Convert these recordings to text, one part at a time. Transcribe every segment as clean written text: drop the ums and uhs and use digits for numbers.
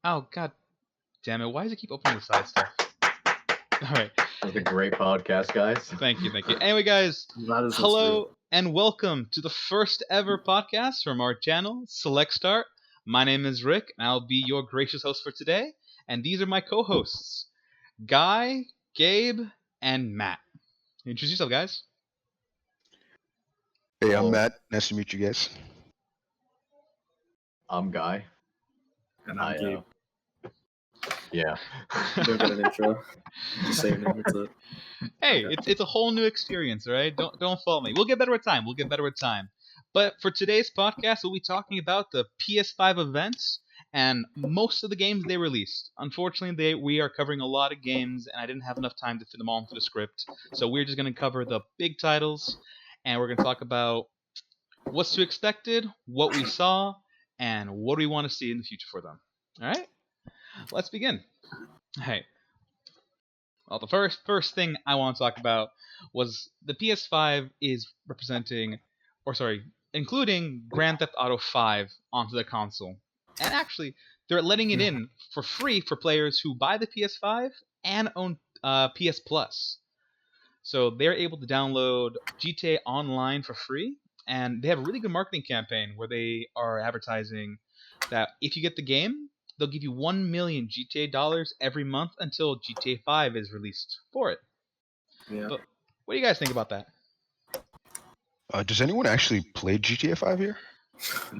Oh god damn it! Why does it keep opening the side stuff? All right. It was a great podcast, guys. Thank you. Anyway, guys, That is hello and welcome to the first ever podcast from our channel, Select Start. My name is Rick, and I'll be your gracious host for today. And these are my co-hosts, Guy, Gabe, and Matt. Introduce yourself, guys. Hey, Hello. I'm Matt. Nice to meet you guys. I'm Guy. And I'm Gabe. Yeah. Don't get an intro. Just say your name. That's it. Hey, Okay. it's a whole new experience, right? Don't follow me. We'll get better with time. But for today's podcast, we'll be talking about the PS5 events and most of the games they released. Unfortunately, we are covering a lot of games, and I didn't have enough time to fit them all into the script. So we're just going to cover the big titles, and we're going to talk about what's to expected, what we saw, and what we want to see in the future for them. All right? Let's begin. Hey. Well, the first thing I want to talk about was the PS5 is including Grand Theft Auto 5 onto the console. And actually, they're letting it in for free for players who buy the PS5 and own PS Plus. So they're able to download GTA Online for free, and they have a really good marketing campaign where they are advertising that if you get the game, they'll give you 1 million GTA dollars every month until GTA 5 is released for it. Yeah. But what do you guys think about that? Does anyone actually play GTA 5 here?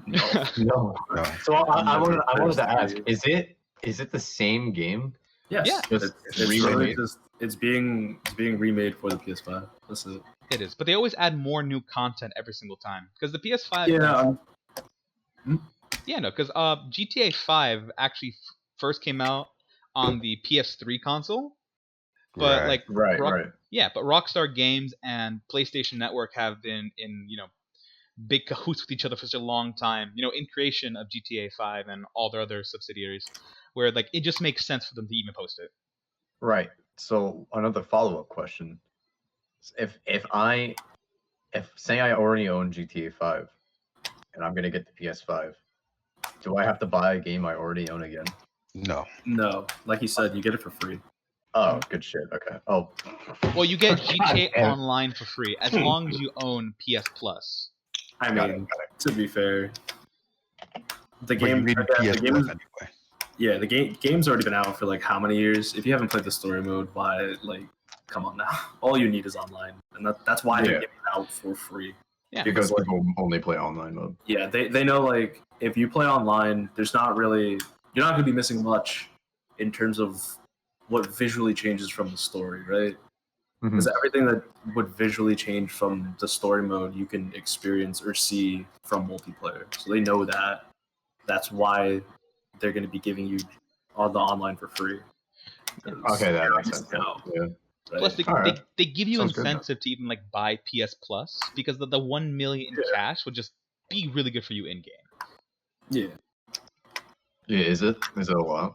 No. No. No. So I wanted to ask, personally- is it the same game? Yes. Yeah. Just It's remade? really just it's being remade for the PS5. That's it. It is, but they always add more new content every single time because the PS5. Because GTA 5 actually first came out on the PS3 console, but Right. Right. But Rockstar Games and PlayStation Network have been in big cahoots with each other for such a long time. In creation of GTA 5 and all their other subsidiaries, where it just makes sense for them to even post it. Right. So another follow-up question. If say I already own GTA 5 and I'm gonna get the PS5, do I have to buy a game I already own again? No, like you said, you get it for free. Oh, good shit. Okay. Oh. Well, you get GTA damn. Online for free as long as you own PS Plus. I Got it, mean, to be fair, the But you game, need the PS game, Plus anyway. yeah, the game's already been out for like how many years? If you haven't played the story mode, why come on now? All you need is online, and that's why they're Yeah. giving it out for free. Yeah. Because people only play online mode. Yeah, they know if you play online, you're not going to be missing much in terms of what visually changes from the story, right? Because everything that would visually change from the story mode, you can experience or see from multiplayer. So they know that. That's why they're going to be giving you all the online for free. Okay, that makes sense. Now, Yeah. right? Plus, Alright. they give you Sounds good, incentive to even buy PS Plus because the 1 million in cash would just be really good for you in game. Yeah. Yeah, is it a lot?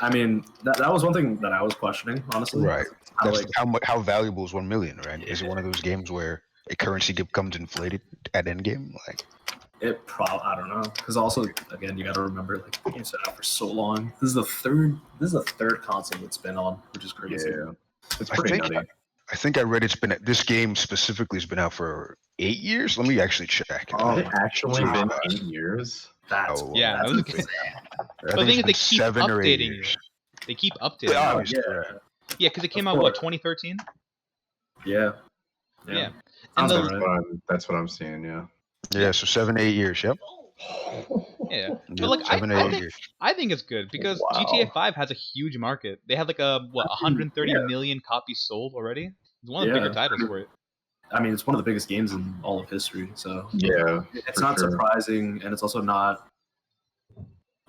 I mean, that was one thing that I was questioning, honestly. Right. How, That's how valuable is 1 million, right? Is it one of those games where a currency becomes inflated at endgame? I don't know, because also again you got to remember the game's been out for so long. This is the third console it's been on, which is crazy. Yeah. It's I pretty think nutty. I think I read this game specifically has been out for 8 years. Let me actually check. Oh, Has it actually my been gosh. 8 years? That's Oh, Yeah, that's that was insane. I But the think thing is, it's they been keep 7 or 8 updating years. you. They keep updating Yeah, you. obviously, yeah, right. Yeah, because it came Of out, course. 2013? yeah. Yeah. Sounds And about right. That's what I'm seeing. Yeah. Yeah, so 7, 8 years. Yep. Yeah. Yeah, But 7, 8 years. I think it's good because Wow. GTA 5 has a huge market. They have 130 Yeah. million copies sold already. It's one of the bigger titles for it. I mean, it's one of the biggest games in all of history. So Yeah. it's for not sure. surprising, and it's also not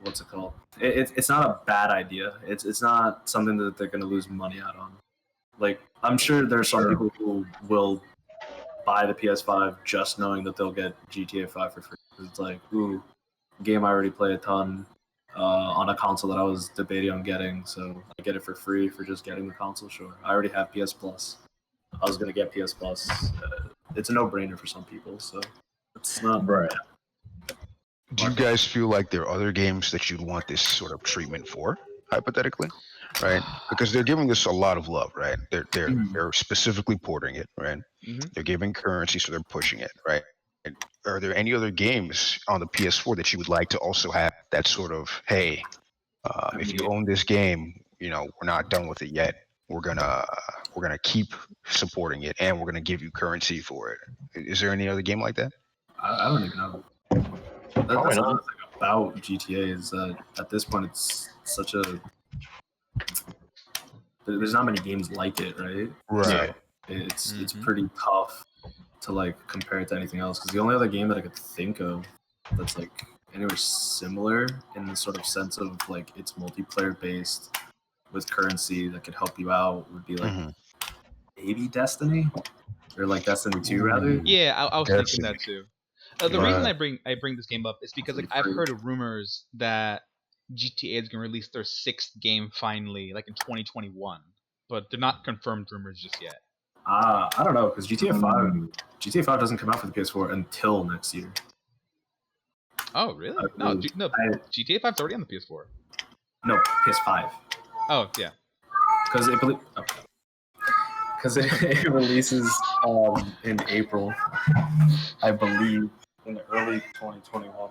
what's it called? It's not a bad idea. It's not something that they're going to lose money out on. I'm sure there's some Sure. people who will buy the PS5 just knowing that they'll get GTA 5 for free. It's ooh, game I already play a ton on a console that I was debating on getting, so I get it for free for just getting the console. Sure, I already have PS Plus. I was gonna get PS Plus. It's a no-brainer for some people, so it's not Right. Do you guys feel like there are other games that you'd want this sort of treatment for, hypothetically, right? Because they're giving this a lot of love, right? They're specifically porting it, right? hmm They're giving currency, so they're pushing it, right? And are there any other games on the PS4 that you would like to also have that sort of, hey, I if mean, you own this game, we're not done with it yet. We're gonna keep supporting it, and we're gonna give you currency for it. Is there any other game like that? I don't even know. Probably That's not. another thing about GTA is that at this point it's such a there's not many games like it, right? Right. It's Mhm. pretty tough to like compare it to anything else because the only other game that I could think of that's like anywhere similar in the sort of sense of like it's multiplayer based with currency that could help you out would be like Mhm. maybe Destiny or like Destiny 2 rather. Yeah, I was thinking Destiny. that too. The reason Right. I bring this game up is because like Pretty I've free. heard of rumors that GTA is gonna release their sixth game finally, like in 2021, but they're not confirmed rumors just yet. I don't know because Mm. GTA 5 doesn't come out for the PS4 until next year. Oh, I really? No, believe. no. GTA 5's already on the PS4. No, PS5 Oh, yeah. because it releases in April, I believe, in the early 2021.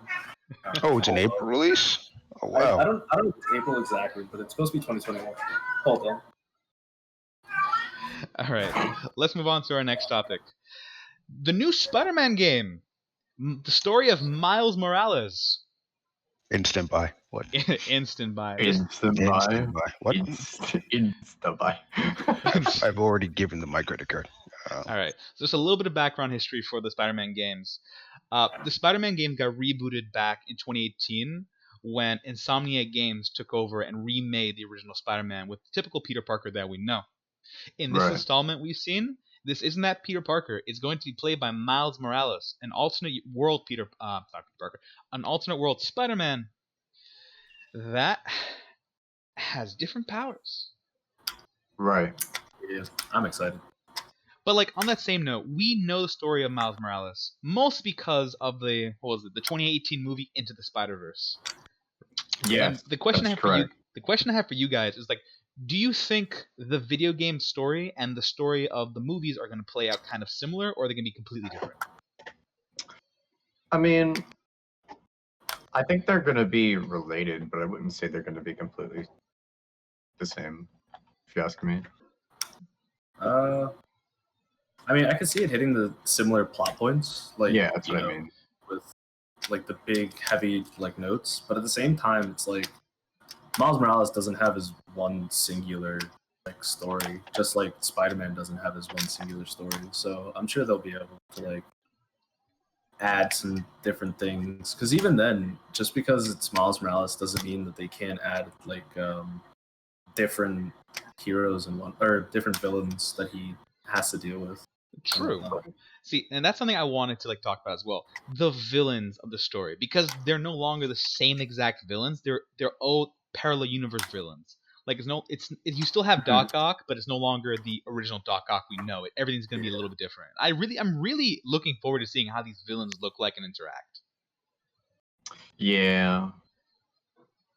Oh, it's an Hold on. April release. Oh I wow. don't know April exactly, but it's supposed to be 2021. Hold on. All right. Let's move on to our next topic. The new Spider-Man game. The story of Miles Morales. Instant buy. What? Instant buy. Instant buy. Instant buy. What? Insta buy. I've already given them my credit card. All right. So just a little bit of background history for the Spider-Man games. The Spider-Man game got rebooted back in 2018 when Insomniac Games took over and remade the original Spider-Man with the typical Peter Parker that we know. In this Right. installment we've seen, this isn't that Peter Parker. It's going to be played by Miles Morales, an alternate world not Peter Parker, an alternate world Spider-Man that has different powers. Right. Yeah, I'm excited. But like on that same note, we know the story of Miles Morales most because of the the 2018 movie Into the Spider-Verse. And Yes, that's correct. the question I have for you guys is like, do you think the video game story and the story of the movies are going to play out kind of similar, or are they going to be completely different? I mean, I think they're gonna be related, but I wouldn't say they're gonna be completely the same. If you ask me. I mean, I could see it hitting the similar plot points, like Yeah, that's what I mean. with like the big heavy like notes, but at the same time, it's like Miles Morales doesn't have his one singular like story, just like Spider-Man doesn't have his one singular story. So I'm sure they'll be able to like add some different things. Because even then, just because it's Miles Morales doesn't mean that they can't add like different heroes and one or different villains that he has to deal with. True. See, and that's something I wanted to like talk about as well. The villains of the story, because they're no longer the same exact villains. They're all parallel universe villains. Like you still have Doc Ock, but it's no longer the original Doc Ock we know. Everything's gonna be a little bit different. I'm really looking forward to seeing how these villains look like and interact. Yeah.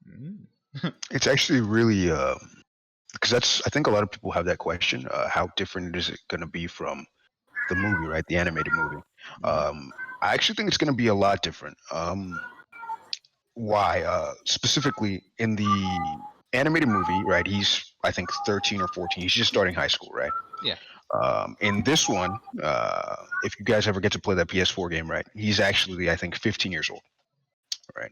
Mm. It's actually really because I think a lot of people have that question. How different is it going to be from the movie, right? The animated movie. I actually think it's going to be a lot different. Why? Specifically in the animated movie, right? He's I think 13 or 14. He's just starting high school, right? Yeah. In this one, if you guys ever get to play that PS4 game, right? He's actually I think 15 years old, right?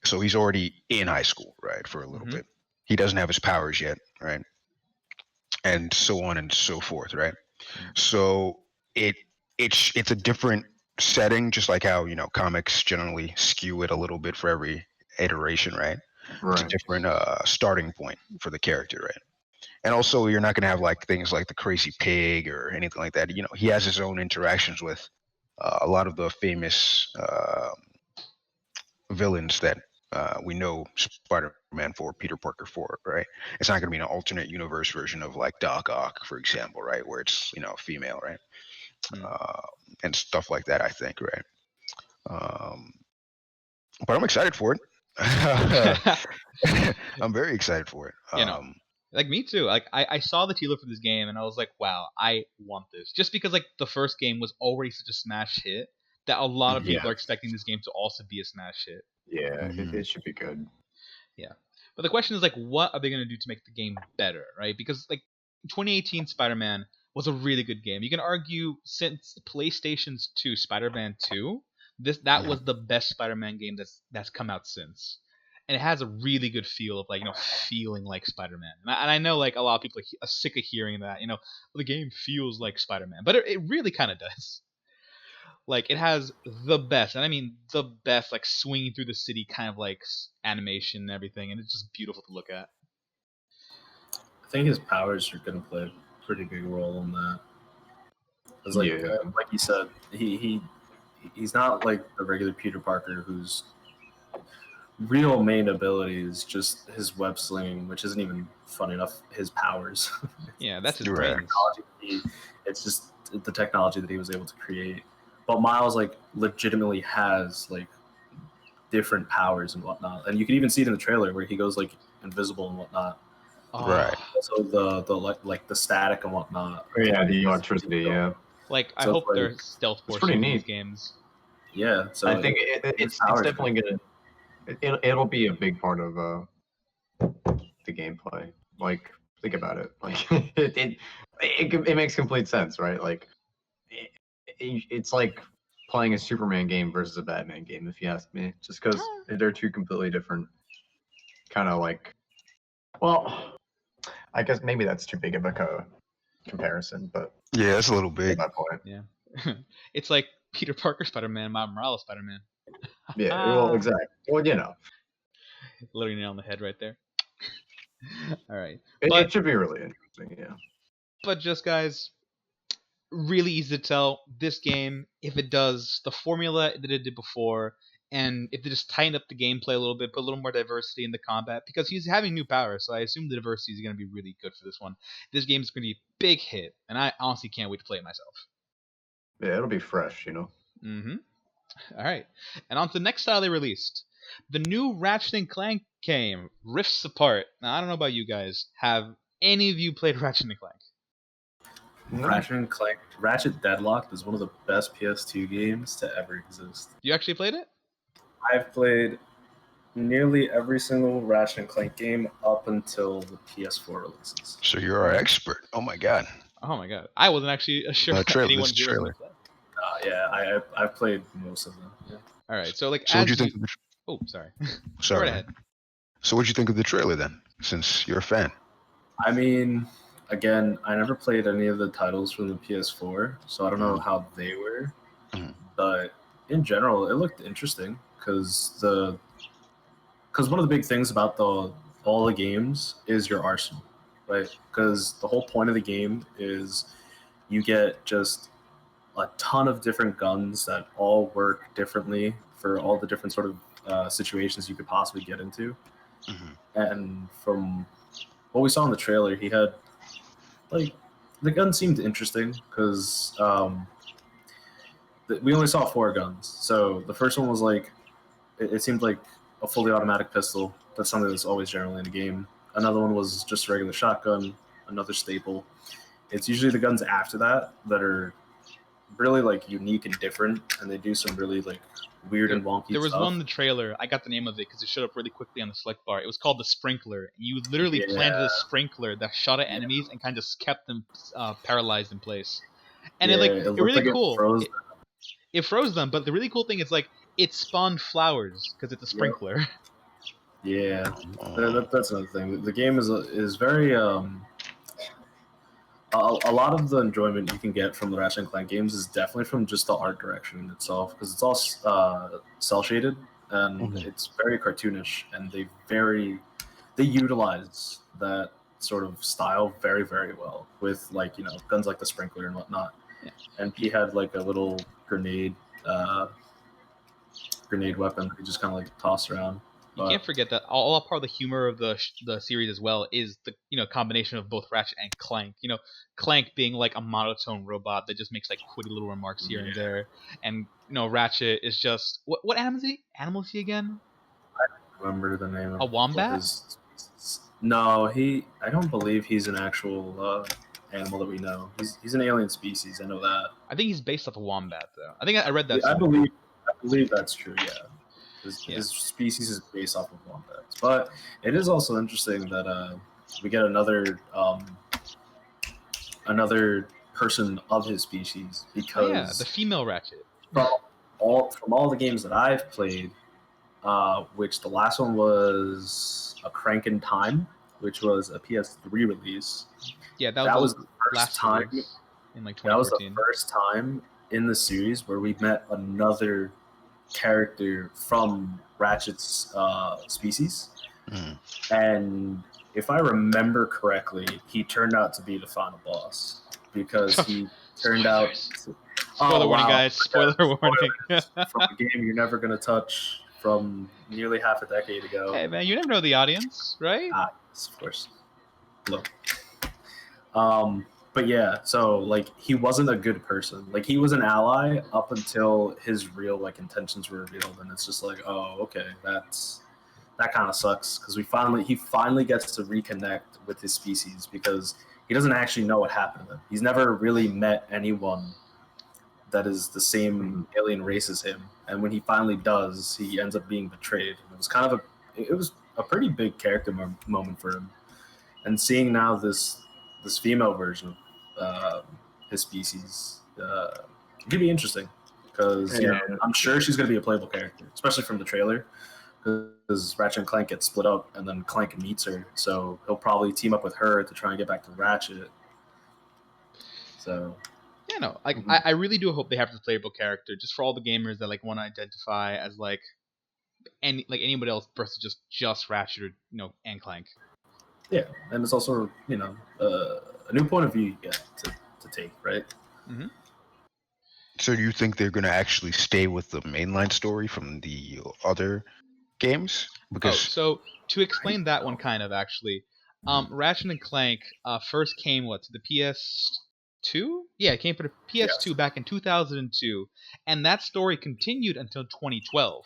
So he's already in high school, right, for a little Mhm. bit. He doesn't have his powers yet, right? And so on and so forth, right? So it's a different setting, just like how comics generally skew it a little bit for every iteration, right? It's a Right. different starting point for the character, right? And also, you're not going to have like things like the crazy pig or anything like that. He has his own interactions with a lot of the famous villains that we know Spider-Man for, Peter Parker for, right? It's not going to be an alternate universe version of like Doc Ock, for example, right, where it's female, right, Mm. uh, and stuff like that. I think, right. Um, but I'm excited for it. I'm very excited for it. You know, like me too. Like I saw the trailer for this game and I was like, wow, I want this. Just because like the first game was already such a smash hit that a lot of people Yeah. are expecting this game to also be a smash hit. Yeah, Mhm. it should be good. Yeah. But the question is like, what are they gonna do to make the game better, right? Because like 2018 Spider-Man was a really good game. You can argue since PlayStation's 2 Spider-Man 2, that was the best Spider-Man game that's come out since. And it has a really good feel of like feeling like Spider-Man. And I know like a lot of people are sick of hearing that. The game feels like Spider-Man, but it really kind of does. Like it has the best, and I mean the best, like swinging through the city kind of like animation and everything, and it's just beautiful to look at. I think his powers are going to play a pretty big role in that. Because Yeah. like you said, he's not like the regular Peter Parker whose real main ability is just his web slinging, which isn't even funny enough his powers. Yeah, that's his You're right. brains. It's just the technology that he was able to create. But Miles like legitimately has like different powers and whatnot, and you can even see it in the trailer where he goes like invisible and whatnot. Right. Oh, So the like the static and whatnot. Yeah, the electricity. Yeah, like I So hope it's there's like- stealth it's forces pretty in neat. these games. Yeah, so I think his it's powers are definitely gonna it'll be a big part of the gameplay. Like, think about it. Like, it makes complete sense, right? Like, it's like playing a Superman game versus a Batman game, if you ask me. Just because they're two completely different, kind of like. Well, I guess maybe that's too big of a comparison, but Yeah, that's a little you big. get my point. Yeah, it's like Peter Parker Spider-Man, Miles Morales Spider-Man. Yeah, well, exactly. Well, Literally nail on the head right there. All right, it but should be really interesting. Yeah. just guys, really easy to tell this game if it does the formula that it did before, and if they just tighten up the gameplay a little bit, put a little more diversity in the combat, because he's having new powers, so I assume the diversity is going to be really good for this one. This game is going to be a big hit, and I honestly can't wait to play it myself. Yeah, it'll be fresh, Mm-hmm. All right, and on to the next title they released. The new Ratchet and Clank game, Rifts Apart. Now I don't know about you guys. Have any of you played Ratchet and Clank? No. Ratchet and Clank. Ratchet Deadlocked is one of the best PS2 games to ever exist. You actually played it? I've played nearly every single Ratchet and Clank game up until the PS4 releases. So you're our expert. Oh my god. Oh my god, I wasn't actually sure that Trailer, anyone this here was trailer. gonna play. Yeah, I've played most of them. Yeah. All right, so like So as what'd you think? you, oh sorry, go Sorry. right ahead. So what'd you think of the trailer then? Since you're a fan. I mean, again, I never played any of the titles from the PS4, so I don't know how they were. Mhm. But in general, it looked interesting because one of the big things about all the games is your arsenal, right? Because the whole point of the game is you get just a ton of different guns that all work differently for all the different sort of situations you could possibly get into. Mhm. And from what we saw in the trailer, he had like the gun seemed interesting because we only saw 4 guns. So the first one was like it seemed like a fully automatic pistol. That's something that's always generally in a game. Another one was just a regular shotgun. Another staple. It's usually the guns after that that are really like unique and different, and they do some really like weird and wonky There was stuff. one in the trailer. I got the name of it because it showed up really quickly on the select bar. It was called the Sprinkler. And you literally planted a sprinkler that shot at enemies and kind of just kept them paralyzed in place. And it looked really like cool. It froze. It froze them, but the really cool thing is like it spawned flowers because it's a sprinkler. Yeah, that's another thing. The game is very a lot of the enjoyment you can get from the Ratchet and Clank games is definitely from just the art direction in itself, because it's all cell shaded and it's very cartoonish, and they utilize that sort of style very, very well with like guns like the sprinkler and whatnot. Yeah. And he had like a little grenade weapon that he just kind of like tossed around. You can't forget that all part of the humor of the series as well is the combination of both Ratchet and Clank. Clank being like a monotone robot that just makes like witty little remarks here and there, and Ratchet is just what animal is he again? Remember the name A of wombat? his species. No, I don't believe he's an actual animal that we know. He's an alien species. I know that. I think he's based off a wombat though. I think I read that I somewhere. believe that's true. Yeah. His species is based off of wombats, but it is also interesting that we get another person of his species because the female Ratchet. from all the games that I've played, which the last one was a Crank in Time, which was a PS3 release. Yeah, that was the first last time in like 2014. That was the first time in the series where we met another character from Ratchet's species. And if I remember correctly, he turned out to be the final boss because he turned out. Spoiler warning, guys! Spoiler warning. From a game you're never gonna touch from nearly half a decade ago. Hey man, you never know the audience, right? Yes, of course. Look. But yeah, so like he wasn't a good person. Like he was an ally up until his real like intentions were revealed, and it's just like, oh, okay, that kind of sucks because he finally gets to reconnect with his species because he doesn't actually know what happened to him. He's never really met anyone that is the same alien race as him, and when he finally does, he ends up being betrayed. And it was a pretty big character moment for him, and seeing now this female version of his species it could be interesting because I'm sure she's going to be a playable character, especially from the trailer, because Ratchet and Clank get split up and then Clank meets her, so he'll probably team up with her to try and get back to Ratchet. So yeah, no, like I really do hope they have this playable character just for all the gamers that like want to identify as like anybody else versus just Ratchet or and Clank. Yeah, and it's also a new point of view you get to take, right? Mm-hmm. So do you think they're going to actually stay with the mainline story from the other games? Because so to explain that one kind of actually, Ratchet and Clank first came to the PS2? Yeah, it came for the PS2 back in 2002, and that story continued until 2012.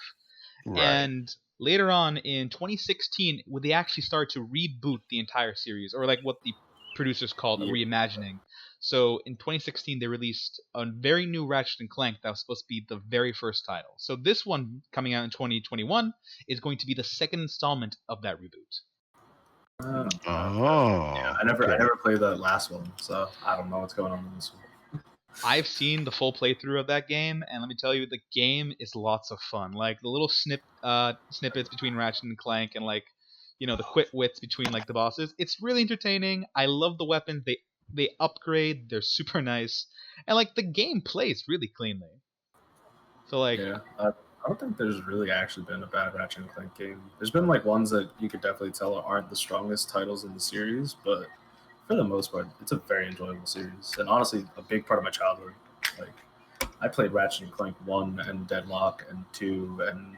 right. And later on in 2016, when they actually started to reboot the entire series, or like what the producers called a reimagining. So in 2016, they released a very new Ratchet and Clank that was supposed to be the very first title. So this one coming out in 2021 is going to be the second installment of that reboot. I never played that last one, so I don't know what's going on in this one. I've seen the full playthrough of that game, and let me tell you, the game is lots of fun. Like the little snippets between Ratchet and Clank, and like the quick wits between like the bosses. It's really entertaining. I love the weapons. They upgrade. They're super nice, and like the game plays really cleanly. So like, I don't think there's really actually been a bad Ratchet and Clank game. There's been like ones that you could definitely tell aren't the strongest titles in the series, but for the most part, it's a very enjoyable series, and honestly, a big part of my childhood. Like, I played Ratchet and Clank 1 and Deadlock and 2 and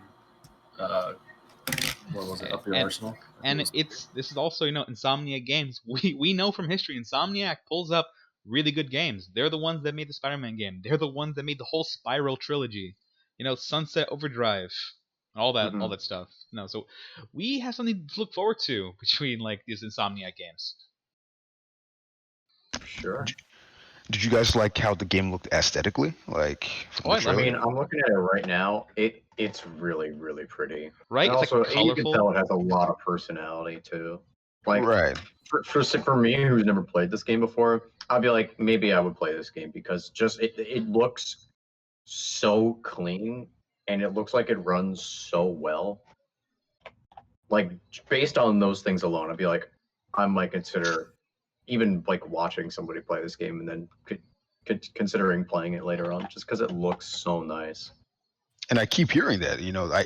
what was it? Up Your Arsenal. And this is also Insomniac Games. We know from history Insomniac pulls up really good games. They're the ones that made the Spider-Man game. They're the ones that made the whole Spiral trilogy. Sunset Overdrive, all that stuff. So we have something to look forward to between like these Insomniac games. Sure. Did you guys like how the game looked aesthetically? Like, I mean, I'm looking at it right now. It's really, really pretty. Right? And It's also, like colorful. you can tell it has a lot of personality too. Like, right. For me, who's never played this game before, I'd be like, maybe I would play this game because just it looks so clean and it looks like it runs so well. Like, based on those things alone, I'd be like, I might consider even like watching somebody play this game and then considering playing it later on just because it looks so nice. And I keep hearing that,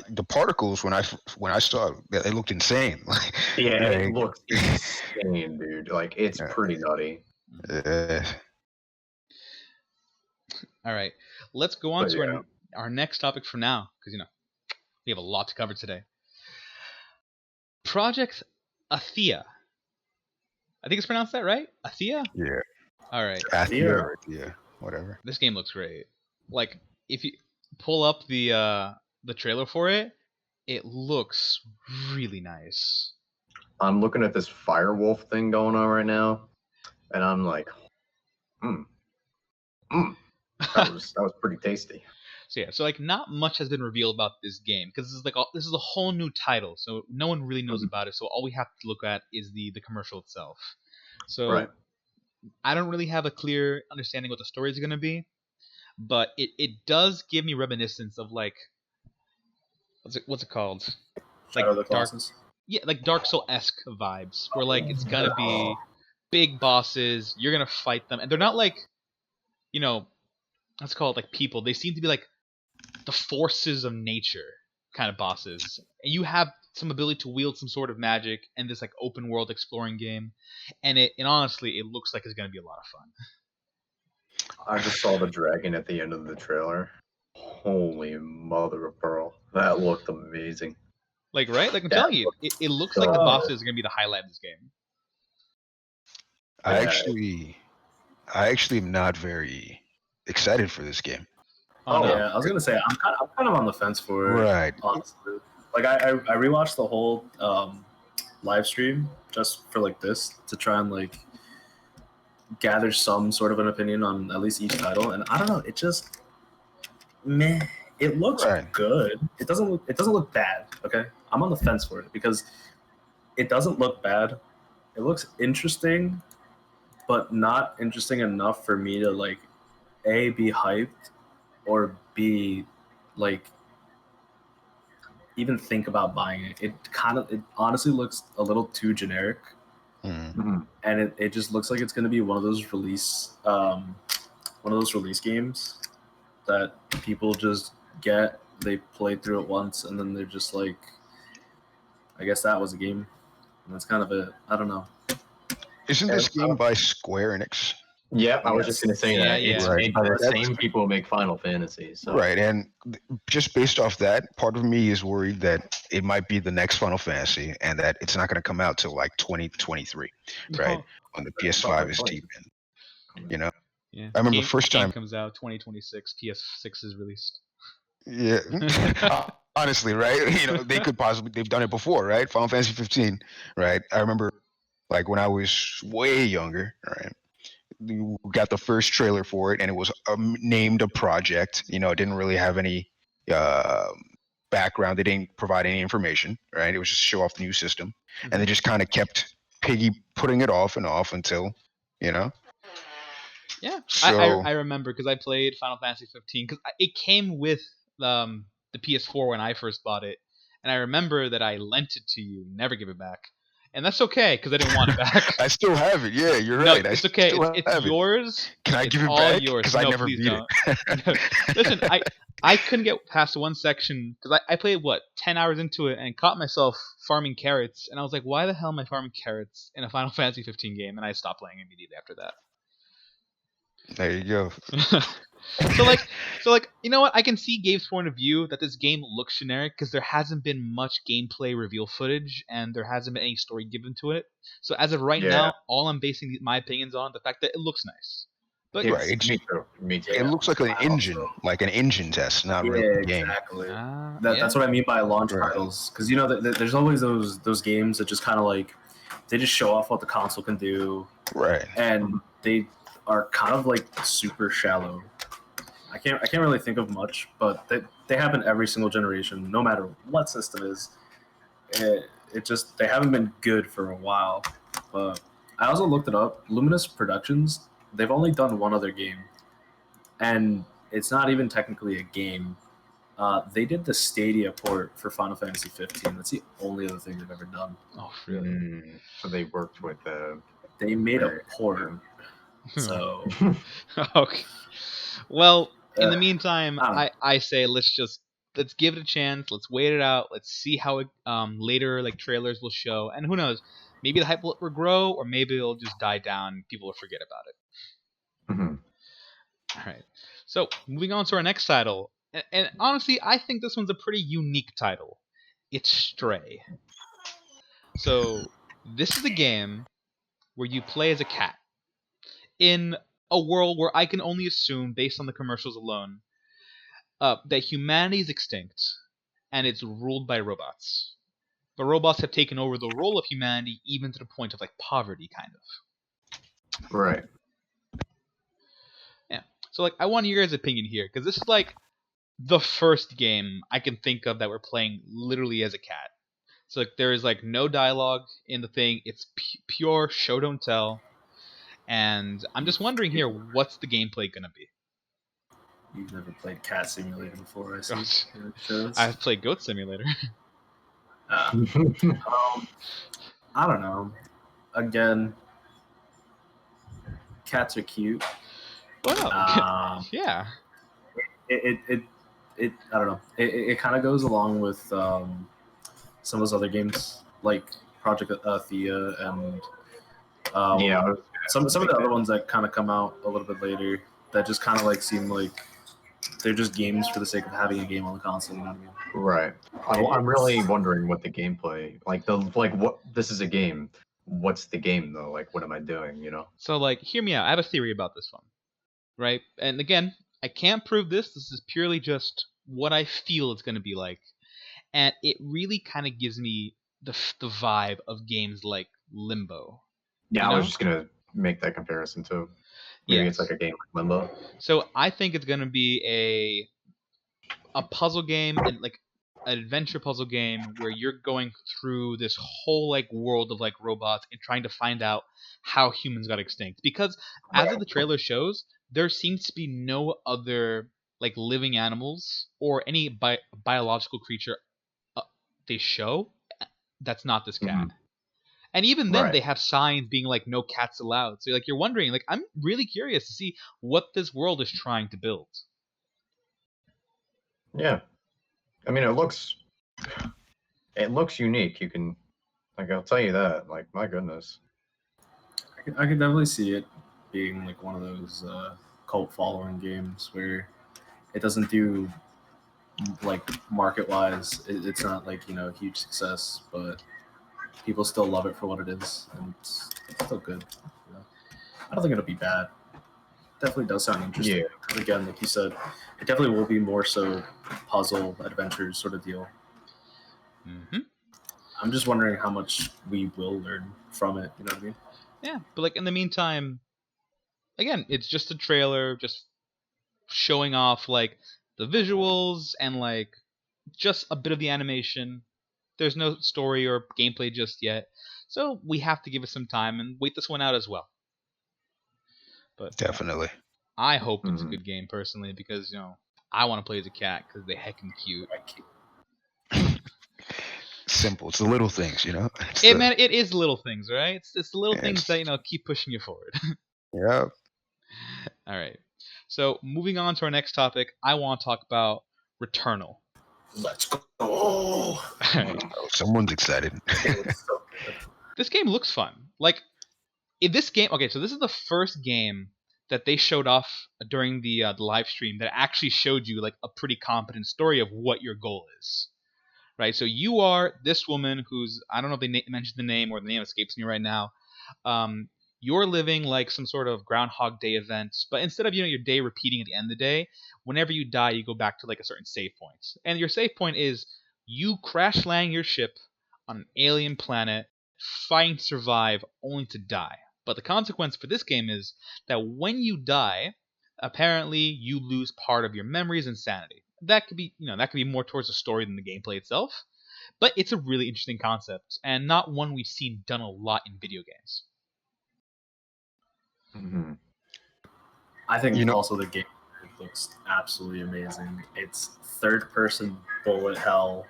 the particles when I saw it, they looked insane. Yeah, it looks insane, dude. Like, it's pretty nutty. All right, let's go on to our next topic for now, because we have a lot to cover today. Project Athea. I think it's pronounced that right. Athea. Yeah. All right. Athia, yeah, whatever. This game looks great. Like if you pull up the trailer for it, it looks really nice. I'm looking at this Firewolf thing going on right now, and I'm like, mm, that was pretty tasty. So yeah, so like not much has been revealed about this game because this is a whole new title, so no one really knows about it. So all we have to look at is the commercial itself. So Right. I don't really have a clear understanding what the story is going to be, but it does give me reminiscence of like what's it called? Shadow of the Dark, Colossus. yeah, like Dark Soul esque vibes, where like it's gonna be big bosses. You're gonna fight them, and they're not like, you know, let's call it like people. They seem to be like the forces of nature kind of bosses, and you have some ability to wield some sort of magic in this like open world exploring game, and honestly, it looks like it's gonna be a lot of fun. I just saw the dragon at the end of the trailer. Holy mother of pearl. That looked amazing. Like, right? Like I'm That telling you, looked it looks so like the good. bosses are gonna be the highlight of this game. I Yeah. actually am not very excited for this game. Oh, no. Yeah, I was gonna say I'm kind of on the fence for it, Right. honestly. Like I rewatched the whole live stream just for like this to try and like gather some sort of an opinion on at least each title, and I don't know, it just meh. It looks Right. good. It doesn't look bad. Okay, I'm on the fence for it because it doesn't look bad. It looks interesting, but not interesting enough for me to like a be hyped or b like even think about buying it. It honestly looks a little too generic, Mm. Mhm. and it just looks like it's going to be one of those release games that people just get, they play through it once, and then they're just like, I guess that was a game, and that's kind of it. I don't know. Isn't Yeah, this game by Square Enix? Yep, I was Yes. just gonna say Yeah, that. It's yeah. made by the That's- same people who make Final Fantasy. So Right, and just based off that, part of me is worried that it might be the next Final Fantasy, and that it's not going to come out till like 2023, right? When the PS5 is deep in. You know, Yeah. I remember game, first game time. comes out 2026. PS6 is released. Yeah, honestly, right? You know, they've done it before, right? Final Fantasy 15, right? I remember, like when I was way younger, right? We got the first trailer for it, and it was named a project. You know, it didn't really have any background. They didn't provide any information, right? It was just show off the new system, and they just kind of kept putting it off and off until, you know. Yeah, So I remember because I played Final Fantasy 15 because it came with the PS4 when I first bought it, and I remember that I lent it to you, never give it back, and that's okay because I didn't want it back. I still have it. Yeah, you're No, right. I it's okay. still It's have it. yours. Can I It's give it all back? yours. Because I No, never please beat don't. it. Listen, I couldn't get past one section because I played 10 hours into it and caught myself farming carrots, and I was like, why the hell am I farming carrots in a Final Fantasy 15 game? And I stopped playing immediately after that. There you go. so like you know what, I can see Gabe's point of view that this game looks generic because there hasn't been much gameplay reveal footage and there hasn't been any story given to it. So as of right Yeah. now, all I'm basing my opinions on the fact that it looks nice. But Right, it's- me too. Me too. It looks like an I engine, also- like an engine test, not Yeah, really a game. exactly. yeah. That's what I mean by launch Right. titles, because you know there's always those games that just kind of like they just show off what the console can do, Right. and they are kind of like super shallow. I can't really think of much, but they happen every single generation, no matter what system is. It just they haven't been good for a while. But I also looked it up. Luminous Productions, they've only done one other game, and it's not even technically a game. They did the Stadia port for Final Fantasy 15. That's the only other thing they've ever done. Oh, really? So they worked with They made a Right. port, so Okay. Well, in the Uh, meantime, I don't know. I say let's give it a chance. Let's wait it out. Let's see how it later like trailers will show, and who knows, maybe the hype will grow, or maybe it'll just die down. And people will forget about it. Mhm. All right. So moving on to our next title, and honestly, I think this one's a pretty unique title. It's Stray. So this is a game where you play as a cat in a world where I can only assume, based on the commercials alone, that humanity is extinct and it's ruled by robots. But robots have taken over the role of humanity, even to the point of like poverty, kind of. Right. Yeah. So like, I want your guys' opinion here because this is like the first game I can think of that we're playing literally as a cat. So like, there is like no dialogue in the thing. It's pure show don't tell. And I'm just wondering here, what's the gameplay gonna be? You've never played Cat Simulator before, I see. Gosh. It shows. I've played Goat Simulator. I don't know. Again, cats are cute. Well, yeah. It I don't know. It kind of goes along with some of those other games like Project Thea and Yeah. some of the other ones that kind of come out a little bit later that just kind of like seem like they're just games for the sake of having a game on the console. You know what I mean? Right. I'm really wondering what the gameplay, what this is a game. What's the game though? Like, what am I doing? You know? So like, hear me out. I have a theory about this one, right? And again, I can't prove this. This is purely just what I feel it's gonna be like, and it really kind of gives me the vibe of games like Limbo. Yeah, You I was know? just gonna make that comparison too. Maybe it's Yes. like a game like Limbo. So I think it's gonna be a puzzle game and like an adventure puzzle game where you're going through this whole like world of like robots and trying to find out how humans got extinct. Because as of the trailer shows, there seems to be no other like living animals or any biological creature uh, they show that's not this cat. Mhm. And even then, Right. they have signs being like "No cats allowed." So like you're wondering, like I'm really curious to see what this world is trying to build. Yeah. I mean, it looks unique. You can, like, I'll tell you that. Like, my goodness. I could definitely see it being like one of those cult following games where it doesn't do like market wise. It's not like a huge success, but people still love it for what it is, and it's still good. I don't think it'll be bad. Definitely does sound interesting. Yeah. Because again, like you said, it definitely will be more so puzzle adventure sort of deal. Mm-hmm. I'm just wondering how much we will learn from it. You know what I mean? Yeah, but like in the meantime, again, it's just a trailer, just showing off like the visuals and like just a bit of the animation. There's no story or gameplay just yet, so we have to give it some time and wait this one out as well. But Definitely. I hope it's a Mhm. good game personally because I want to play as a cat because they heckin' cute. Simple. It's the little things, you know. It's It the, man, it is little things, right? It's the little yeah, things that keep pushing you forward. yeah. All right. So moving on to our next topic, I want to talk about Returnal. Let's go. All right. Oh, someone's excited. This game looks fun. Like in this game, okay, so this is the first game that they showed off during the live stream that actually showed you like a pretty competent story of what your goal is. Right? So you are this woman who's I don't know if they mentioned the name or the name escapes me right now. Um, you're living like some sort of Groundhog Day event, but instead of your day repeating at the end of the day, whenever you die, you go back to like a certain save point, and your save point is you crash land your ship on an alien planet, fighting to survive, only to die. But the consequence for this game is that when you die, apparently you lose part of your memories and sanity. That could be, that could be more towards the story than the gameplay itself. But it's a really interesting concept, and not one we've seen done a lot in video games. Mhm. I think You know- also the game looks absolutely amazing. It's third person bullet hell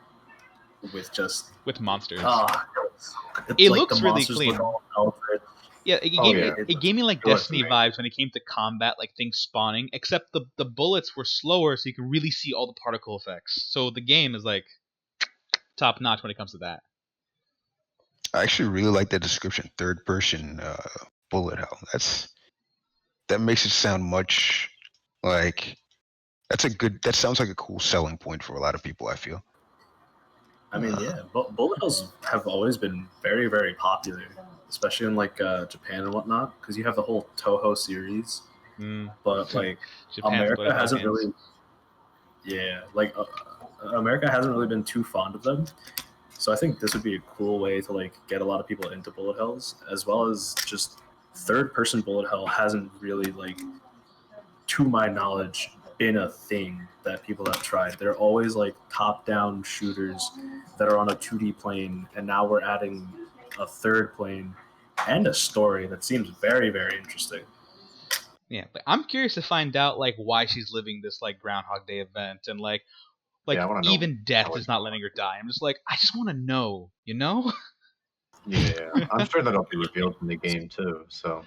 with just With monsters. it looks really clean. Yeah, Oh, yeah. it gave me like It looks Destiny amazing. vibes when it came to combat, like things spawning, except the bullets were slower, so you can really see all the particle effects. So the game is like top notch when it comes to that. I actually really like that description. Third person bullet hell. That makes it sound much like that sounds like a cool selling point for a lot of people, I feel. I mean, yeah, bullet hells have always been very, very popular, especially in like Japan and whatnot, because you have the whole Toho series. Mm. But like Japan's bullet America hell hasn't games. really, like America hasn't really been too fond of them. So I think this would be a cool way to like get a lot of people into bullet hells, as well as just third-person bullet hell hasn't really like, to my knowledge, been a thing that people have tried. They're always like top-down shooters that are on a 2D plane, and now we're adding a third plane and a story that seems very, very interesting. Yeah, but I'm curious to find out like why she's living this like Groundhog Day event, and like Yeah, I want to know. even death how is it's not going. letting her die. I'm just like, I just want to know, you know? Yeah, I'm sure that'll be revealed in the game too. So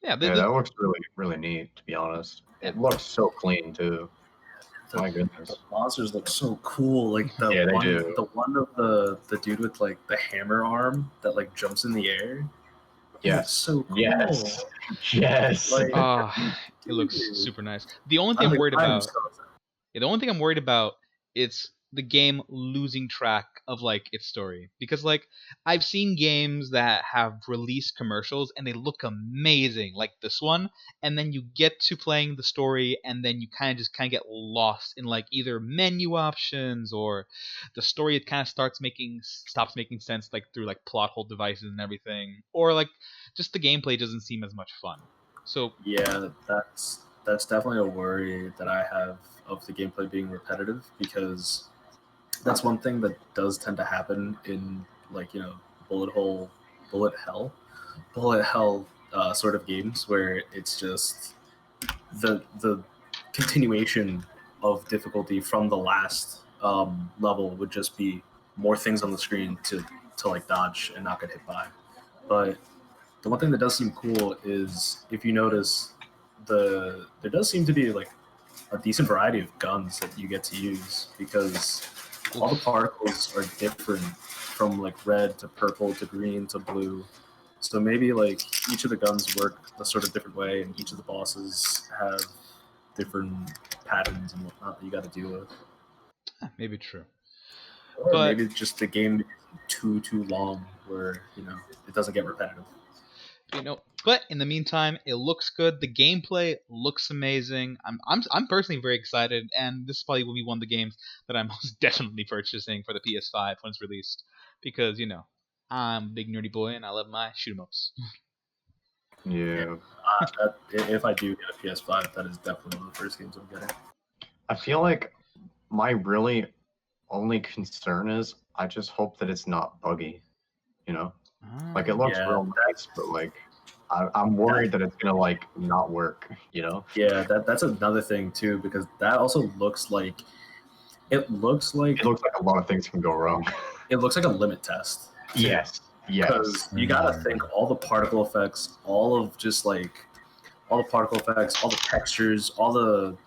Yeah, yeah, that looks really, really neat. To be honest, Yeah. it looks so clean too. My The goodness. monsters look so cool. Like the Yeah, they one, do. the one of the dude with like the hammer arm that like jumps in the air. He looks Yes. so cool. Yes. Yes. Like, it looks dude. super nice. The only thing I'm worried I'm about, so excited. the only thing I'm worried about is the game losing track of like its story, because like I've seen games that have released commercials and they look amazing, like this one, and then you get to playing the story and then you kind of get lost in like either menu options, or the story it kind of stops making sense like through like plot hole devices and everything, or like just the gameplay doesn't seem as much fun. So Yeah, that's definitely a worry that I have of the gameplay being repetitive, because that's one thing that does tend to happen in like, bullet hole, bullet hell, bullet hell sort of games, where it's just the continuation of difficulty from the last level would just be more things on the screen to like dodge and not get hit by. But the one thing that does seem cool is, if you notice, there does seem to be like a decent variety of guns that you get to use, because all the particles are different from like red to purple to green to blue. So maybe like each of the guns work a sort of different way, and each of the bosses have different patterns and whatnot that you got to deal with. maybe true. Or But maybe just the game isn't too long, where it doesn't get repetitive. But in the meantime, it looks good. The gameplay looks amazing. I'm personally very excited, and this probably will be one of the games that I'm most definitely purchasing for the PS5 when it's released, because I'm a big nerdy boy and I love my shoot 'em ups. Yeah. If I do get a PS5, that is definitely one of the first games I'm getting. I feel like my really only concern is I just hope that it's not buggy. Like it looks Yeah, real nice, but like I'm worried that it's gonna like not work. Yeah, that's another thing too, because that also looks like It looks like a lot of things can go wrong. it looks like a limit test. too. Yes. Because you gotta think all the particle effects, all of just like all the particle effects, all the textures, all the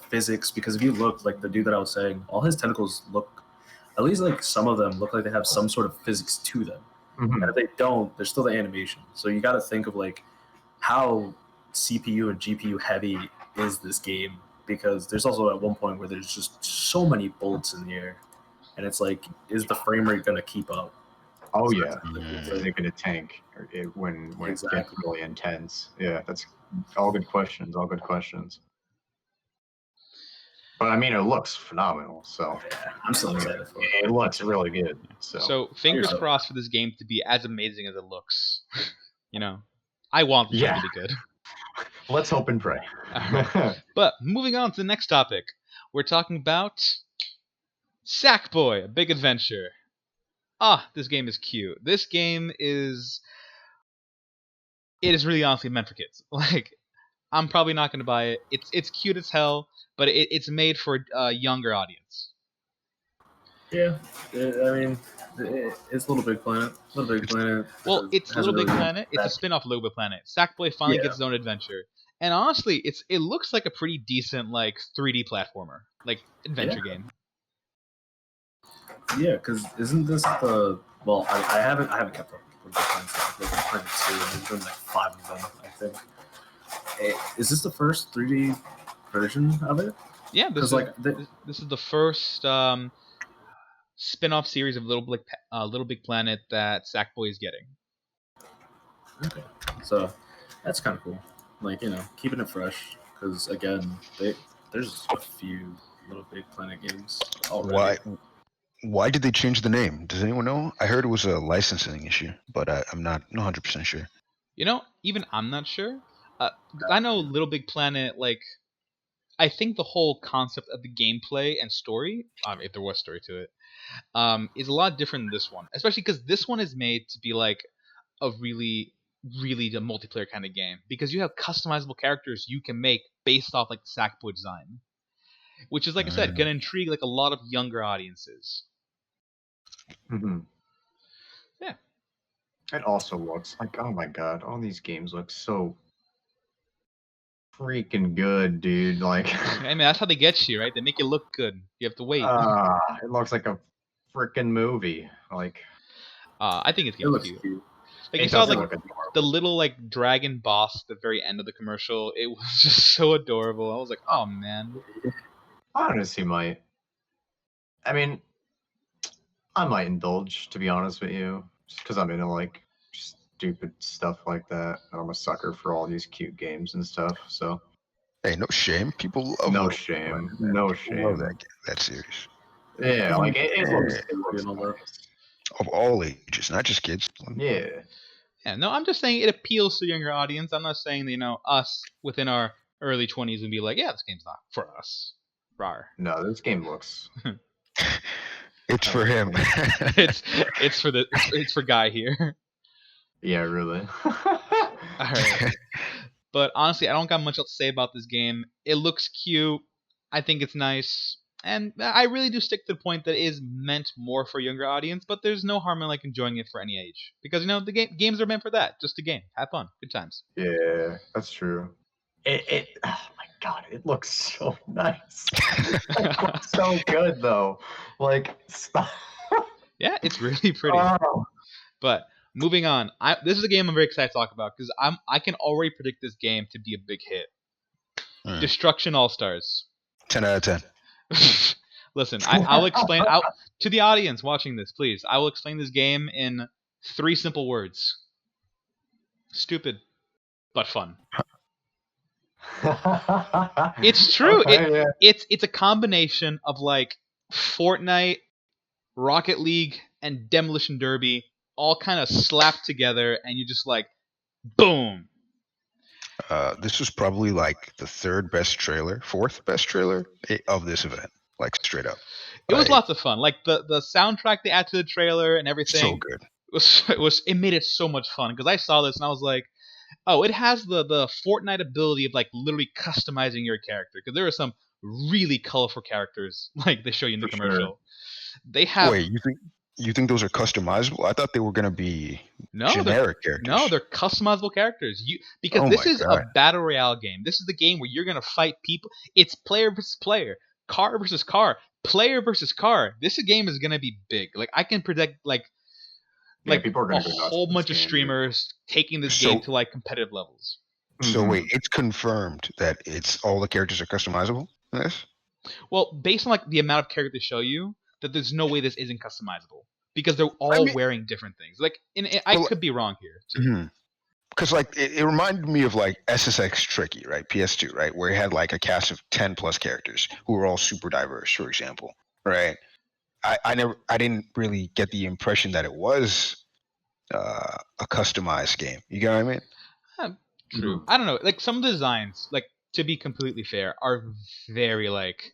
physics. Because if you look, like the dude that I was saying, all his tentacles look, at least like some of them look like they have some sort of physics to them. Mhm. And if they don't, there's still the animation. So you got to think of like how CPU and GPU heavy is this game, because there's also at one point where there's just so many bullets in the air, and it's like, is the frame rate going to keep up? Oh So yeah. that's Is it gonna tank when it gets Exactly. really intense? Yeah, that's all good questions. All good questions. But I mean, it looks phenomenal. So I'm so excited for it. it looks really good. So fingers so- crossed for this game to be as amazing as it looks. I want this game Yeah. to be good. Let's hope and pray. Alright. But moving on to the next topic, we're talking about Sackboy: A Big Adventure. This game is cute. This game is really honestly meant for kids. Like, I'm probably not going to buy it. It's cute as hell, but it's made for a younger audience. Yeah, I mean, it's Little Big Planet. Little Big Planet. Well, it's hasn't Little Big really Planet. It's a that- spin-off of Little Big Planet. Sackboy finally Yeah. gets his own adventure, and honestly, it looks like a pretty decent like 3D platformer, like adventure game. Yeah, because isn't this the? Well, I haven't kept up with the plans. I've played 2, and there's been like 5 of them, I think. Is this the first 3D version of it? Yeah, this is Because like this is the first spin-off series of Little Big Planet that Sackboy is getting. Okay, so that's kind of cool. Like, keeping it fresh because again, there's a few Little Big Planet games already. Why did they change the name? Does anyone know? I heard it was a licensing issue, but I'm not 100% sure. Even I'm not sure. I know Little Big Planet, like, I think the whole concept of the gameplay and story, if there was story to it, is a lot different than this one. Especially because this one is made to be like a really, really the multiplayer kind of game. Because you have customizable characters you can make based off like the Sackboy design, which is like I said, gonna intrigue like a lot of younger audiences. Mm-hmm. Yeah. It also looks like, oh my god, all these games look so freaking good, dude. Like, I mean, that's how they get you, right? They make you look good. You have to wait. it looks like a freaking movie. Like, I think it's It gonna be looks cute. cute. Like you it saw doesn't like look adorable. the little like dragon boss at the very end of the commercial. It was just so adorable. I was like, oh man. I honestly might. I mean, I might indulge, to be honest with you, just because I'm into like stupid stuff like that. I'm a sucker for all these cute games and stuff. So Hey, no shame. People love no Little Big shame, Planet, man. no People love shame. that series. Yeah, like it looks, Yeah, and all that. nice. Of all ages, not just kids. Yeah. Yeah, no, I'm just saying it appeals to a younger audience. I'm not saying that us within our early 20s would be like, yeah, this game's not for us. Rar. No, this game looks. It's for him. it's for Guy here. Yeah, really. All right. But honestly, I don't got much else to say about this game. It looks cute. I think it's nice. And I really do stick to the point that it is meant more for a younger audience, but there's no harm in like enjoying it for any age. Because the games are meant for that. Just a game. Have fun. Good times. Yeah, that's true. Oh my god, it looks so nice. It looks so good though. Like, stop. Yeah, it's really pretty. Oh. But moving on, this is a game I'm very excited to talk about because I can already predict this game to be a big hit. Destruction All Stars. 10 out of 10. Listen, I'll explain out to the audience watching this, please. I will explain this game in 3 simple words. Stupid, but fun. It's true. Okay, yeah. It's a combination of like Fortnite, Rocket League, and Demolition Derby all kind of slapped together, and you just like, boom. This was probably like the fourth best trailer of this event. Like straight up. It was Like, lots of fun. Like the soundtrack they add to the trailer and everything. so good. It made it so much fun because I saw this and I was like, oh, it has the Fortnite ability of like literally customizing your character because there are some really colorful characters like they show you in the For commercial. sure. They have Wait, you think those are customizable? I thought they were gonna be generic characters. no, they're customizable characters. Because Oh this my is a God. battle royale game. This is the game where you're gonna fight people. It's player versus player, car versus car, player versus car. This game is gonna be big. Like I can predict Yeah, people are a gonna go nuts whole for this bunch of game, dude. streamers taking this game to like competitive levels. So Mhm. wait, it's confirmed that it's all the characters are customizable in this? Well, based on like the amount of characters they show you, that there's no way this isn't customizable because they're all wearing different things. Like, I Well, could be wrong here too. Because like it reminded me of like SSX Tricky, right? PS2, right? Where it had like a cast of 10 plus characters who were all super diverse, for example. Right. I didn't really get the impression that it was a customized game. You get what I mean? True. Mhm. I don't know. Like some of the designs, like to be completely fair, are very like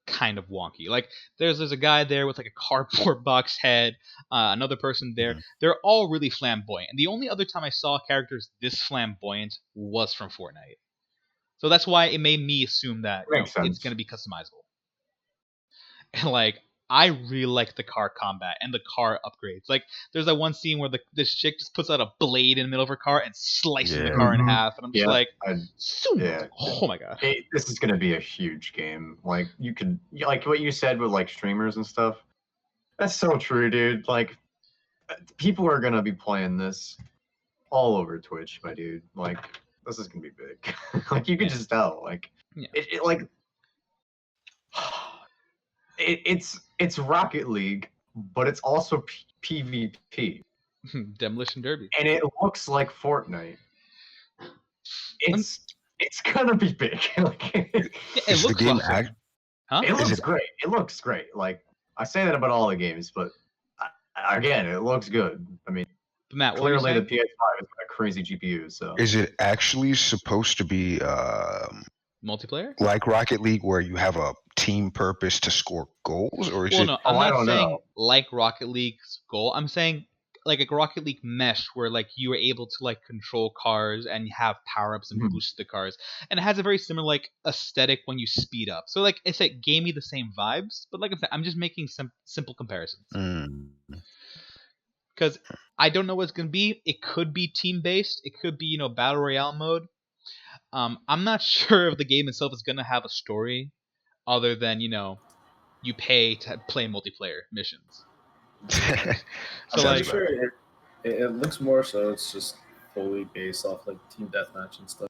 kind of wonky. Like there's a guy there with like a cardboard box head, another person there. Mhm. They're all really flamboyant. And the only other time I saw characters this flamboyant was from Fortnite. So that's why it made me assume that Makes it's sense. gonna be customizable. And like I really like the car combat and the car upgrades. Like there's that one scene where this chick just puts out a blade in the middle of her car and slices the Yeah. car in Mhm. half, and I'm just Yeah, like, yeah. oh my god. This is gonna be a huge game. Like like what you said with like streamers and stuff. That's so true, dude. Like people are gonna be playing this all over Twitch, my dude. Like this is gonna be big. Like you can just tell. Like Yeah. it like it's Rocket League, but it's also PvP, Demolition Derby. and it looks like Fortnite. Um, It's gonna be big. Like, Yeah, it Is the looks game awesome. Huh? it Is looks it- great. It looks great. Like I say that about all the games, but again, it looks good. I mean, But Matt, what were you clearly the saying? PS5 has got a crazy GPU. So Is it actually supposed to be Multiplayer? like Rocket League, where you have a team purpose to score goals, or is Well, it? no, Oh, I'm I not don't saying know. like Rocket League's goal. I'm saying like a Rocket League mesh where like you are able to like control cars and have power ups and Mhm. boost the cars, and it has a very similar like aesthetic when you speed up. So like it's like gave me the same vibes, but like I'm saying, I'm just making some simple comparisons Mm. because I don't know what it's gonna be. It could be team based. It could be battle royale mode. I'm not sure if the game itself is gonna have a story other than you pay to play multiplayer missions. So Sounds I'm like about right. sure it looks more so it's just fully based off like team deathmatch and stuff.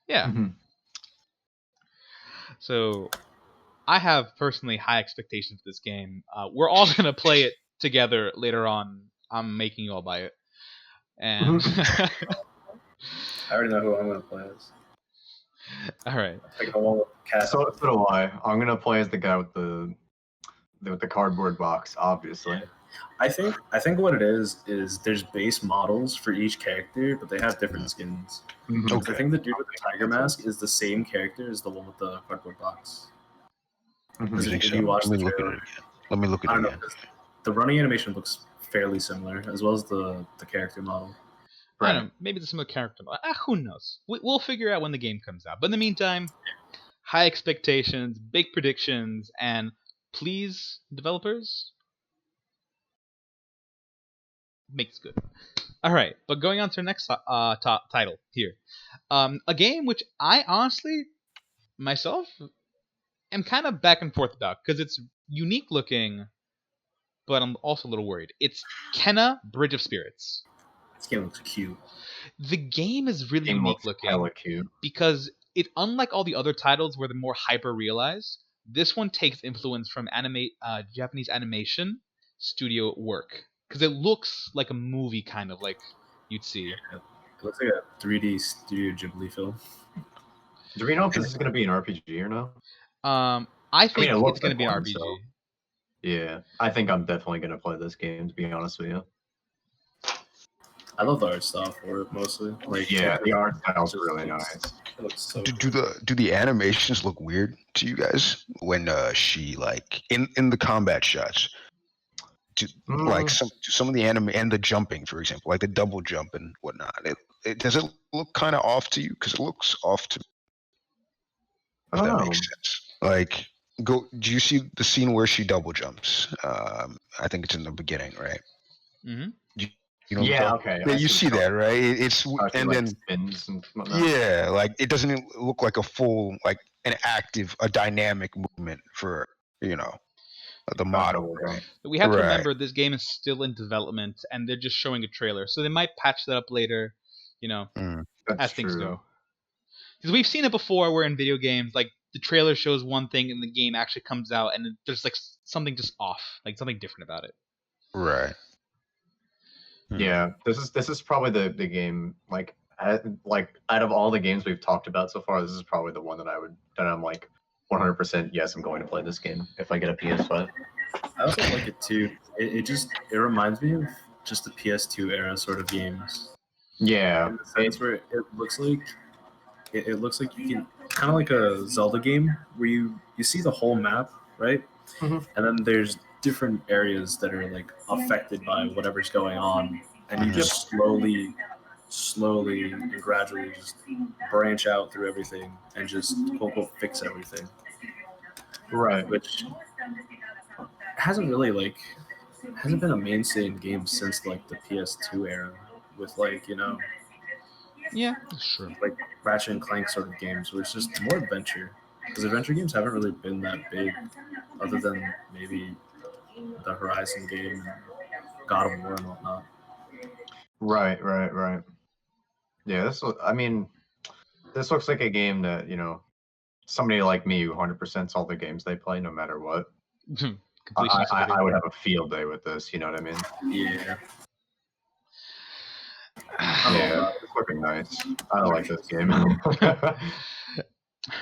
yeah. Mhm. So I have personally high expectations for this game. We're all gonna play it together later on. I'm making you all buy it, and I already know who I'm gonna play as. all right. I'm taking the one with cat. So do I. I'm gonna play as the guy with the cardboard box, obviously. I think what it is there's base models for each character, but they have different skins. Mhm. Because Okay. I think the dude with the tiger mask is the same character as the one with the cardboard box. Mhm. Because You think if so? you watch Let the me look at trailer, it again. Let me look at I it don't know. again. 'Cause the running animation looks fairly similar, as well as the character model. I Right. don't know. Maybe there's some character. Who knows? We'll figure out when the game comes out. But in the meantime, high expectations, big predictions, and please, developers, make this good. All right, but going on to our next title here, a game which I honestly myself am kind of back and forth about because it's unique looking, but I'm also a little worried. It's Kenna Bridge of Spirits. This game looks cute. The game is really Game unique looks looking hella cute. because it, unlike all the other titles where they're more hyper realized, this one takes influence from Japanese animation studio work because it looks like a movie kind of like you'd see. It looks like a 3D Studio Ghibli film. Do we know if this is gonna be an RPG or not? I think it it's looks gonna like be an one, RPG. so- Yeah, I think I'm definitely gonna play this game. To be honest with you. I love the art style for it mostly. Like Yeah, the art style's just really looks- nice. It looks so Do good. the animations look weird to you guys when she like in the combat shots? Like some of the anime and the jumping, for example, like the double jump and whatnot. It does it look kind of off to you? Because it looks off to me, I if don't that know. makes sense. Like, do you see the scene where she double jumps? I think it's in the beginning, right? Mm-hmm. You know what I'm Yeah, talking- okay. Yeah, I you see see what you're that, right? It's talking about. and Like then spins and whatnot. yeah, like it doesn't look like a full like an active, a dynamic movement for the model, Okay, right? We have to Right. remember this game is still in development and they're just showing a trailer, so they might patch that up later, Mm. That's as things true. go. Because we've seen it before, where in video games, like the trailer shows one thing and the game actually comes out and there's like something just off, like something different about it. Right. Yeah, this is probably the game like out of all the games we've talked about so far, this is probably the one that I'm like 100% yes, I'm going to play this game if I get a PS5. I also like it too. It reminds me of just the PS2 era sort of games. Yeah, In the sense where it looks like it looks like you can kind of like a Zelda game where you see the whole map, right? Mhm. And then there's different areas that are like affected by whatever's going on, and you just slowly and gradually just branch out through everything and just quote unquote fix everything, right. which hasn't really like hasn't been a mainstay in games since like the PS2 era with like Yeah, sure. like Ratchet and Clank sort of games where it's just more adventure, because adventure games haven't really been that big other than maybe the Horizon game and God of War and whatnot. Right. Yeah, this looks like a game that, somebody like me who 100%'s all the games they play no matter what. Completion simulator. I would have a field day with this. You know what I mean? Yeah. Yeah, it's looking nice. I don't like this game. All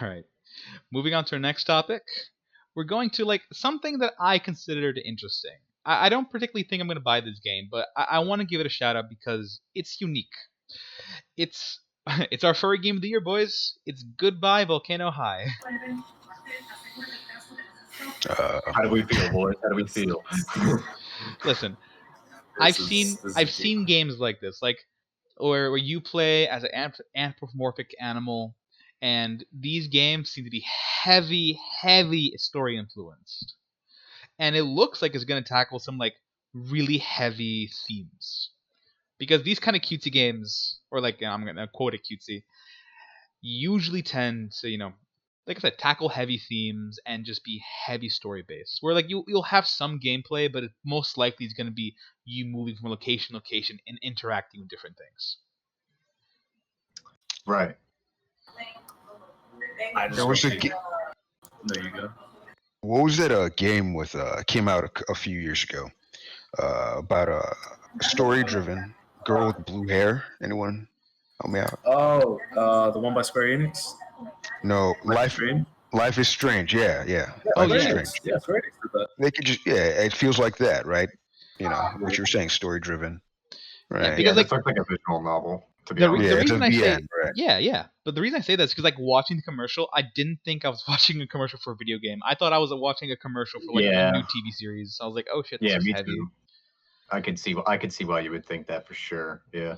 right. Moving on to our next topic. We're going to like something that I considered interesting. I don't particularly think I'm going to buy this game, but I want to give it a shout out because it's unique. It's it's our furry game of the year, boys. It's Goodbye Volcano High. How do we feel, boys? How do we feel? Listen, This is I've seen games like this, like where you play as an anthropomorphic animal, and these games seem to be heavy story influenced, and it looks like it's going to tackle some like really heavy themes because these kind of cutesy games, or like I'm going to quote it cutesy, usually tend to like I said, tackle heavy themes and just be heavy story based. Where like you'll have some gameplay, but it most likely is going to be you moving from location to location and interacting with different things. Right. There was a There you go. what was that game with came out a few years ago about a story driven girl with blue hair? Anyone help me out? Oh, the one by Square Enix. No, Dream? Life is Strange. Yeah. Oh, Life is yeah. Strange. Yeah, Square Enix did that. They could just it feels like that, right? You know what you were saying, story driven, right? Yeah, Yeah, because this looks like a visual novel. To be the honest. it's reason a I say VN, right? yeah, but the reason I say that is because like watching the commercial, I didn't think I was watching a commercial for a video game. I thought I was watching a commercial for like Yeah. a new TV series. I was like, oh shit, this Yeah, is me heavy. too. I could see why you would think that for sure. Yeah.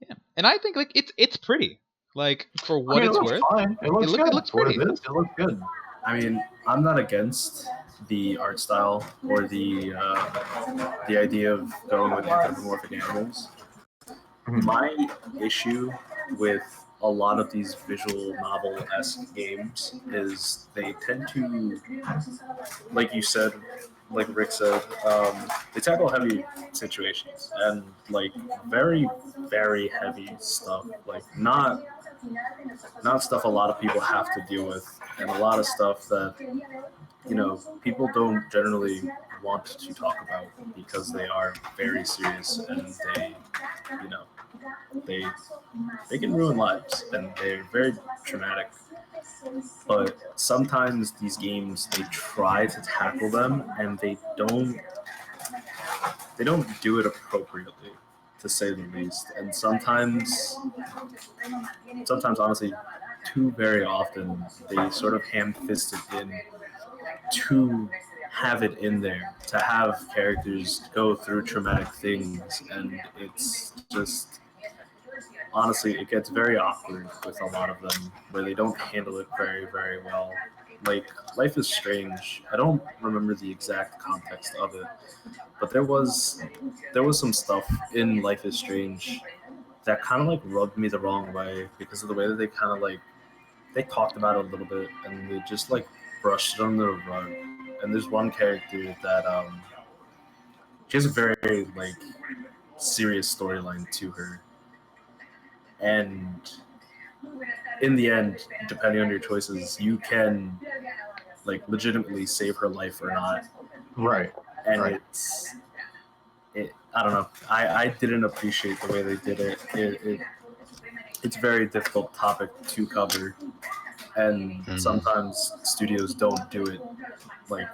Yeah, and I think like it's pretty. Like for what it it's looks worth, fine. It looks it good. looks For what pretty. it is, it looks good. I mean, I'm not against the art style or the idea of going with anthropomorphic animals. Mhm. My issue with a lot of these visual novel-esque games is they tend to, like you said, like Rick said, they tackle heavy situations and like very, very heavy stuff. Like not stuff a lot of people have to deal with, and a lot of stuff that people don't generally want to talk about because they are very serious and you know they can ruin lives and they're very traumatic. But sometimes these games they try to tackle them and they don't do it appropriately, to say the least. And sometimes honestly, too very often they sort of ham-fist it in to have it in there, to have characters go through traumatic things, and it's just honestly it gets very awkward with a lot of them where they don't handle it very, very well. Like Life is Strange, I don't remember the exact context of it, but there was some stuff in Life is Strange that kind of like rubbed me the wrong way because of the way that they kind of like they talked about it a little bit and they just like brushed it under the rug. And there's one character that she has a very like serious storyline to her, and in the end, depending on your choices, you can like legitimately save her life or not. Right. And Right. I don't know. I didn't appreciate the way they did it. It's a very difficult topic to cover, and sometimes studios don't do it. Like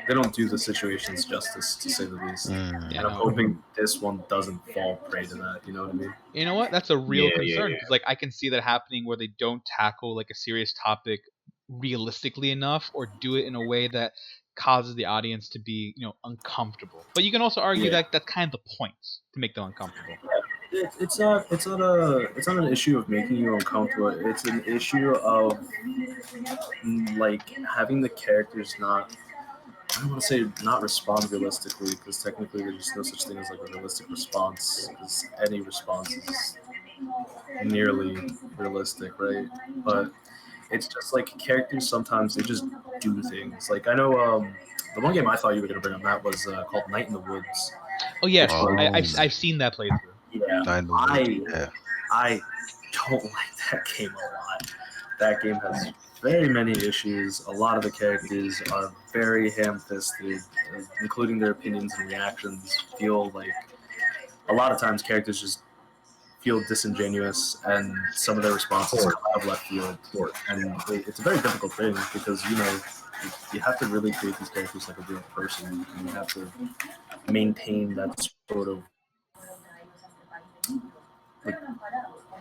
they don't do the situations justice, to say the least. Yeah, And I'm no. hoping this one doesn't fall prey to that. You know what I mean? You know what? That's a real Yeah, concern yeah. because like I can see that happening where they don't tackle like a serious topic realistically enough or do it in a way that causes the audience to be uncomfortable. But you can also argue Yeah. that that's kind of the point, to make them uncomfortable. It's not an issue of making you uncomfortable. It's an issue of like having the characters not. I don't want to say not respond realistically because technically there's no such thing as like a realistic response because any response is nearly realistic, right? But it's just like characters sometimes they just do things. Like I know the one game I thought you were gonna bring up Matt was called Night in the Woods. Oh yeah, Oh. I've seen that playthrough. Yeah, Nine to one, yeah. I don't like that game a lot. That game has very many issues. A lot of the characters are very ham-fisted, including their opinions and reactions. Feel like a lot of times characters just feel disingenuous, and some of their responses come out of left field. And it's a very difficult thing because you have to really treat these characters like a real person, and you have to maintain that sort of like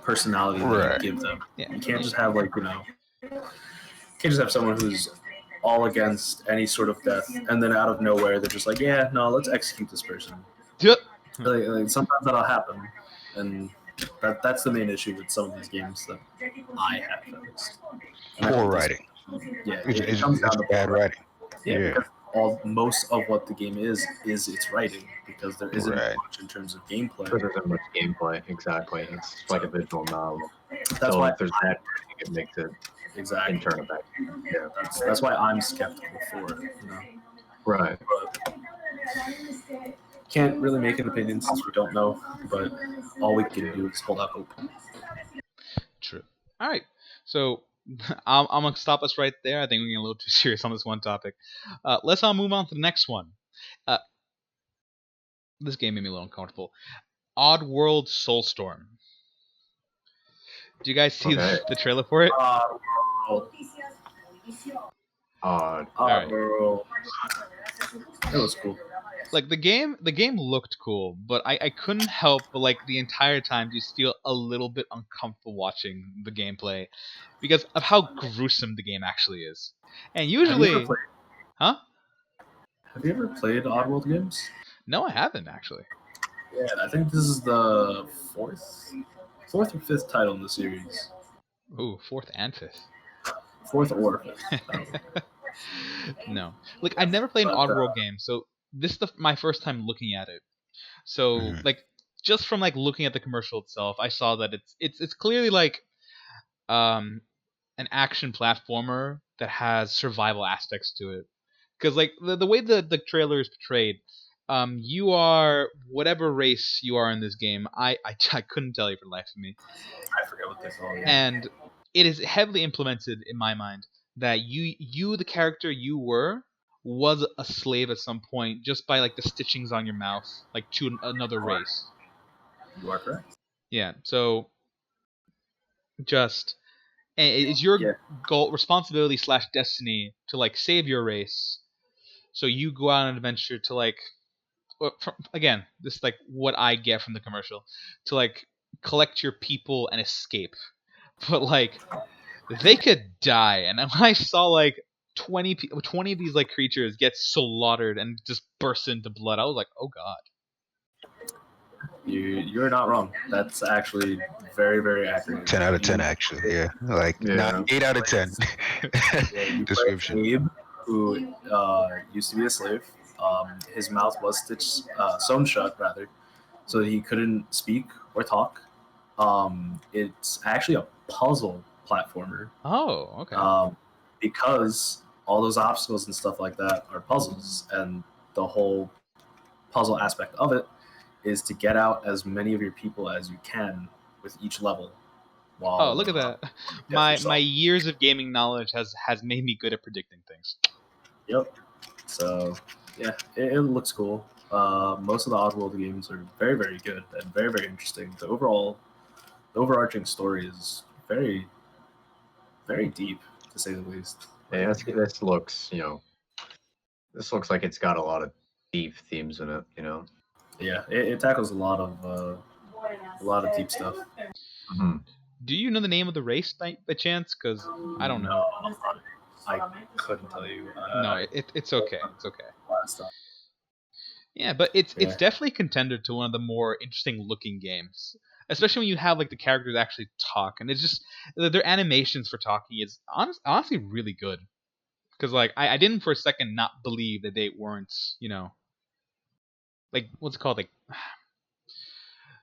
personality that Right. you give them. Yeah. You can't just have can't just have someone who's all against any sort of death, and then out of nowhere they're just like, yeah, no, let's execute this person. Yep. Like sometimes that'll happen, and that's the main issue with some of these games that I have noticed. And I Poor think this- writing. Yeah, It's, it it's, comes down it's to bad poor writing. Yeah, Yeah. because most of what the game is its writing, because there isn't Right. much in terms of gameplay. Because there isn't much gameplay, exactly. It's like a visual novel. That's So why if there's bad writing, it makes it exactly. internal back. Yeah. That's why I'm skeptical for it. Right. But can't really make an opinion since we don't know. But all we can do is hold out hope. True. All right. So I'm gonna stop us right there. I think we're getting a little too serious on this one topic. Let's move on to the next one. Uh, this game made me a little uncomfortable. Oddworld Soulstorm. Do you guys see Okay. the trailer for it? Odd. Alright. It was cool. Like the game looked cool, but I couldn't help but like the entire time just feel a little bit uncomfortable watching the gameplay because of how gruesome the game actually is. And usually, huh? Have you ever played Oddworld games? No, I haven't actually. Yeah, I think this is the fourth or fifth title in the series. Ooh, fourth and fifth. Fourth or fifth. No, like I've never played an Oddworld game, so this is my first time looking at it. So Mhm. like just from like looking at the commercial itself, I saw that it's clearly like an action platformer that has survival aspects to it. Because like the way the trailer is portrayed, you are whatever race you are in this game. I couldn't tell you for the life of me. I forget what they call it. And it is heavily implemented in my mind that you the character you were was a slave at some point just by like the stitchings on your mouth like to another race. You are correct. Yeah, so just it's your Yeah. goal responsibility slash destiny to like save your race, so you go out on an adventure to like again this is like what I get from the commercial, to like collect your people and escape. But like they could die, and when I saw like 20 of these like creatures get slaughtered and just burst into blood, I was like, oh god. You're not wrong. That's actually very, very accurate. 10 out of 10, actually. Yeah. Like, Yeah. not 8 out of 10. Yeah, you play Description. Abe, who used to be a slave. His mouth was sewn shut, rather, so he couldn't speak or talk. It's actually a puzzle platformer. Oh, okay. Because all those obstacles and stuff like that are puzzles, and the whole puzzle aspect of it is to get out as many of your people as you can with each level. While, Oh, look at that. My years of gaming knowledge has made me good at predicting things. Yep. So yeah, it looks cool. Most of the Oddworld games are very, very good and very, very interesting. The overarching story is very, very deep, to say the least. Yeah, this looks, this looks like it's got a lot of deep themes in it. Yeah, it tackles a lot of deep stuff. Mhm. Do you know the name of the race by chance? Because I don't know. No, I couldn't tell you. No, it's okay. It's okay. Last time. Yeah, but it's Yeah. definitely a contender to one of the more interesting looking games, especially when you have like the characters actually talk, and it's just their animations for talking is honestly really good. Because like I didn't for a second not believe that they weren't, like what's it called, like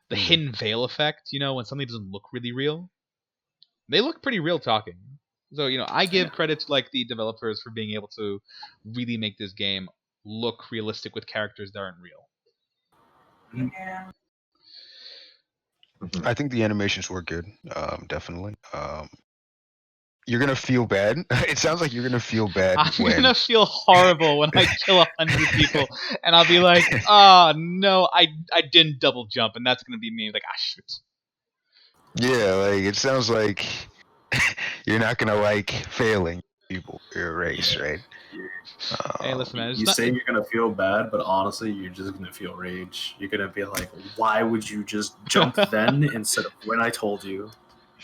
the hidden veil effect. When something doesn't look really real, they look pretty real talking. So I give credit to like the developers for being able to really make this game look realistic with characters that aren't real. Mhm. I think the animations were good, definitely. you're gonna feel bad. It sounds like you're gonna feel bad I'm when. gonna feel horrible when I kill 100 people, and I'll be like, "Oh no, I didn't double jump," and that's gonna be me. Like, ah, shoot. Yeah, like it sounds like you're not gonna like failing people for your race, Yeah. right? Hey, listen, man, it's You not. say you're gonna feel bad, but honestly, you're just gonna feel rage. You're gonna be like, "Why would you just jump then instead of when I told you?"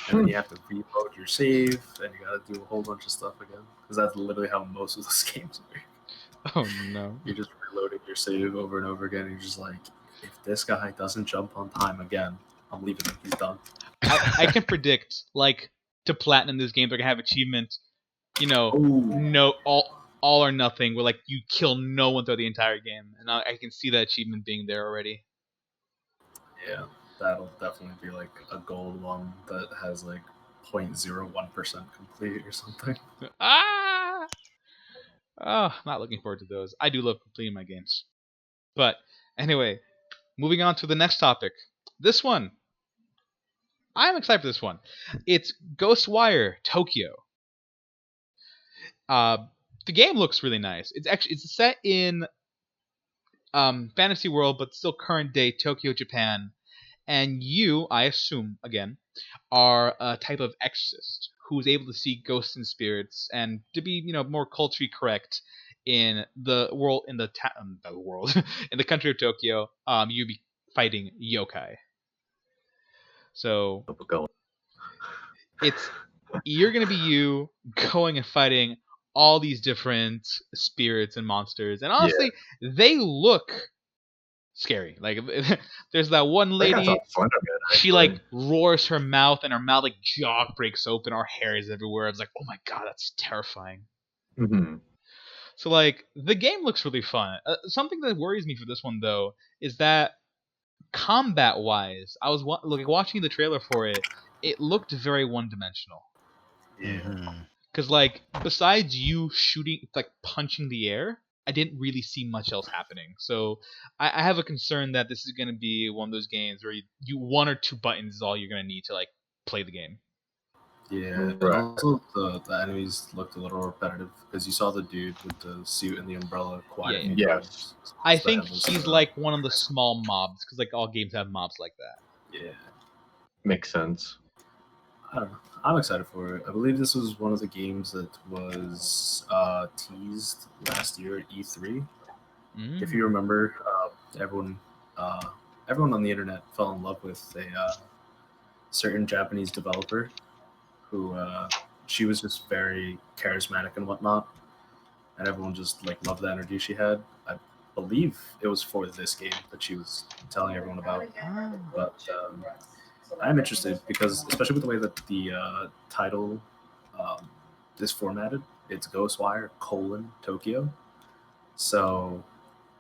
And then you have to reload your save, and you gotta do a whole bunch of stuff again. Because that's literally how most of those games work. Oh no. You're just reloading your save over and over again. And you're just like, if this guy doesn't jump on time again, I'm leaving him. He's done. I can predict, like, to platinum this game, they're gonna have achievement. Oh, No, all or nothing, where like you kill no one through the entire game, and I can see that achievement being there already. yeah, that'll definitely be like a gold one that has like 0.01% complete or something. Ah! Oh, not looking forward to those. I do love completing my games. But anyway, moving on to the next topic. This one, I'm excited for this one. It's Ghostwire Tokyo. Uh, the game looks really nice. It's set in fantasy world, but still current day Tokyo, Japan. And you, I assume, again, are a type of exorcist who's able to see ghosts and spirits, and to be, more culturally correct in the world, the world, in the country of Tokyo, you'd be fighting yokai. So Go. it's you're gonna be you going and fighting all these different spirits and monsters, and honestly, they look scary. Like, there's that one I think I saw lady. Slender Man, She actually. like roars her mouth, and her mouth like jaw breaks open. Her hair is everywhere. I was like, oh my god, that's terrifying. Mm-hmm. So like the game looks really fun. Something that worries me for this one though is that combat wise, I was like watching the trailer for it. It looked very one dimensional. Yeah. Mhm. Cause like besides you shooting, like punching the air, I didn't really see much else happening. So I have a concern that this is gonna be one of those games where you one or two buttons is all you're gonna need to like play the game. Yeah, and Right. also the enemies looked a little repetitive because you saw the dude with the suit and the umbrella quite a Yeah. few Yes. times. I The think headless, he's like one of the small mobs because like all games have mobs like that. yeah, Makes sense. I don't know. I'm excited for it. I believe this was one of the games that was teased last year at E3. If you Mm. remember, everyone uh, everyone on the internet fell in love with a certain Japanese developer who she was just very charismatic and whatnot, and everyone just like loved the energy she had. I believe it was for this game that she was telling everyone about. Ah. But I'm interested because, especially with the way that the title um, is formatted, it's Ghostwire Tokyo. So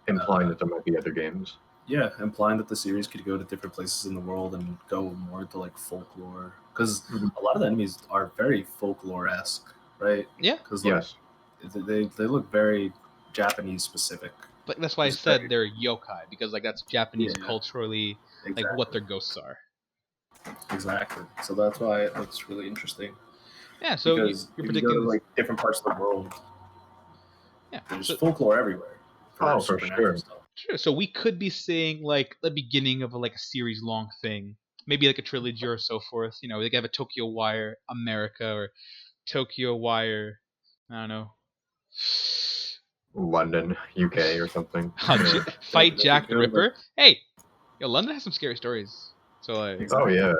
Implying that there might be other games. yeah, implying that the series could go to different places in the world and go more into like folklore, because Mhm. a lot of the enemies are very folklore-esque, right? Yeah, Because Yes. they look very Japanese specific. but that's why I Just said very they're yokai because like that's Japanese yeah, culturally like what exactly, their ghosts are. exactly. So that's why it looks really interesting. Yeah, so Because you're if you go predicting to this. like different parts of the world, Yeah, there's so folklore everywhere for Oh, for supernatural sure. stuff. sure. So we could be seeing like the beginning of like a series long thing, maybe like a trilogy or so forth. They could have a Tokyo Wire America or Tokyo Wire. I don't know. London, UK, or something. Yeah. Fight They could Jack the go to like Ripper. Hey, London has some scary stories. So like Oh yeah.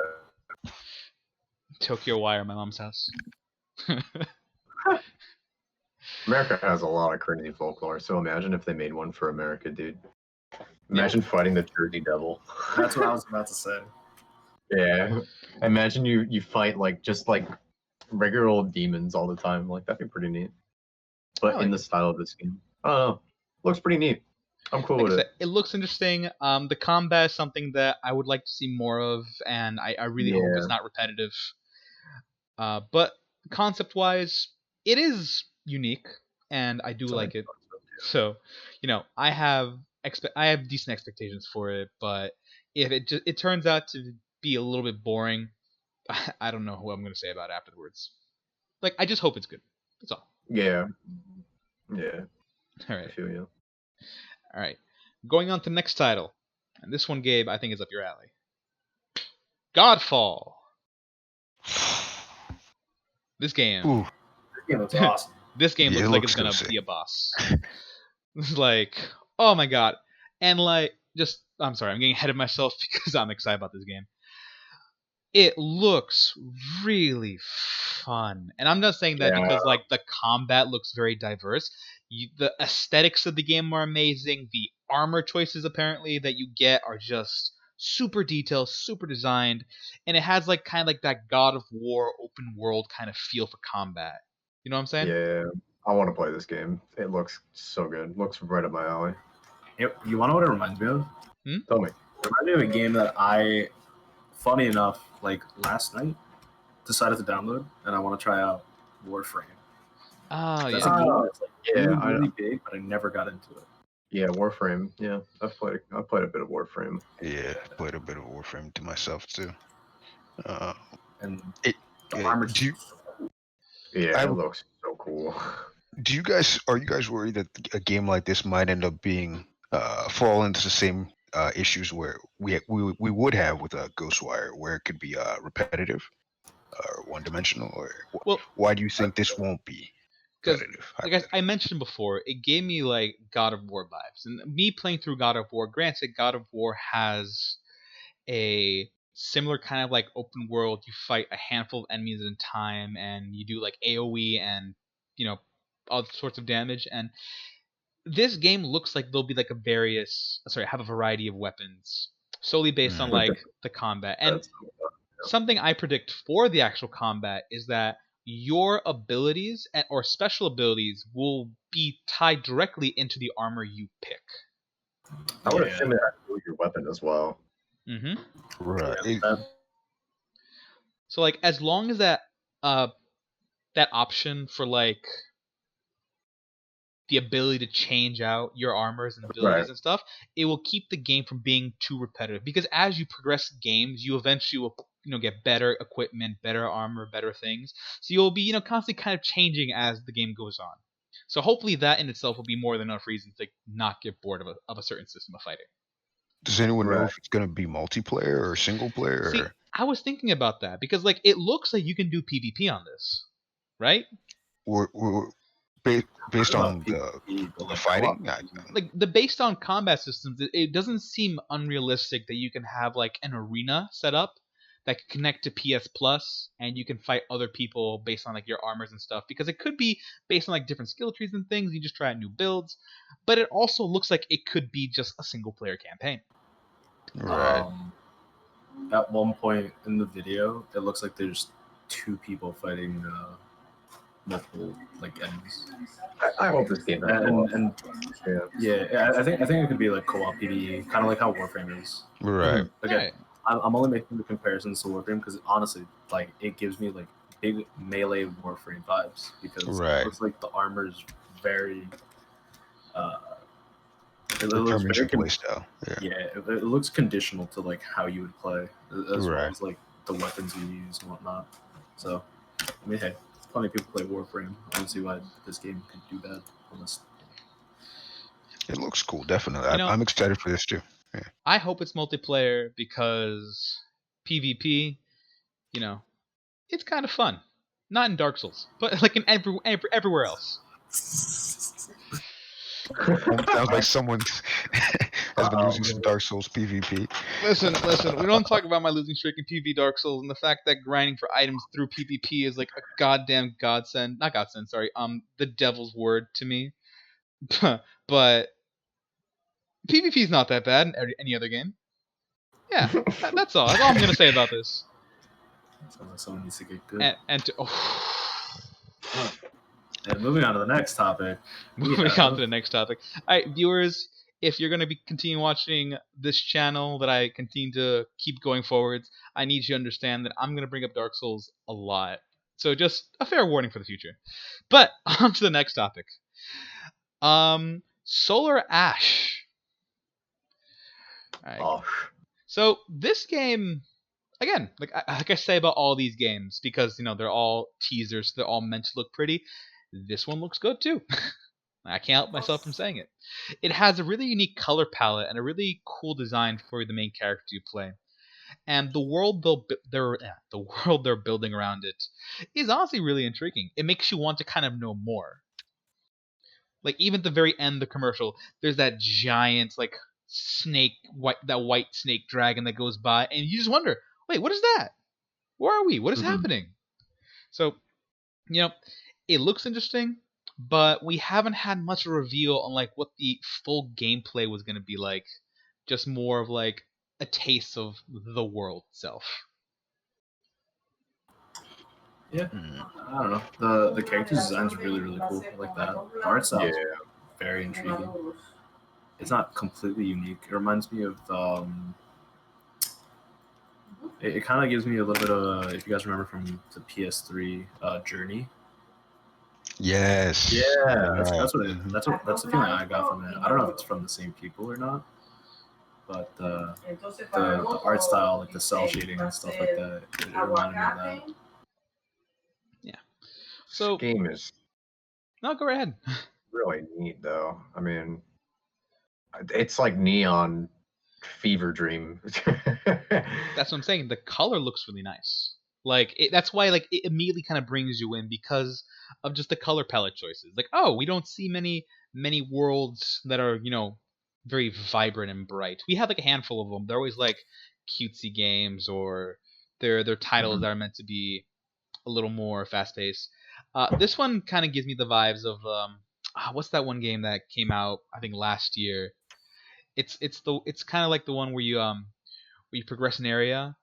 Tokyo Wire, my mom's house. America has a lot of crazy folklore, so imagine if they made one for America, dude. Yeah. Imagine fighting the Jersey Devil. That's what I was about to say. Yeah. Imagine you fight like just like regular old demons all the time. Like that'd be pretty neat. I But in like the it. style of this game. I don't know. Looks pretty neat. I'm cool Like I with said, it. it looks interesting. The combat is something that I would like to see more of, and I really hope Yeah. it's not repetitive. But concept wise, it is unique, and I do It's a nice like it. concept, So, I have decent expectations for it, but if it turns out to be a little bit boring, I don't know what I'm going to say about it afterwards. Like, I just hope it's good. That's all. Yeah. All I right. feel you. All right. Going on to the next title. And this one, Gabe, I think is up your alley. Godfall. This game. Ooh, This game looks awesome. This game yeah, looks it like looks it's gonna sick. be a boss. It's like, oh my god. And like, just, I'm sorry, I'm getting ahead of myself because I'm excited about this game. It looks really fun. And I'm not saying that Yeah. because like the combat looks very diverse. The aesthetics of the game are amazing. The armor choices apparently that you get are just super detailed, super designed, and it has like kind of like that God of War open world kind of feel for combat. You know what I'm saying? Yeah. I want to play this game. It looks so good. Looks right up my alley. You want to know what it reminds me of? Tell me. It reminds me of a game that I, funny enough, like last night, decided to download, and I want to try out Warframe. Oh That's yeah. a game that's like Yeah, really big, but I never got into it. Yeah, Warframe. Yeah, I've played a bit of Warframe. Yeah, played a bit of Warframe to myself too. And It. the armor's Do you, Yeah, I it have a looks so cool. are you guys worried that a game like this might end up being fall into the same issues where we would have with a Ghostwire, where it could be repetitive or one dimensional, or Well, why do you think this won't be because repetitive? like I mentioned before, it gave me like God of War vibes, and me playing through God of War. Granted, God of War has a similar kind of like open world. You fight a handful of enemies at a time, and you do like AOE and you know all sorts of damage. And this game looks like there'll be like have a variety of weapons solely based on Mm, With like different the combat. And sets. something I predict for the actual combat is that your abilities or special abilities will be tied directly into the armor you pick. I would Yeah. assume it has to do with your weapon as well. hmm right. So like as long as that option for like the ability to change out your armors and Right. abilities and stuff, it will keep the game from being too repetitive. Because as you progress games, you eventually will get better equipment, better armor, better things. So you'll be constantly kind of changing as the game goes on. So hopefully that in itself will be more than enough reason to not get bored of a certain system of fighting. Does anyone know Right. if it's going to be multiplayer or single player? See, I was thinking about that because like it looks like you can do PvP on this, right? Or based About on PvP, but the like fighting? Like the based on combat systems, it doesn't seem unrealistic that you can have like an arena set up that can connect to PS Plus and you can fight other people based on like your armors and stuff because it could be based on like different skill trees and things. You just try out new builds, but it also looks like it could be just a single player campaign. Right. At one point in the video, it looks like there's two people fighting multiple like enemies. I hope this game has And yeah. I think it could be like co-op PvE, kind of like how Warframe is. Right. Okay, Right. I'm only making the comparisons to Warframe because honestly, like it gives me like big melee Warframe vibes because Right. it looks like the armor is very. It looks Determines very your playstyle. Yeah. yeah, it looks conditional to like how you would play, as well Right. as like the weapons you use and whatnot. So, I mean, hey, plenty of people play Warframe. I don't see why this game could do that. Unless It looks cool, definitely. You know, I'm excited for this too. I hope it's multiplayer because PvP, it's kind of fun. Not in Dark Souls, but like in everywhere else. Sounds like someone has been using some Dark Souls PvP. Listen. We don't talk about my losing streak in PvP Dark Souls and the fact that grinding for items through PvP is like a goddamn godsend. Not godsend, sorry. The devil's word to me. But PvP is not that bad in any other game. Yeah, that's all. That's all I'm gonna say about this. sounds like someone needs to get good. And moving on to the next topic. moving on to the next topic. All right, viewers, if you're going to be continue watching this channel that I continue to keep going forwards, I need you to understand that I'm going to bring up Dark Souls a lot. So just a fair warning for the future. But on to the next topic. Solar Ash. All right. Oh, So this game, again, like I say about all these games, because they're all teasers, they're all meant to look pretty. This one looks good too. I can't help myself from saying it. It has a really unique color palette and a really cool design for the main character you play. And the world the world they're building around it is honestly really intriguing. It makes you want to kind of know more. Like even at the very end of the commercial, there's that giant like white snake dragon that goes by, and you just wonder, wait, what is that? Where are we? What is Mhm. happening? So, you know, it looks interesting, but we haven't had much of a reveal on like what the full gameplay was going to be like. Just more of like a taste of the world itself. Yeah, Mm. I don't know. The character design's really cool. I like that. The art style is Yeah. very intriguing. It's not completely unique. It reminds me of it kind of gives me a little bit of if you guys remember from the PS3 Journey. Yes. Yeah. That's Right. that's what it, Mhm. that's the feeling I got from it. I don't know if it's from the same people or not, but the art style, like the cell shading and stuff like that, it reminded me of that. Yeah. This So, game is no, go right ahead. really neat, though. I mean, it's like neon fever dream. That's what I'm saying. The color looks really nice. Like that's why like it immediately kind of brings you in because of just the color palette choices. Like, oh, we don't see many worlds that are very vibrant and bright. We have like a handful of them. They're always like cutesy games, or they're titles Mhm. that are meant to be a little more fast paced. This one kind of gives me the vibes of what's that one game that came out I think last year. It's kind of like the one where you progress an area,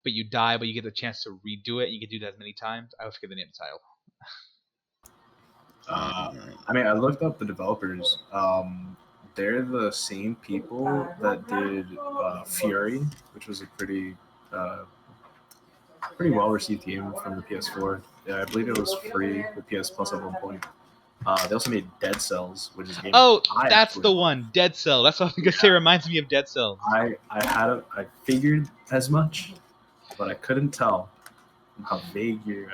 but you die, but you get the chance to redo it. And you can do that as many times. I always forget the name of the title. Mm. I mean, I looked up the developers. They're the same people that did Fury, which was a uh, pretty well received game from the PS4. Yeah, I believe it was free with PS Plus at one point. They also made Dead Cells, which is a game Oh, I that's actually the love. one, Dead Cell. That's what I was gonna say. Reminds me of Dead Cells. I figured as much, but I couldn't tell how vague your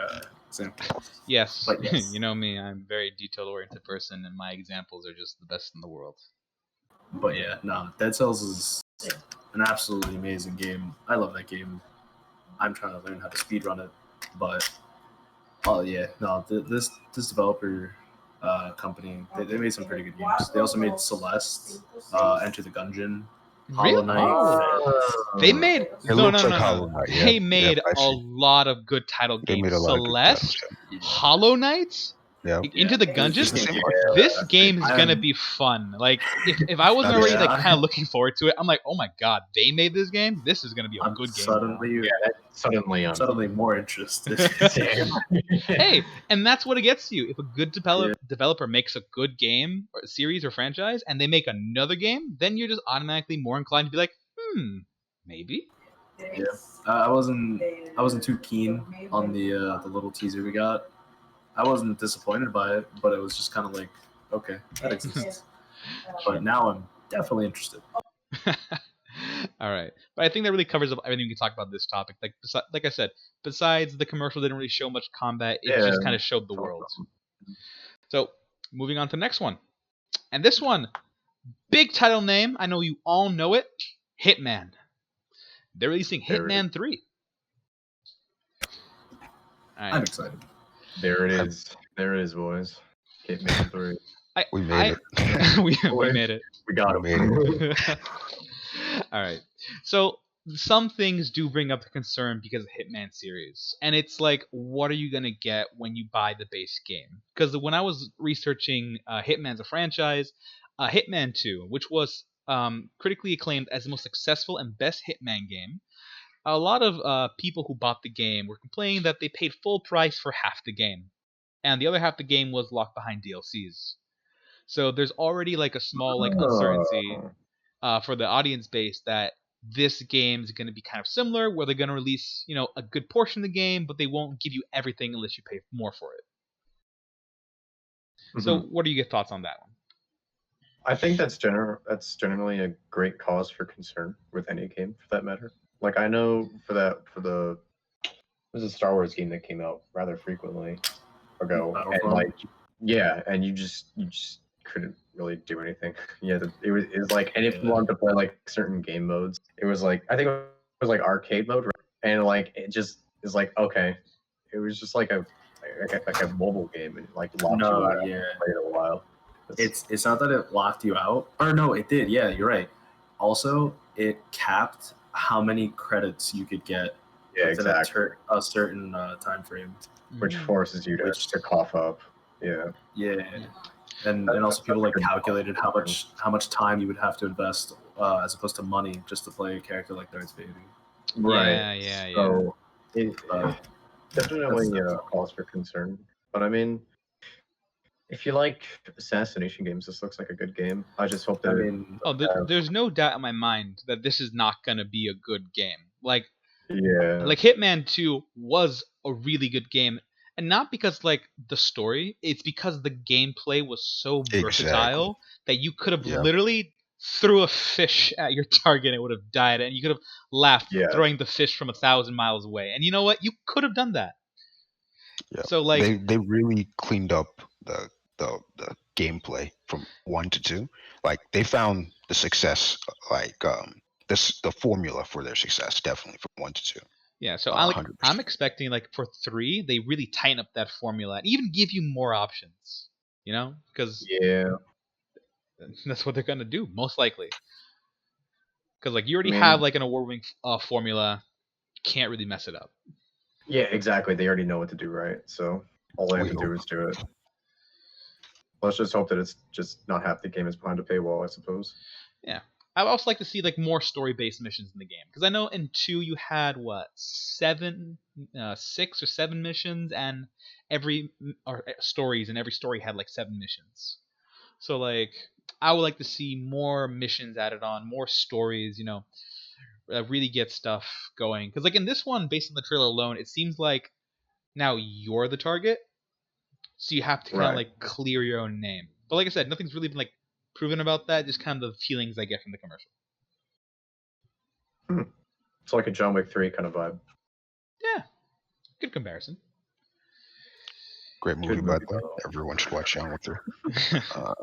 example was. Yes, But yes, you know me. I'm a very detail-oriented person, and my examples are just the best in the world. but yeah, no, Dead Cells is an absolutely amazing game. I love that game. I'm trying to learn how to speedrun it, but oh yeah, no, this developer company they made some pretty good games. They also made Celeste, Enter the Gungeon, Hollow Real? Knight. Oh, they Oh. made It no, looks no, like no, no. Hollow Knight. Yep. They Yep. made I a see. lot of good title They games. made a lot of good titles. Celeste, Yeah, Hollow Knight, Yeah. Into the this Gungeon. It's the game. same Yeah. artist. This game is I gonna am. be fun. Like if I wasn't That is already true. like Yeah, kind of looking forward to it, I'm like, oh my god, they made this game. This is gonna be a I'm good game now. suddenly Suddenly, more interested. same. Hey, and that's what it gets you. If a good Yeah. developer makes a good game or a series or franchise, and they make another game, then you're just automatically more inclined to be like, maybe. Yeah, I wasn't too keen on the little teaser we got. I wasn't disappointed by it, but it was just kind of like, okay, that exists. But now I'm definitely interested. All right, but I think that really covers up everything we can talk about this topic. Like I said, besides the commercial didn't really show much combat, it Yeah. just kind of showed the world. So moving on to the next one, and this one, big title name. I know you all know it. Hitman. They're releasing There it is. Hitman 3. All I'm right. excited. There it is. There it is, boys. Hitman 3. We made it. we Boys, made it. We got We him. made All right. So some things do bring up the concern because of Hitman series, and it's like, what are you gonna get when you buy the base game? Because when I was researching Hitman as a franchise, Hitman 2, which was critically acclaimed as the most successful and best Hitman game, a lot of people who bought the game were complaining that they paid full price for half the game, and the other half the game was locked behind DLCs. So there's already like a small like uncertainty Oh. for the audience base that this game is going to be kind of similar, where they're going to release a good portion of the game, but they won't give you everything unless you pay more for it. So Mhm. what are your thoughts on that one? I think that's generally a great cause for concern with any game, for that matter. Like I know for the there's a Star Wars game that came out rather frequently ago, and Battlefront? like yeah, and you just couldn't really do anything. Yeah, it was like, and if you Yeah. wanted to play like certain game modes, it was like I think it was like arcade mode, right? And like it just is like okay, it was just like a mobile game, and like locked you No, out after yeah. playing a while. It's not that it locked you out, or no, it did. Yeah, you're right. Also, it capped how many credits you could get yeah, within exactly, a certain time frame. which forces you to cough up. Yeah, Yeah, Yeah. and also people That's like a good calculated how call. much time you would have to invest as opposed to money just to play a character like Darth Vader. Right. Yeah. So it But definitely that's calls for concern. But I mean, if you like assassination games, this looks like a good game. I just hope that I it mean, Oh, doesn't have there's no doubt in my mind that this is not gonna be a good game. yeah, Like Hitman 2 was a really good game, and not because like the story, it's because the gameplay was so Exactly. versatile that you could have Yeah. literally threw a fish at your target and it would have died, and you could have laughed yeah. throwing the fish from 1,000 miles away. And you know what? You could have done that. Yeah. So like, They really cleaned up the gameplay from 1 to 2. Like they found the success, like the formula for their success definitely from 1 to 2. yeah. So I like 100%. I'm expecting like for 3 they really tighten up that formula and even give you more options. You know, because Yeah. that's what they're gonna do most likely. Because like you I already have mean, like an award-winning formula, can't really mess it up. yeah, exactly. They already know what to do, right? So all they have We to do hope. is do it. Let's just hope that it's just not half the game is behind a paywall, I suppose. Yeah, I would also like to see like more story-based missions in the game because I know in 2 you had what 6 or 7 missions, and every or stories, and every story had like 7 missions. So like I would like to see more missions added on, more stories. Really get stuff going because like in this one, based on the trailer alone, it seems like now you're the target. So you have to kind of Right. like clear your own name. But like I said, nothing's really been like proven about that. Just kind of the feelings I get from the commercial. It's like a John Wick 3 kind of vibe. Yeah, good comparison. Great movie, Good by movie, the way. by the way. Everyone should watch John Wick 3. Uh,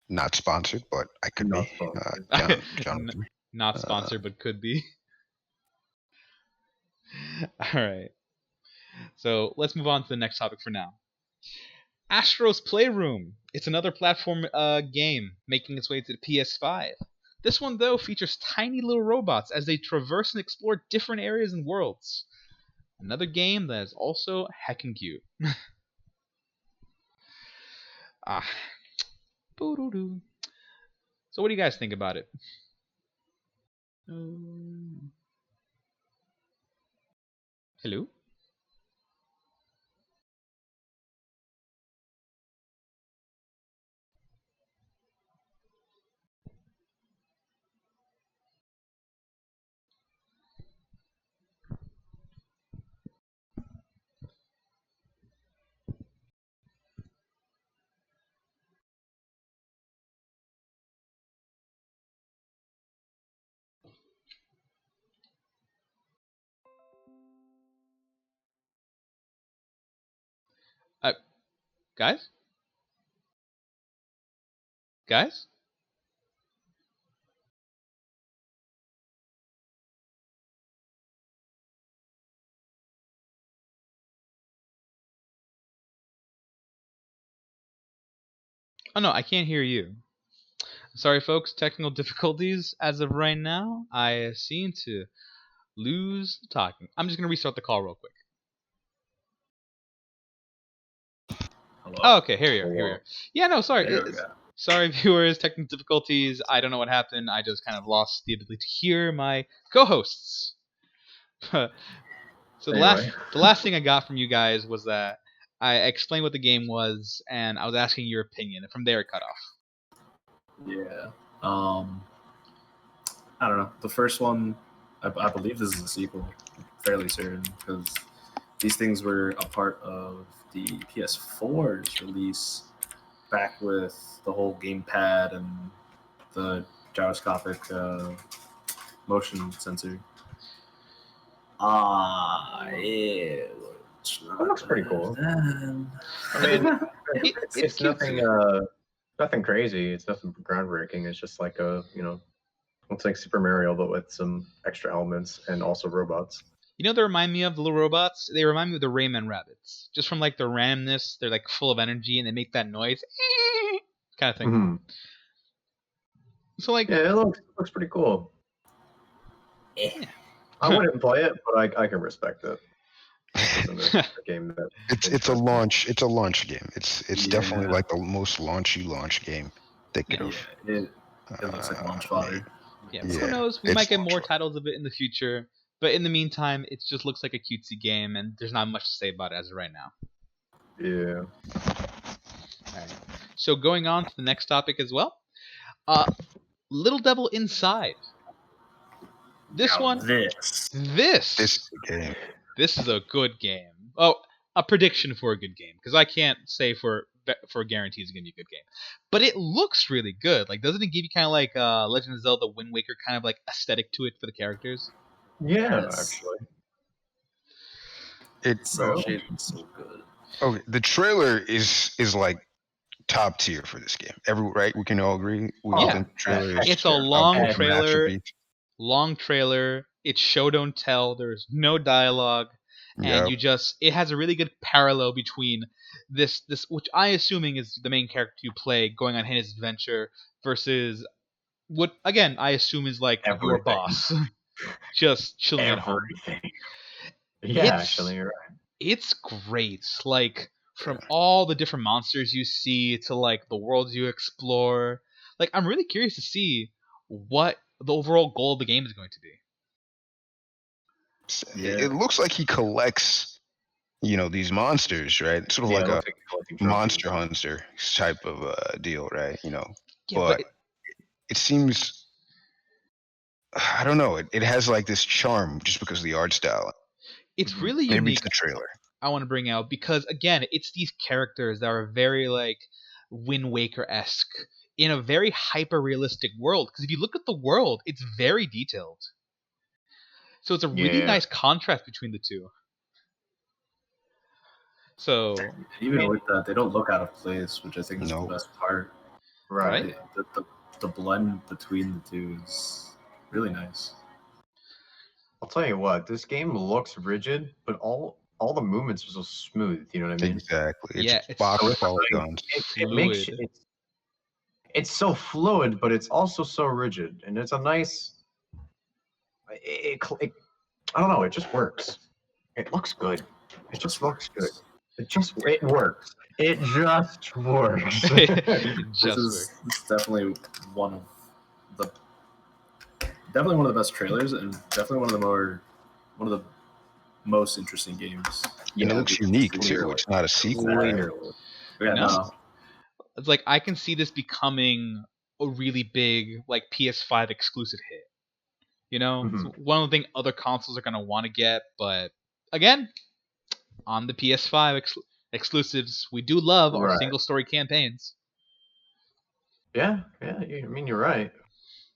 not sponsored, but I could Not be. sponsored. John Wick 3. Not sponsored, but could be. All right. So let's move on to the next topic for now. Astro's Playroom. It's another platform game making its way to the PS5. This one, though, features tiny little robots as they traverse and explore different areas and worlds. Another game that is also heckin' cute. Ah. Boo-doo-doo. So, what do you guys think about it? Hello? Uh, guys? Guys? Oh no, I can't hear you. Sorry, folks. Technical difficulties as of right now. I seem to lose talking. I'm just gonna restart the call real quick. hello. Oh, okay, here we are. Here we Hello. are. Yeah, no, sorry. There we go. Sorry, viewers. Technical difficulties. I don't know what happened. I just kind of lost the ability to hear my co-hosts. So Anyway. the last thing I got from you guys was that I explained what the game was, and I was asking your opinion. And from there, it cut off. Yeah. I don't know. The first one, I believe this is a sequel, fairly certain, because these things were a part of the PS4's release back with the whole gamepad and the gyroscopic motion sensor. It looks pretty cool. bad. I mean, It's it's nothing cutesy. nothing crazy. It's nothing groundbreaking. It's just like looks like Super Mario but with some extra elements and also robots. You know, they remind me of the little robots. They remind me of the Rayman rabbits, just from like their randomness. They're like full of energy and they make that noise, kind of thing. Mm-hmm. So like, Yeah, it looks pretty cool. yeah. I wouldn't play it, but I can respect it. Isn't a game that It's a launch game. It's definitely Yeah. like the most launch game they could Yeah. have. It looks like launch made. fodder. Yeah, but who Yeah, knows? We it's might get launch more fodder. titles of it in the future. But in the meantime, it just looks like a cutesy game, and there's not much to say about it as of right now. Yeah. Alright. So going on to the next topic as well. Little Devil Inside. This Now one, this. this game. is a good game. Oh, a prediction for a good game, because I can't say for guarantees it's gonna be a good game. But it looks really good. Like, doesn't it give you kind of like Legend of Zelda Wind Waker kind of like aesthetic to it for the characters? Yeah, Yes. actually. Cell Bro. shading is so good. Okay, the trailer is like top tier for this game. Right? We can all agree. We all Yeah. think the trailer is It's a a long Heck, trailer. masterpiece. It's show don't tell. There's no dialogue, and Yeah, it has a really good parallel between this which I assuming is the main character you play going on his adventure versus what again I assume is like your Everything. boss just chilling at home. Everything. Yeah, It's actually, you're right. it's great. Like from all the different monsters you see to like the worlds you explore. Like I'm really curious to see what the overall goal of the game is going to be. it looks like he collects, these monsters, right? Sort of Yeah, like it a looks like you're collecting trophies. monster hunter type of deal, right? Yeah, But it seems, I don't know. It has like this charm just because of the art style. it's Mhm. really Maybe it's unique. the trailer. I want to bring out because again, it's these characters that are very like Wind Waker esque in a very hyper realistic world. Because if you look at the world, it's very detailed. So it's a really Yeah. nice contrast between the two. So Even with that, they don't look out of place, which I think is No. the best part. Right. The blend between the two is really nice. I'll tell you what, this game looks rigid, but all the movements are so smooth. You know what I mean? Exactly. Yeah, It's it's box so polygons. It makes fluid. it's so fluid, but it's also so rigid, and it's a nice. It I don't know. It just works. It looks good. It just looks good. It works. It just works. It This just is works. definitely one of the best trailers, and definitely one of the most interesting games. And it Yeah, looks unique too. clearly. It's not a sequel. Clearly. Yeah, No. no. It's like I can see this becoming a really big like PS5 exclusive hit. It's Mhm. one of the things other consoles are gonna want to get, but again, on the PS5 exclusives, we do love our Right. single story campaigns. Yeah. I mean, you're right.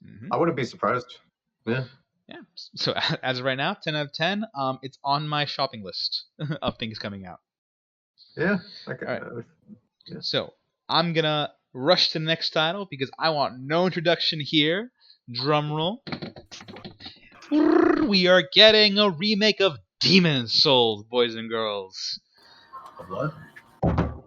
Hmm. I wouldn't be surprised. Yeah. Yeah. So as of right now, 10 out of 10. It's on my shopping list of things coming out. Yeah. Okay. All right. So I'm gonna rush to the next title because I want no introduction here. Drum roll. We are getting a remake of Demon's Souls, boys and girls. What?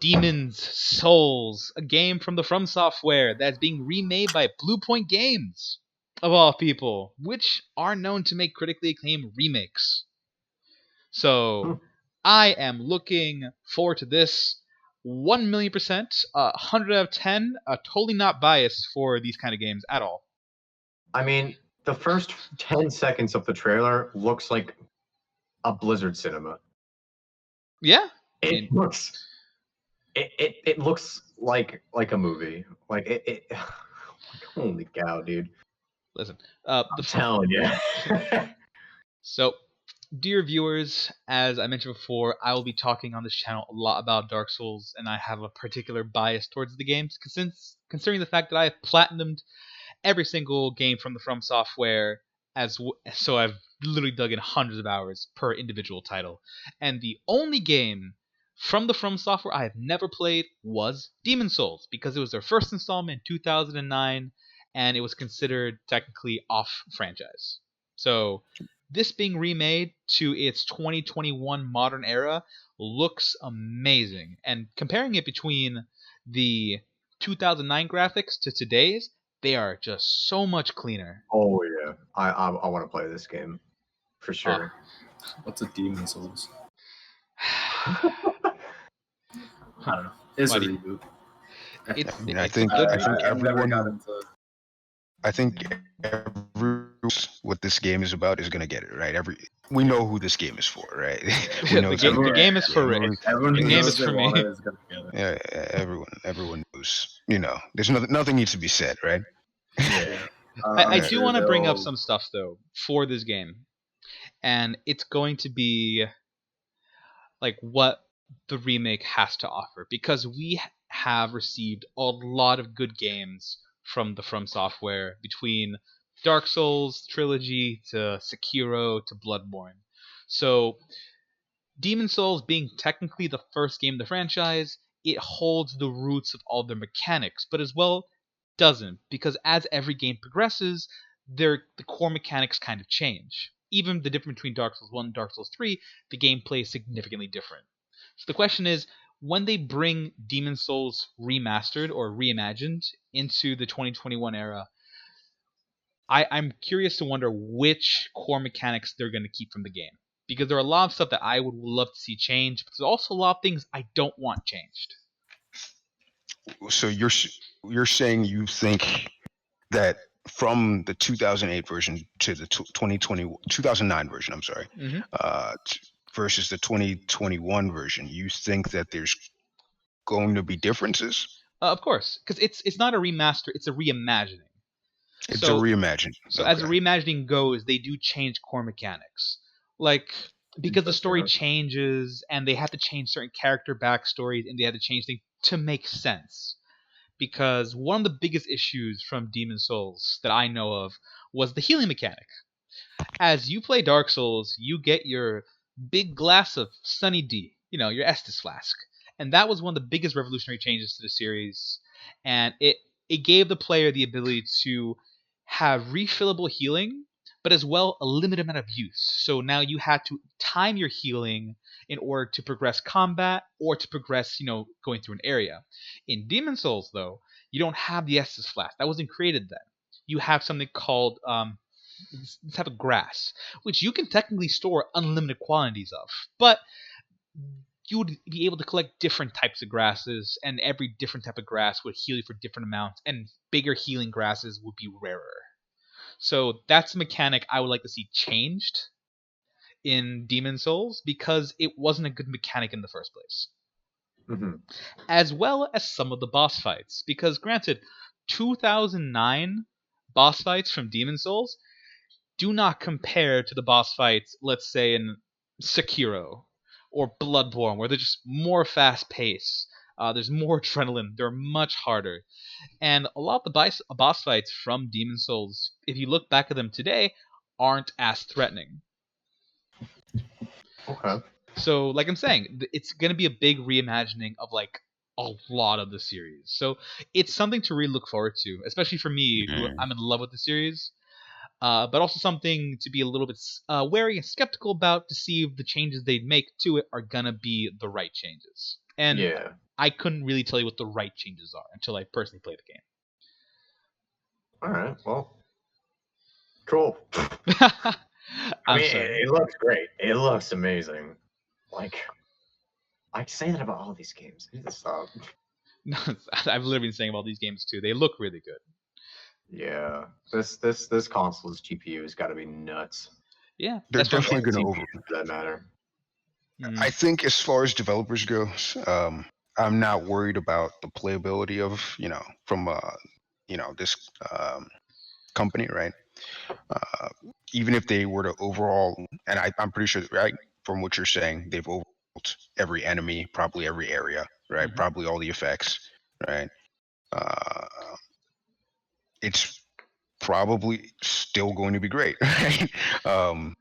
Demon's Souls, a game from the From Software that's being remade by Bluepoint Games, of all people, which are known to make critically acclaimed remakes. So I am looking forward to this 1,000,000%, 100 out of 10, totally not biased for these kind of games at all. I mean, the first 10 seconds of the trailer looks like a Blizzard cinema. Yeah? It looks it looks like a movie. Like it holy cow, dude. Listen, I'm telling you. So, dear viewers, as I mentioned before, I will be talking on this channel a lot about Dark Souls, and I have a particular bias towards the games, considering the fact that I have platinumed every single game from the From Software So I've literally dug in hundreds of hours per individual title, and the only game from the From Software I have never played was Demon Souls because it was their first installment in 2009, and it was considered technically off franchise. So this being remade to its 2021 modern era looks amazing, and comparing it between the 2009 graphics to today's, they are just so much cleaner. Oh yeah, I want to play this game for sure. What's a Demon Souls? Ah. I don't know. It's Why a do you- reboot. It's I mean, I it's a think good I think I've never everyone got into. I think what this game is about is gonna get it right. We know who this game is for, right? We know the it's game. gonna The be game is for Rick. Everyone The who game knows is they for me. want it is gonna get it. yeah, everyone knows. You know, there's nothing needs to be said, right? Yeah. I I'm do sure want to bring up they'll- some stuff though for this game, and it's going to be like what the remake has to offer because we have received a lot of good games from the From Software between Dark Souls trilogy to Sekiro to Bloodborne. So Demon Souls being technically the first game of the franchise, it holds the roots of all their mechanics, but as well doesn't because as every game progresses, the core mechanics kind of change. Even the difference between Dark Souls 1 and Dark Souls 3, the gameplay is significantly different. So the question is, when they bring Demon Souls remastered or reimagined into the 2021 era, I'm curious to wonder which core mechanics they're going to keep from the game. Because there are a lot of stuff that I would love to see change, but there's also a lot of things I don't want changed. So you're saying you think that from the 2008 version to the 2009 version, I'm sorry, Mm-hmm. versus the 2021 version, you think that there's going to be differences? Of course, because it's not a remaster; it's a reimagining. It's a So reimagining. as a Okay. reimagining goes, they do change core mechanics, like because the story Interesting. changes and they have to change certain character backstories and they have to change things to make sense. Because one of the biggest issues from Demon Souls that I know of was the healing mechanic. As you play Dark Souls, you get your big glass of Sunny D, your Estus flask. And that was one of the biggest revolutionary changes to the series. And it gave the player the ability to have refillable healing, but as well a limited amount of use. So now you had to time your healing in order to progress combat or to progress, going through an area. In Demon Souls, though, you don't have the Estus flask. That wasn't created then. You have something called this type of grass, which you can technically store unlimited quantities of, but you would be able to collect different types of grasses, and every different type of grass would heal you for different amounts, and bigger healing grasses would be rarer. So that's a mechanic I would like to see changed in Demon Souls because it wasn't a good mechanic in the first place. Mm-hmm. As well as some of the boss fights, because granted, 2009 boss fights from Demon Souls do not compare to the boss fights, let's say, in Sekiro or Bloodborne, where they're just more fast paced. There's more adrenaline. They're much harder. And a lot of the boss fights from Demon Souls, if you look back at them today, aren't as threatening. Okay. So, like I'm saying, it's going to be a big reimagining of like a lot of the series. So it's something to really look forward to, especially for me, who I'm in love with the series. But also something to be a little bit wary and skeptical about to see if the changes they make to it are gonna be the right changes. And Yeah. I couldn't really tell you what the right changes are until I personally played the All right. Well, cool. game. I I'm mean, sorry. it looks great. It looks amazing. Like, I say that about all these games. I need to stop. No, I've literally been saying about these games too. They look really good. Yeah. This console's GPU has got to be nuts. Yeah, They're that's what I'm definitely saying. going to over. For that matter. I think as far as developers go, I'm not worried about the playability of from this company, right? Uh, Even if they were to overhaul, and I'm pretty sure, right, from what you're saying, they've overhauled every enemy, probably every area, right? Mhm. Probably all the effects, right? Uh, it's probably still going to be great. Right?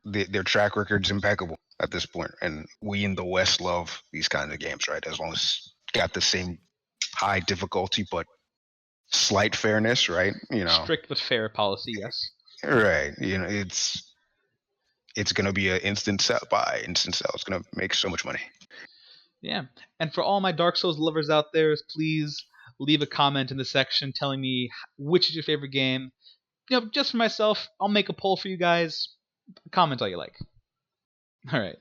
Their track record's impeccable at this point, and we in the West love these kinds of games, right? As long as it's got the same high difficulty but slight fairness, right? Strict but fair policy, yes. Right? It's gonna be an instant sell. It's gonna make so much money. Yeah. And for all my Dark Souls lovers out there, please leave a comment in the section telling me which is your favorite game. Just for myself, I'll make a poll for you guys. Comment all you like. All right.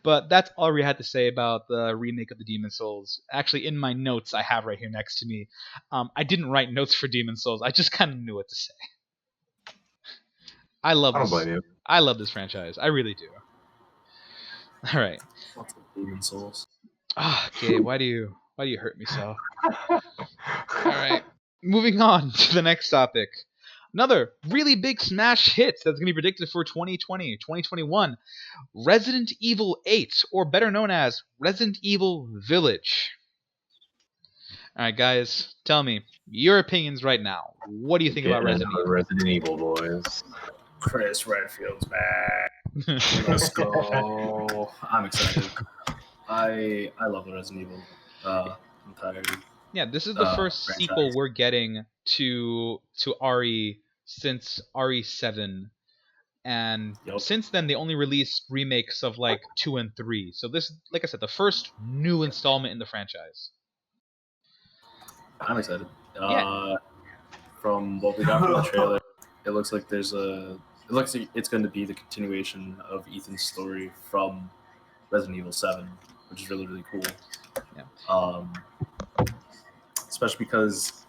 But that's all we had to say about the remake of the Demon Souls. Actually, in my notes I have right here next to me, I didn't write notes for Demon Souls. I just kind of knew what to say. I love I don't this. blame you. I love this franchise. I really do. All right. Lots of Demon Souls. Gabe, why do you hurt me so? All right. Moving on to the next topic. Another really big smash hit that's going to be predicted for 2020, 2021. Resident Evil 8, or better known as Resident Evil Village. Alright, guys, tell me your opinions right now. What do you think about Resident Evil? Resident Evil, boys. Chris Redfield's back. Let's go. I'm excited. I love the Resident Evil entirety. Yeah, this is the first franchise. sequel we're getting to RE since RE7. And since then, they only released remakes of like 2 and 3. So this, like I said, the first new installment in the franchise. I'm excited. Yeah. From what we got from the trailer, it looks like it's going to be the continuation of Ethan's story from Resident Evil 7, which is really, really cool. Yeah. Especially because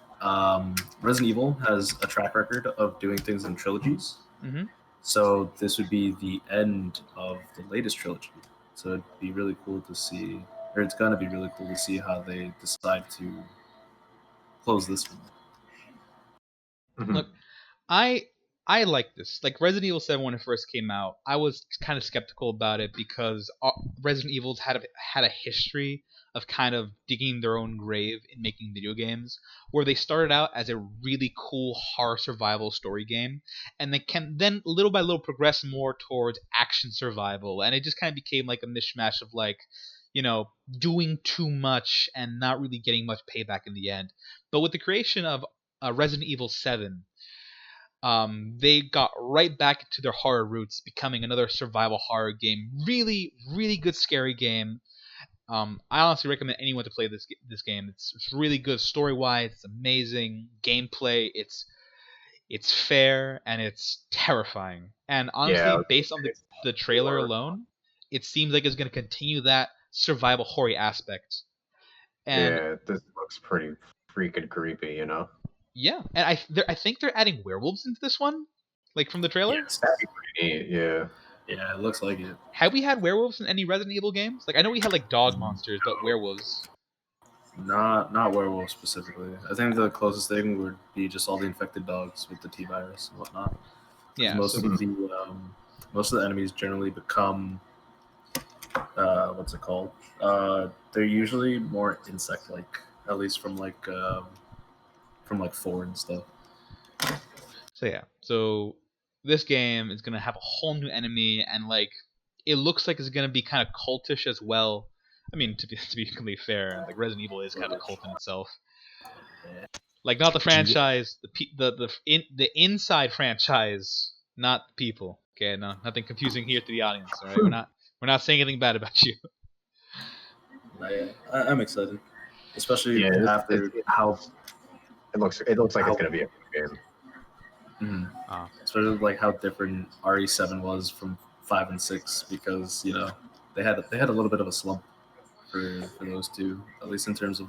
Resident Evil has a track record of doing things in trilogies. Mm-hmm. So this would be the end of the latest trilogy. So it'd be really cool to see, or it's going to be really cool to see how they decide to close this one. Mhm. Look, I like this. Like Resident Evil 7 when it first came out, I was kind of skeptical about it because Resident Evil's had a history of kind of digging their own grave in making video games, where they started out as a really cool horror survival story game, and they can then little by little progress more towards action survival, and it just kind of became like a mishmash of like, doing too much and not really getting much payback in the end. But with the creation of Resident Evil 7, they got right back to their horror roots, becoming another survival horror game. Really, really good, scary game. I honestly recommend anyone to play this game. It's really good story wise. It's amazing gameplay. It's fair and it's terrifying. And honestly, based on the trailer alone, it seems like it's going to continue that survival horror aspect. And yeah, this looks pretty freaking creepy, Yeah, and I think they're adding werewolves into this one, like from the trailer. Yes. That'd be pretty neat, yeah. Yeah, it looks like it. Have we had werewolves in any Resident Evil games? Like I know we had like dog monsters, but werewolves. Not werewolves specifically. I think the closest thing would be just all the infected dogs with the T virus and whatnot. Yeah, most of the enemies generally become what's it called? They're usually more insect-like, at least from like 4 and stuff. So yeah, so this game is gonna have a whole new enemy, and like it looks like it's gonna be kind of cultish as well. I mean, to be completely fair, like Resident Evil is kind of a cult in itself. Like not the franchise, the inside franchise, not the people. Okay, no, nothing confusing here to the audience. All right, we're not saying anything bad about you. I'm excited, especially after how it looks like it's gonna be a good game. Mm-hmm. Especially like how different RE7 was from 5 and 6, because they had a little bit of a slump for those two, at least in terms of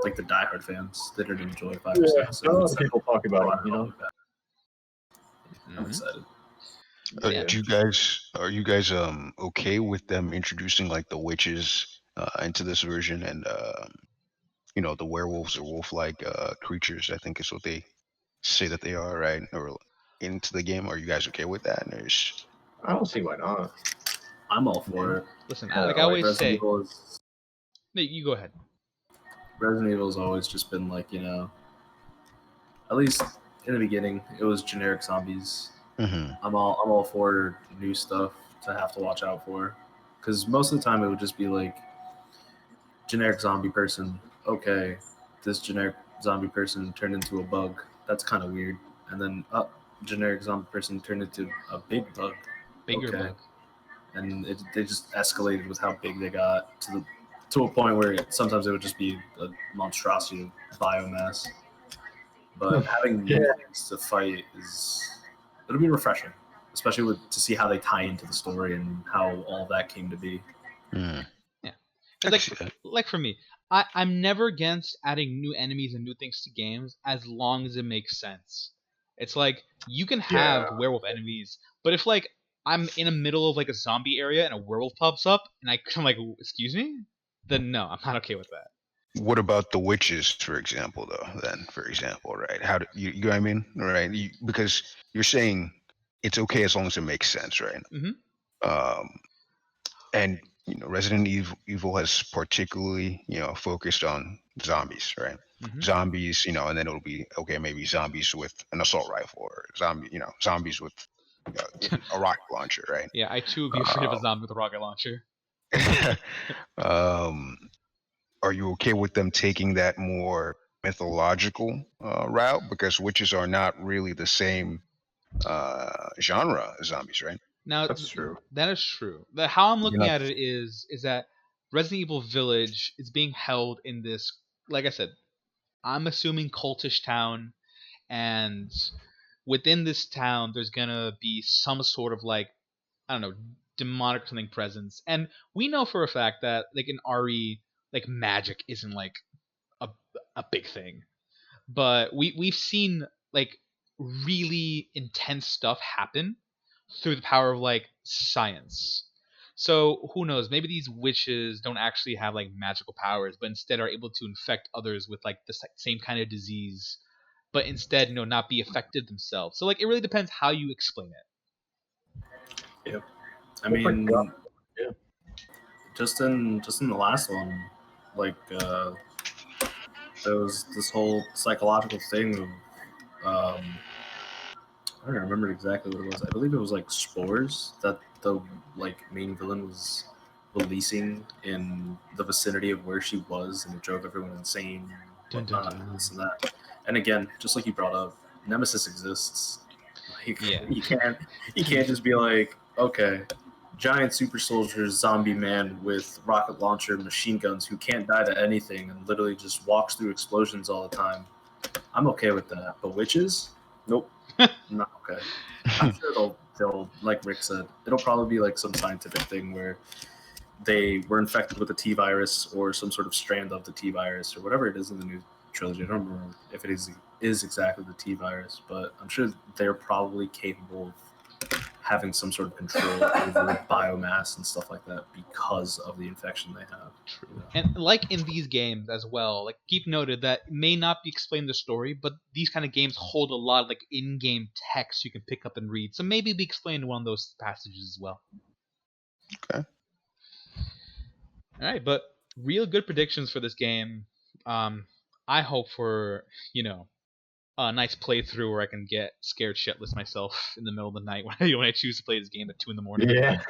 like the diehard fans. They didn't enjoy 5 or 6. So a lot of people talk about it, I'm excited. Yeah. Are you guys okay with them introducing like the witches into this version, and the werewolves or wolf-like creatures? I think is what they say that they are, right? Or into the game. Are you guys okay with that? I don't see why not. I'm all for it. Listen, like I always say, you go ahead. Resident Evil's always just been like, at least in the beginning, it was generic zombies. Hmm. I'm all for new stuff to have to watch out for, because most of the time it would just be like generic zombie person. Okay, this generic zombie person turned into a bug. That's kind of weird. And then generic zombie person turned into a big bug. Bigger Okay, bug. and they just escalated with how big they got to a point where sometimes it would just be a monstrosity of biomass. But having new things to fight it'll be refreshing, especially to see how they tie into the story and how all that came to be. Mm. Yeah, I because can see that. like for me, I'm never against adding new enemies and new things to games as long as it makes sense. It's like you can have Yeah. werewolf enemies, but if like I'm in the middle of like a zombie area and a werewolf pops up and I'm like, excuse me, then no, I'm not okay with that. What about the witches, for example, though? Then, for example, right? How do you know what I mean? Right? Because you're saying it's okay as long as it makes sense, right? Mhm. Um, and Resident Evil has particularly focused on zombies, right? Mhm. Zombies, and then it'll be okay, maybe zombies with an assault rifle, or zombies with a rocket launcher, right? Yeah, I too would be afraid of a zombie with a rocket launcher. um, are you okay with them taking that more mythological route, because witches are not really the same genre as zombies, right? Now That's true. that is true. How I'm You're looking not. at it is that Resident Evil Village is being held in this, like I said, I'm assuming cultish town, and within this town there's gonna be some sort of like, I don't know, demonic something presence. And we know for a fact that like in RE, like magic isn't like a a big thing. But we've seen like really intense stuff happen through the power of like science. So who knows? Maybe these witches don't actually have like magical powers, but instead are able to infect others with like the same kind of disease, but instead not be affected themselves. So like it really depends how you explain it. Yep. I Oh my God. mean, Yeah. just in the last one, like there was this whole psychological thing of I don't remember exactly what it was. I believe it was like spores that the like main villain was releasing in the vicinity of where she was, and it drove everyone insane, and Dun dun whatnot, and dun. this and that. And again, just like you brought up, Nemesis exists. Like Yeah. you can't just be like, okay, giant super soldier zombie man with rocket launcher machine guns who can't die to anything and literally just walks through explosions all the time. I'm okay with that. But witches? Nope. Not okay. I'm sure they'll like Rick said, it'll probably be like some scientific thing where they were infected with the T virus or some sort of strand of the T virus or whatever it is in the new trilogy. I don't remember if it is exactly the T virus, but I'm sure they're probably capable of having some sort of control over biomass and stuff like that because of the infection they have. True. And like in these games as well, like keep noted that it may not be explained in the story, but these kind of games hold a lot of like in-game text you can pick up and read. So maybe be explained in one of those passages as well. Okay. All right, but real good predictions for this game. I hope for a nice playthrough where I can get scared shitless myself in the middle of the night when I choose to play this game at 2 in the morning. Yeah.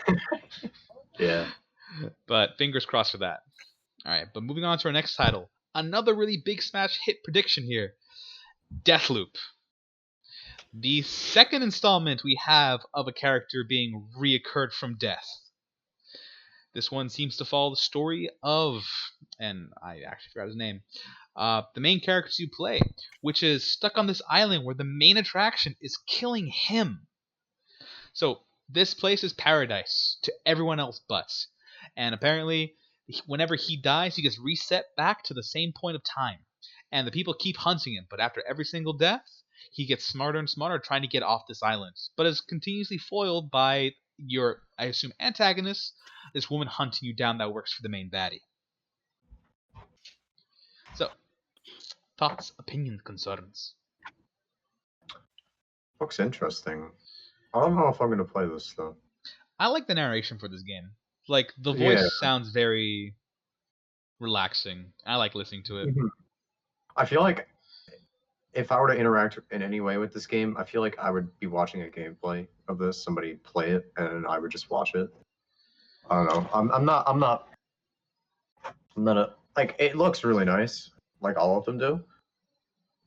Yeah. But fingers crossed for that. All right, but moving on to our next title, another really big smash hit prediction here: Deathloop. The second installment we have of a character being reoccurred from death. This one seems to follow the story of, and I actually forgot his name, the main characters you play, which is stuck on this island where the main attraction is killing him. So this place is paradise to everyone else but. And apparently, whenever he dies, he gets reset back to the same point of time. And the people keep hunting him, but after every single death, he gets smarter and smarter trying to get off this island, but is continuously foiled by your, I assume, antagonist, this woman hunting you down that works for the main baddie. So, thoughts, opinions, concerns? Looks interesting. I don't know if I'm gonna play this though. I like the narration for this game. Like, the Yeah. voice sounds very relaxing. I like listening to it. Mhm. I feel like if I were to interact in any way with this game, I feel like I would be watching a gameplay of this, somebody play it, and I would just watch it. I don't know. I'm not a like. It looks really nice, like all of them do,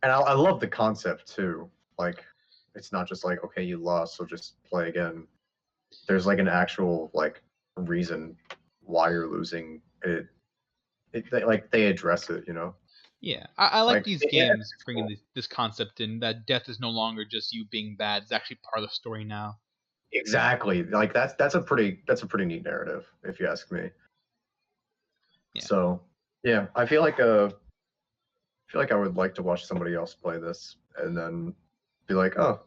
and I love the concept too. Like, it's not just like, okay, you lost, so just play again. There's like an actual like reason why you're losing. Like they address it, you know. Yeah, I like Like these yeah, games it's bringing cool. this concept in that death is no longer just you being bad; it's actually part of the story now. Exactly. Like that's a pretty neat narrative, if you ask me. Yeah. So yeah, I feel like I would like to watch somebody else play this and then be like, oh,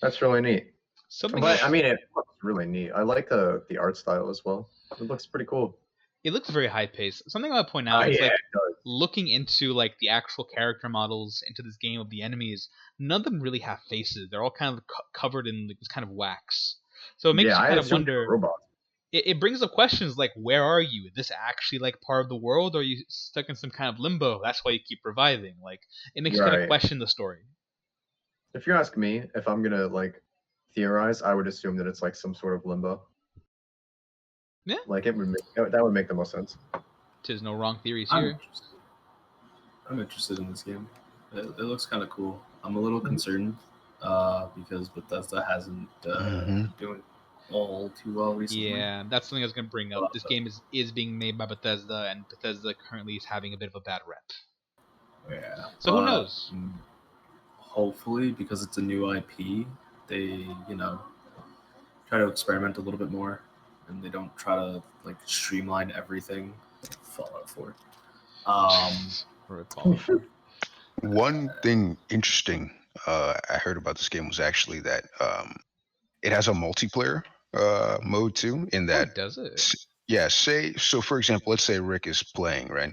that's really neat. Something But I else. mean, it looks really neat. I like the art style as well. It looks pretty cool. It looks very high paced. Something I want to point out is Yeah, like it does. looking into like the actual character models into this game of the enemies. None of them really have faces. They're all kind of covered in like, this kind of wax. So it makes Yeah, you I kind of assume they're wonder. robots. It brings up questions like, where are you? Is this actually like part of the world, or are you stuck in some kind of limbo? That's why you keep reviving. Like it makes you kind of Right. question the story. If you ask me, if I'm gonna like theorize, I would assume that it's like some sort of limbo. Yeah, Like that would make the most sense. tis no wrong theories I'm here. interested. I'm interested in this game. It looks kind of cool. I'm a little concerned because Bethesda hasn't Mhm. doing all too well recently. Yeah, that's something I was gonna bring up. This game is being made by Bethesda, and Bethesda currently is having a bit of a bad rep. Yeah, So who but knows? hopefully, because it's a new IP, they try to experiment a little bit more, and they don't try to like streamline everything. Fallout 4. Rip Fallout 4. One thing interesting I heard about this game was actually that it has a multiplayer mode too. In Oh, that, does it? yeah, say so. For example, let's say Rick is playing, right?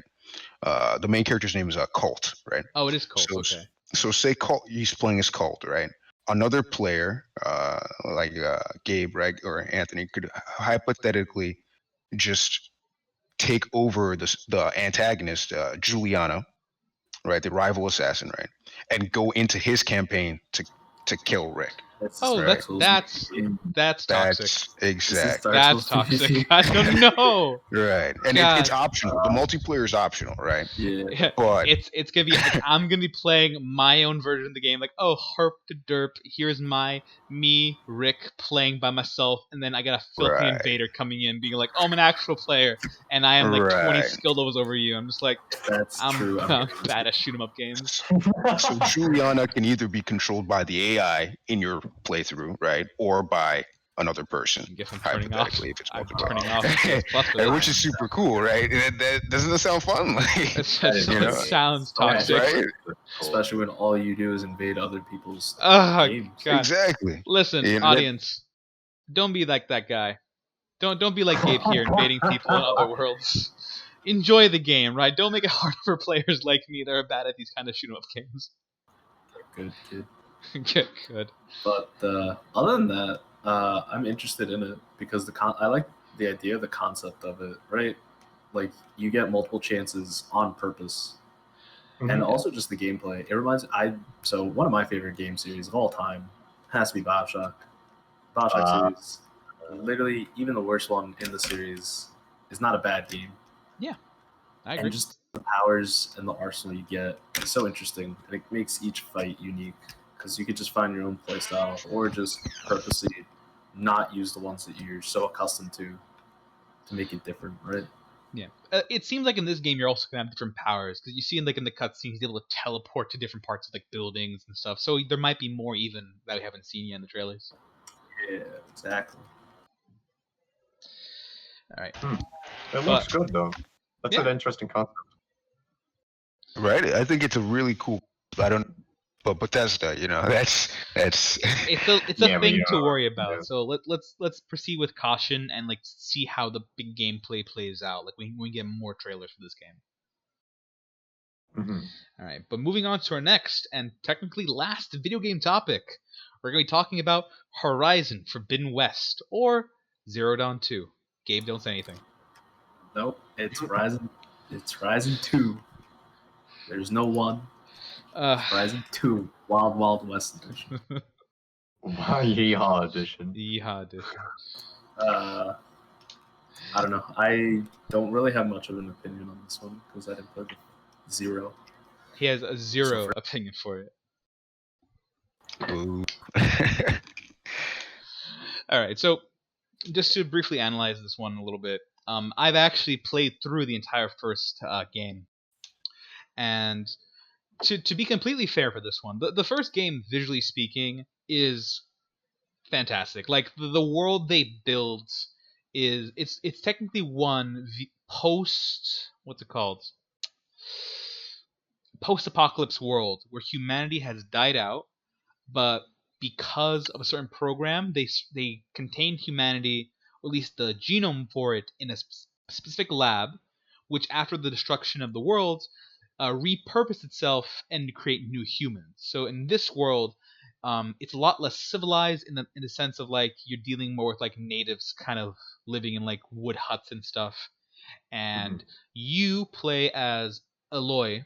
The main character's name is Colt, right? Oh, it is Colt. So Okay. so say Colt, he's playing as Colt, right? Another player, like Gabe, right, or Anthony, could hypothetically just take over the antagonist, Juliana, right, the rival assassin, right, and go into his campaign to kill Rick, This is Oh, Dark right? Souls. that's toxic. That's This is exact, Dark That's Souls toxic. PvP. I don't know. right, and it's God. optional. The multiplayer is optional, right? Yeah. But It's gonna be like I'm gonna be playing my own version of the game. Like, oh, herp to derp. Here's me Rick playing by myself, and then I got a filthy right, invader coming in, being like, oh, I'm an actual player, and I am like 20 right. skill levels over you. I'm just like, That's true. I'm I'm getting bad into at shoot 'em up games. So Juliana can either be controlled by the AI in your playthrough, right, or by another person, I guess I'm turning off. hypothetically, if it's I'm turning off multiplayer. PS Plus for this. Which is super cool, right? Doesn't that sound fun? Like, That is It you know, sounds so toxic. right? especially when all you do is invade other people's Oh games. God! Exactly. Listen, You know, audience, don't be like that guy. Don't be like Gabe here, invading people in other worlds. Enjoy the game, right? Don't make it hard for players like me that are bad at these kind of shoot 'em up games. Good kid. Get good. But other than that, I'm interested in it because I like the idea, the concept of it, right? Like you get multiple chances on purpose, and Mhm. also just the gameplay. It reminds so one of my favorite game series of all time has to be Bioshock. Bioshock series, literally even the worst one in the series is not a bad game, I agree. and just the powers and the arsenal you get is so interesting, and it makes each fight unique because you could just find your own playstyle or just purposely not use the ones that you're so accustomed to make it different, right? Yeah. It seems like in this game you're also gonna have different powers because you see in the cutscenes you're able to teleport to different parts of like buildings and stuff. So there might be more even that we haven't seen yet in the trailers. Yeah, exactly. All right. It looks good though. That's an interesting concept. right? I think it's a really cool. I don't, but Bethesda, that's It's a Yeah, but you thing don't to know. worry about. Yeah. So let's proceed with caution and like see how the big gameplay plays out. Like we get more trailers for this game. Mhm. All right, but moving on to our next and technically last video game topic, we're going to be talking about Horizon Forbidden West or Zero Dawn 2. Gabe, don't say anything. Nope, it's Horizon 2. There's no one. Horizon 2 Wild Wild West Edition. Yeehaw edition. Yeehaw edition. I don't know. I don't really have much of an opinion on this one because I didn't play the 0. He has a zero So opinion for it. Boo. All right, so just to briefly analyze this one a little bit, I've actually played through the entire first game, and to be completely fair for this one, the first game, visually speaking, is fantastic. Like the world they build is it's technically one post what's it called, post apocalypse world where humanity has died out, but because of a certain program, they contained humanity, or at least the genome for it, in a specific lab, which after the destruction of the world, repurposed itself and create new humans. So in this world, it's a lot less civilized in the sense of like you're dealing more with like natives, kind of living in like wood huts and stuff. And you play as Aloy,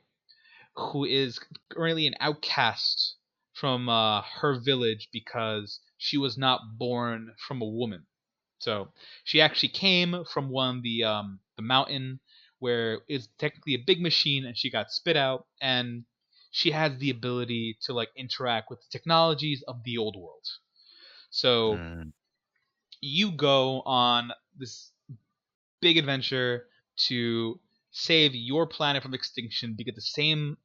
who is currently an outcast from her village because she was not born from a woman. So she actually came from the mountain where it's technically a big machine, and she got spit out, and she has the ability to like interact with the technologies of the old world. So Mm. you go on this big adventure to save your planet from extinction, because the same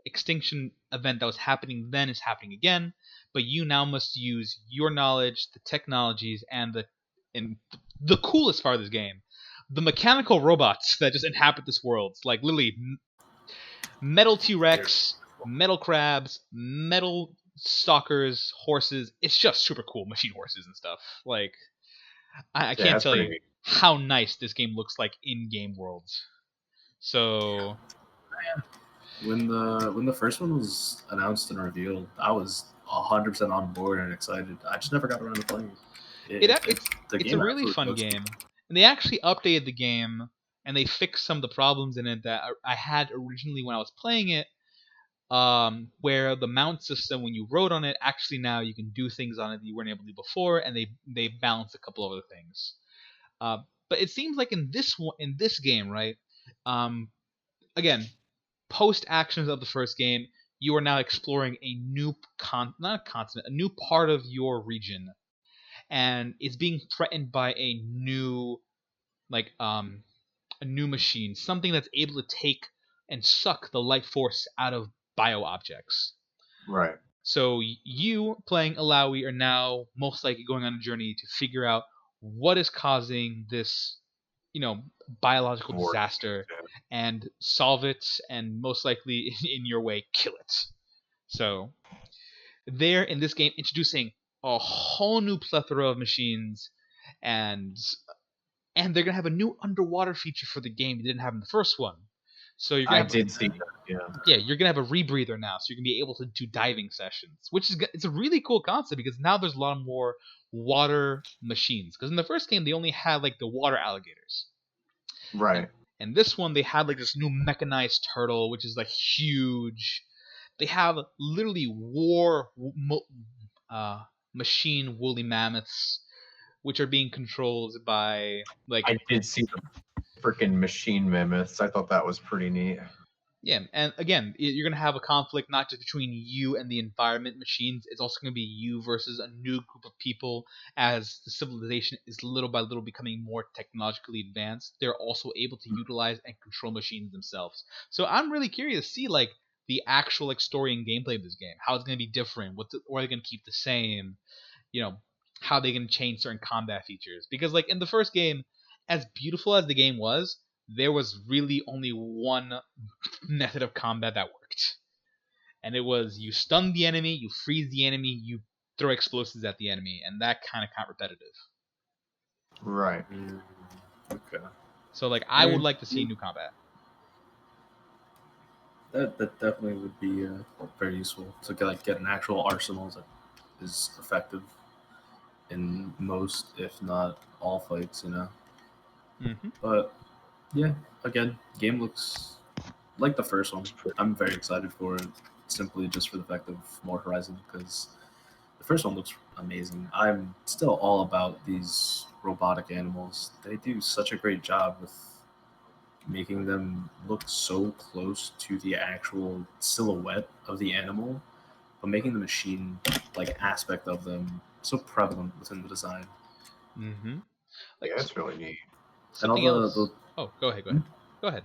extinction event that was happening then is happening again, but you now must use your knowledge, the technologies, and the coolest part of this game, the mechanical robots that just inhabit this world. Like literally metal T-Rex, metal crabs, metal stalkers, horses. It's just super cool, machine horses and stuff. Like I Yeah, can't that's tell pretty you neat. how nice this game looks like in game worlds. So When the first one was announced and revealed, I was 100% on board and excited. I just never got around to playing it. The it's a game really absolutely fun looks game, and they actually updated the game and they fixed some of the problems in it that I had originally when I was playing it. Where the mount system, when you rode on it, actually now you can do things on it that you weren't able to do before, and they balance a couple of other things. Uh, but it seems like in this game, right? Um, Again, post actions of the first game, you are now exploring a new not a continent, a new part of your region, and it's being threatened by like a new machine, something that's able to take and suck the life force out of bio objects. Right. So you playing Alawi are now most likely going on a journey to figure out what is causing this, biological War. disaster, Yeah. and solve it, and most likely in your way kill it. So they're in this game introducing a whole new plethora of machines, and they're gonna have a new underwater feature for the game you didn't have in the first one. So you're I gonna have did see that. Yeah. you're gonna have a rebreather now, so you're gonna be able to do diving sessions, which is it's a really cool concept because now there's a lot more water machines. Because in the first game they only had like the water alligators, and Right. this one they had like this new mechanized turtle, which is like huge. They have literally uh, machine woolly mammoths, which are being controlled by like I did see the freaking machine mammoths. I thought that was pretty neat. yeah, and again, you're gonna have a conflict not just between you and the environment machines. It's also gonna be you versus a new group of people. As the civilization is little by little becoming more technologically advanced, they're also able to utilize and control machines themselves. So I'm really curious to see like the actual like story and gameplay of this game. How it's gonna be different. Or are they gonna keep the same? You know, how they gonna change certain combat features? Because like in the first game, as beautiful as the game was, there was really only one method of combat that worked. And it was you stun the enemy, you freeze the enemy, you throw explosives at the enemy, and that kind of got repetitive. Right. Okay. So like I would like to see new combat. That definitely would be very useful to get an actual arsenal that is effective in most, if not all, fights. Mm-hmm. But yeah, again, game looks like the first one. I'm very excited for it. simply just for the fact of more Horizon, because the first one looks amazing. I'm still all about these robotic animals. They do such a great job with making them look so close to the actual silhouette of the animal, but making the machine like aspect of them so prevalent within the design. Mm-hmm. Yeah, that's really neat. And all Something the, else. the Oh, go ahead. Go ahead.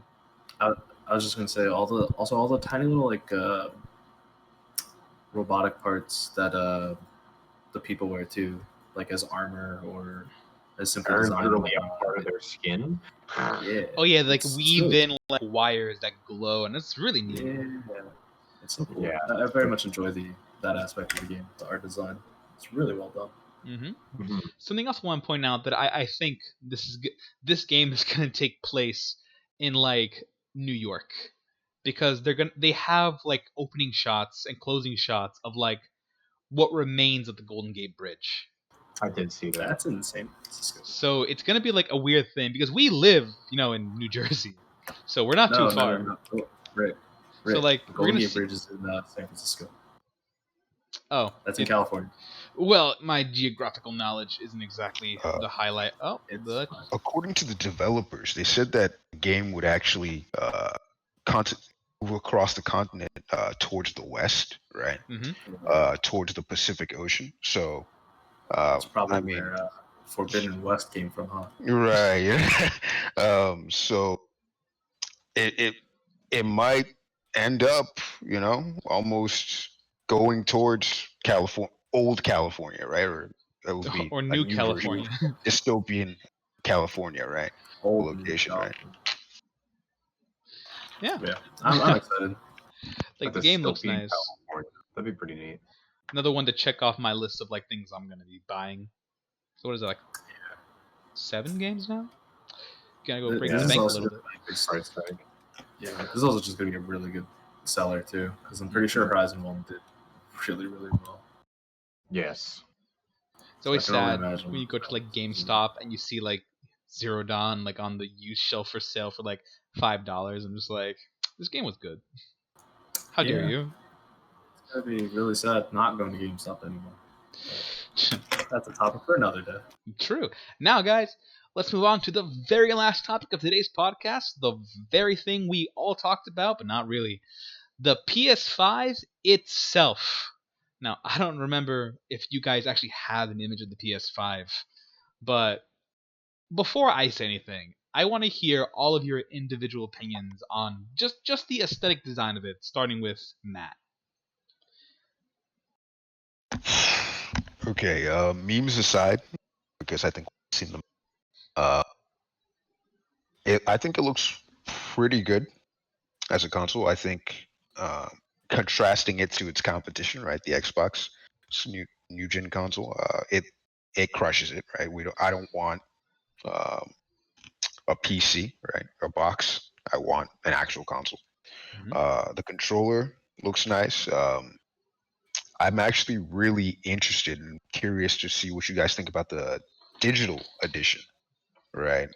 I was just gonna say all the tiny little like robotic parts that the people wear too, like as armor or as simply Are design. literally a part of their skin. Yeah. Oh yeah, like It's weave really in like wires that glow, and it's really neat. Yeah, it's so cool. Yeah. I very much enjoy that aspect of the game, the art design. It's really well done. Mm-hmm. Mhm. Something else I want to point out that I think this game is going to take place in like New York because they have like opening shots and closing shots of like what remains of the Golden Gate Bridge. I did see that. That's insane. So it's going to be like a weird thing because we live, in New Jersey. So we're not too far. No. Oh, right. So like the we're Golden going to Gate see Bridge is in San Francisco. Oh, That's in California. well, my geographical knowledge isn't exactly Uh, the highlight. Oh, It's but fine. According to the developers, they said that the game would actually move across the continent towards the west, right? Towards the Pacific Ocean. So, That's probably I mean, where Forbidden West came from, huh? right. Yeah. So it it might end up, almost going towards old California, right? Or that would be or a New new version of California. dystopian California, right? The Old New location, right? California. Yeah, Yeah, I'm excited. like A the game looks dystopian nice. California. That'd be pretty neat. Another one to check off my list of like things I'm gonna be buying. So what is it, like 7 games now? Gotta go break This the is Yeah. bank a also little bit. a good Price tag. Yeah, this is also just going to be a really good seller too, because I'm pretty sure Horizon 1 did really, really well. Yes. It's always I can only sad imagine when you go to like GameStop and you see like Zero Dawn like on the used shelf for sale for like $5. I'm just like, this game was good. How dare Yeah. you? It's going to be really sad not going to GameStop anymore. But that's a topic for another day. True. Now, guys, let's move on to the very last topic of today's podcast. The very thing we all talked about, but not really. The PS5 itself. Now, I don't remember if you guys actually have an image of the PS5, but before I say anything, I want to hear all of your individual opinions on just the aesthetic design of it, starting with Matt. Okay, memes aside, because I think we've seen them. Uh, I think it looks pretty good as a console. I think contrasting it to its competition, right, the Xbox, it's new gen console, it crushes it, right? I don't want um, a PC, right, a box. I want an actual console. Mhm. The controller looks nice. I'm actually really interested and curious to see what you guys think about the digital edition, right?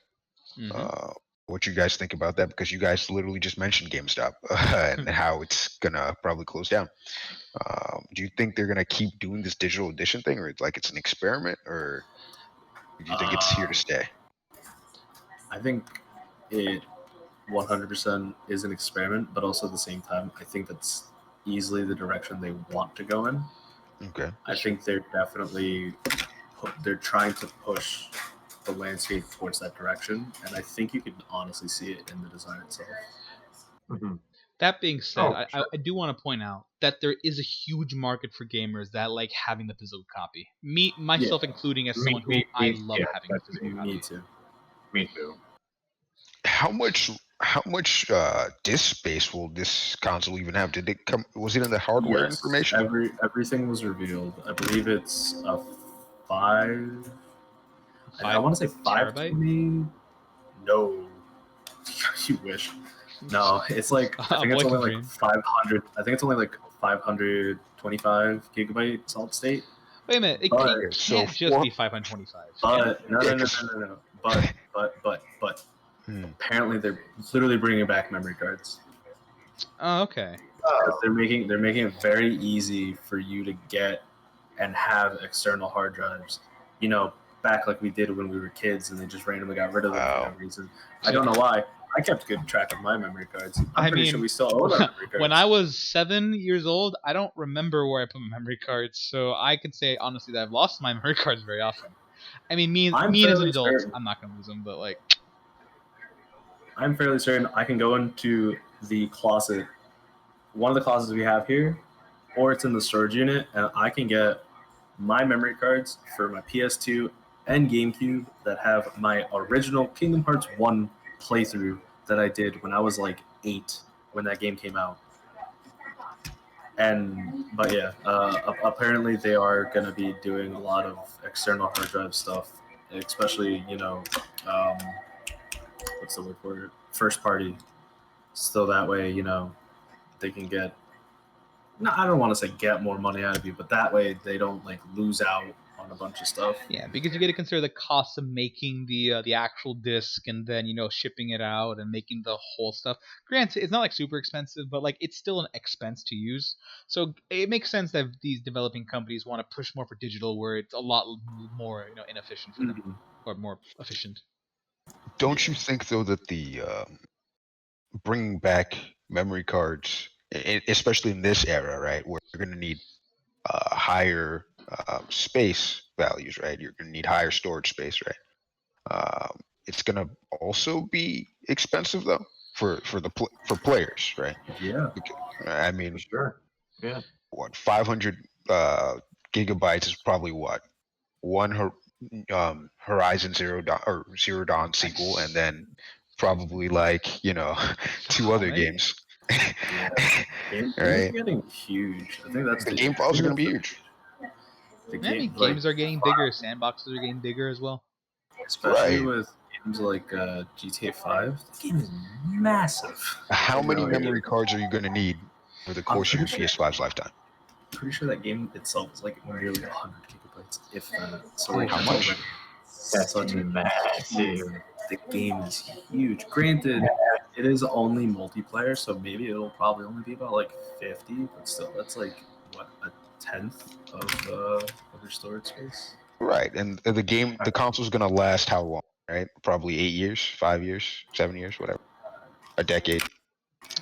Mhm. Uh, what you guys think about that? Because you guys literally just mentioned GameStop and how it's gonna probably close down. Do you think they're gonna keep doing this digital edition thing, or like it's an experiment, or do you think it's here to Um, stay? I think it 100% is an experiment, but also at the same time, I think that's easily the direction they want to go in. Okay. I think they're definitely they're trying to push the landscape towards that direction, and I think you can honestly see it in the design itself. Mhm. That being said, Oh, I do want to point out that there is a huge market for gamers that like having the physical copy. Me, Yeah, myself including, as someone who I love yeah, having the physical me copy. too. me too. How much disk space will this console even have? Did it come? Was it in the hardware Yes, information? everything was revealed. I believe it's a 5. I Five want to say terabyte. 520. No, you wish. No, it's like I A think it's boy only can like dream. 500. I think it's only like 525 gigabyte solid state. Wait a minute, But it Okay, so can't just four. be 525, can it? but no Yeah, no no because no no no. But hmm, apparently they're literally bringing back memory cards. Oh, okay. because they're making it very easy for you to get and have external hard drives. You know, back like we did when we were kids, and they just randomly got rid of them for no reason. I don't know why. I kept good track of my memory cards. I'm pretty sure we still own our memory cards. When I was 7 years old, I don't remember where I put my memory cards, so I can say honestly that I've lost my memory cards very often. I mean, me as an adult, I'm not gonna lose them, but like, I'm fairly certain I can go into the closet, one of the closets we have here, or it's in the storage unit, and I can get my memory cards for my PS2 and GameCube that have my original Kingdom Hearts 1 playthrough that I did when I was like 8 when that game came out. But yeah, apparently they are going to be doing a lot of external hard drive stuff, especially, what's the word for it? First party. So that way, they can get, no, I don't want to say get more money out of you, but that way they don't like lose out on a bunch of stuff. yeah, because you got to consider the cost of making the actual disc and then shipping it out and making the whole stuff. Granted, it's not like super expensive, but like it's still an expense to use. So it makes sense that these developing companies want to push more for digital, where it's a lot more inefficient for them, or more efficient. Don't you think though that the bringing back memory cards, especially in this era, right, where you're going to need higher space values, right? You're going to need higher storage space, right? It's going to also be expensive though for for players, right? Yeah. I mean, For sure. Yeah. what 500 gigabytes is probably what one Horizon Zero Dawn sequel, and then probably like two other games. Yeah. Games Right? are getting huge. I think that's The game files are going to be huge. Games are getting bigger. Sandboxes are getting bigger as well. Especially with games like GTA 5. The game is massive. How many memory cards are you going to need over the course of your PS5's lifetime? I'm pretty sure that game itself is like nearly 100 gigabytes, if that. So Oh, like, how much? That's massive. The game is huge. Granted, it is only multiplayer, so maybe it'll probably only be about like 50, but still, that's like what, a tenth of your storage space. Right, and the console's going to last how long? Right, probably 8 years, 5 years, 7 years, whatever, a decade.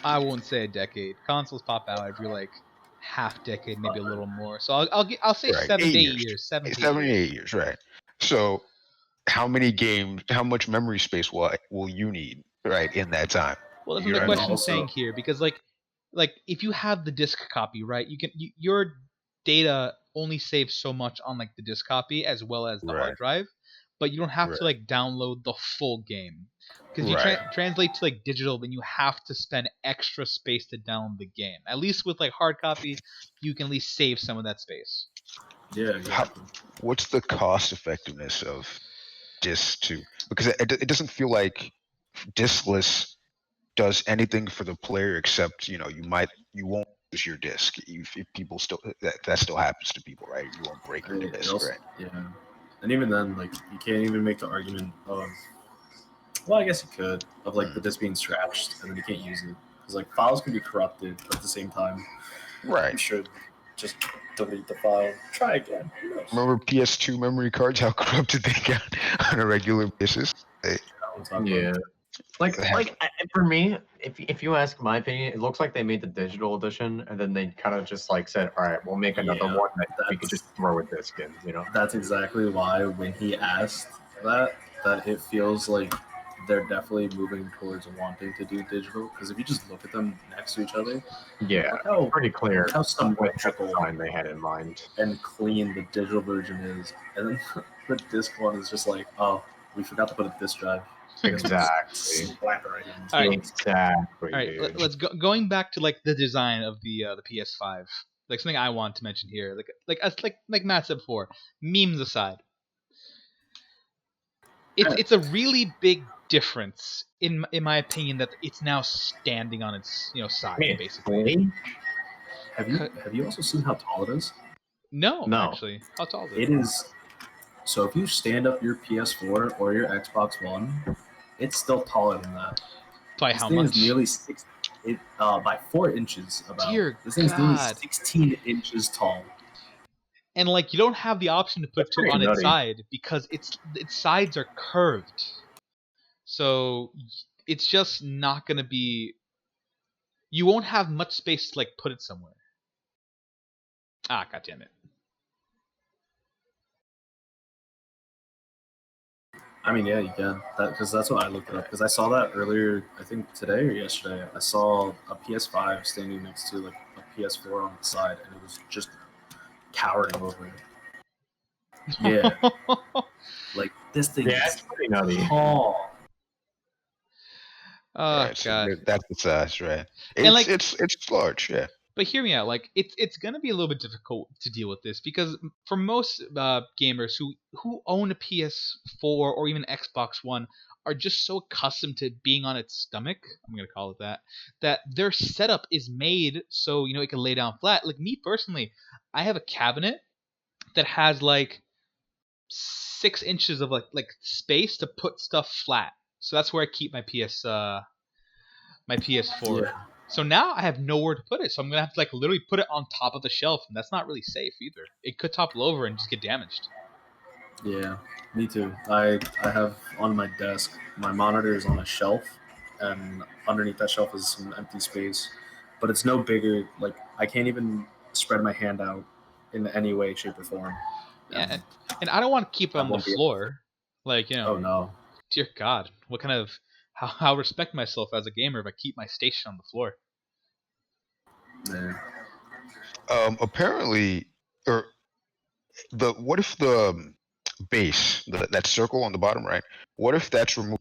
I won't say a decade. Consoles pop out every like half decade, maybe a little more. So I'll say Right, 7 to 8 years. years. 7 to 7 8 to years. 8 years, right? So, how much memory space will you need, right, in that time? Well, that's what the question's saying here, because like if you have the disk copy, right, your data only saves so much on like the disk copy as well as the hard Right. drive, but you don't have Right. to like download the full game. Because you Right. translate to like digital, then you have to spend extra space to download the game. At least with like hard copy, you can at least save some of that space. Yeah, exactly. What's the cost effectiveness of disc to? Because it doesn't feel like diskless does anything for the player except you won't lose your disc if people still that still happens to people, right? You won't break your disc, also, right? Yeah, and even then, like you can't even make the argument of, well, I guess you could, of like the disc being scratched and then you can't use it because like files can be corrupted, but at the same time, Right. you should just delete the file, try again. Who knows? Remember PS2 memory cards? How corrupted they got on a regular basis? Yeah. Like for me, if you ask my opinion, it looks like they made the digital edition and then they kind of just like said, all right, we'll make another one that we could just throw a disc in, That's exactly why when he asked that it feels like they're definitely moving towards wanting to do digital, because if you just look at them next to each other, yeah, how pretty clear how what symmetrical design they had in mind and clean the digital version is, and then the disc one is just like, oh, we forgot to put a disc drive. Exactly. Slap it right in. All right. Exactly. All right, dude. let's going back to like the design of the PS5. Like something I want to mention here, like Matt said before, memes aside, it's a really big difference in my opinion that it's now standing on its side basically. Have you also seen how tall it is? No, actually, how tall is it? It is. So if you stand up your PS4 or your Xbox One, it's still taller than that. By This how thing much? is nearly 6. it by 4 inches. About Dear this thing's nearly God. 16 inches tall. And like you don't have the option to put That's two pretty on its nutty. side because its sides are curved. So it's just not gonna be. You won't have much space to like put it somewhere. Ah, god damn it. I mean, yeah, you can. Because that's what I looked it up. Because I saw that earlier, I think today or yesterday. I saw a PS5 standing next to like a PS4 on the side, and it was just towering over it. Yeah, like this thing Yeah, is it's pretty nutty. tall. Oh Right, so god. that's the size, right? And like, It's large, yeah. but hear me out. Like, it's gonna be a little bit difficult to deal with this because for most gamers who own a PS4 or even Xbox One are just so accustomed to being on its stomach. I'm gonna call it that. That their setup is made so it can lay down flat. Like me personally, I have a cabinet that has like 6 inches of like space to put stuff flat. So that's where I keep my PS4. Yeah, So now I have nowhere to put it. So I'm gonna have to like literally put it on top of the shelf, and that's not really safe either. It could topple over and just get damaged. yeah, me too. I have on my desk, my monitor is on a shelf, and underneath that shelf is some empty space, but it's no bigger. Like I can't even spread my hand out in any way, shape, or form. Yeah, And and I don't want to keep it I on the won't be able to. floor. Like Oh no. dear God, what kind of how I respect myself as a gamer if I keep my station on the floor. Yeah. Apparently, or what if the base, that circle on the bottom right, what if that's removed?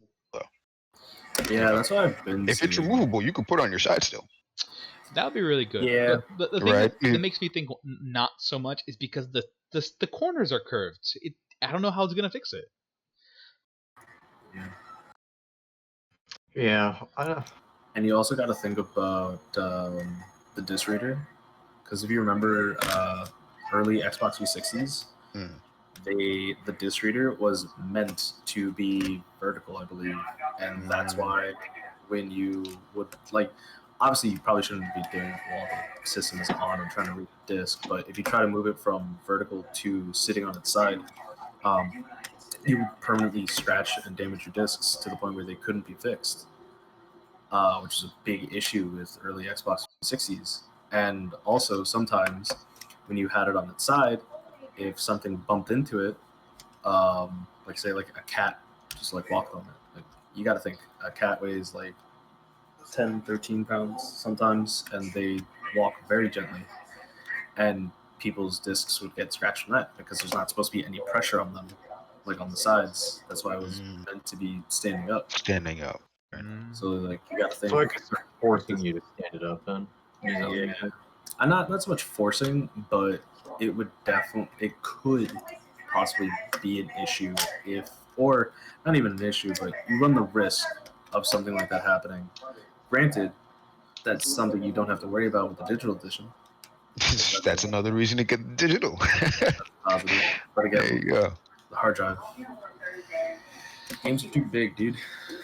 Yeah, that's what I've been If it's seeing. removable, you could put it on your side still, That would be really good. Yeah. But the thing right? that makes me think not so much is because the corners are curved. I don't know how it's gonna fix it. Yeah, I don't. And you also got to think about the disc reader, because if you remember early Xbox 360s, Mm. the disc reader was meant to be vertical, I believe, and that's why when you would like, obviously you probably shouldn't be doing it while the system is on and trying to read the disc, but if you try to move it from vertical to sitting on its side, um, you would permanently scratch and damage your discs to the point where they couldn't be fixed. Which is a big issue with early Xbox 360s. And also, sometimes when you had it on its side, if something bumped into it, like say like a cat just like walked on it, like you got to think a cat weighs like 10, 13 pounds sometimes, and they walk very gently. And people's discs would get scratched from that because there's not supposed to be any pressure on them, like on the sides. That's why it was meant to be standing up. Standing up. So like you got to think. I feel like it's forcing you to stand it up then. Yeah. I'm not so much forcing, but it would it could possibly be an issue if, or not even an issue, but you run the risk of something like that happening. Granted, that's something you don't have to worry about with the digital edition. That's another reason to get digital. Positive, but There again, you go. the hard drive. Games are too big, dude.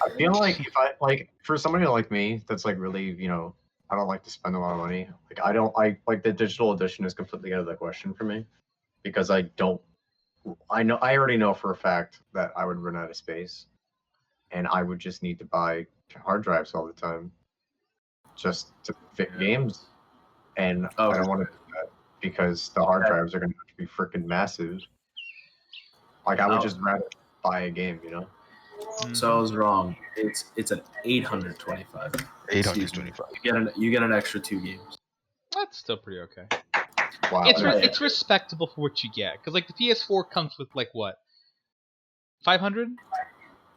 I feel like if I like for somebody like me that's like really, I don't like to spend a lot of money. Like I like the digital edition is completely out of the question for me because I already know for a fact that I would run out of space and I would just need to buy hard drives all the time just to fit games. And I don't want to do that because the hard drives are going to have to be freaking massive. Like I would just rather buy a game. So I was wrong. It's an 825. 825. You get an extra 2 games. That's still pretty okay. Wow. It's respectable for what you get because like the PS4 comes with like what 500.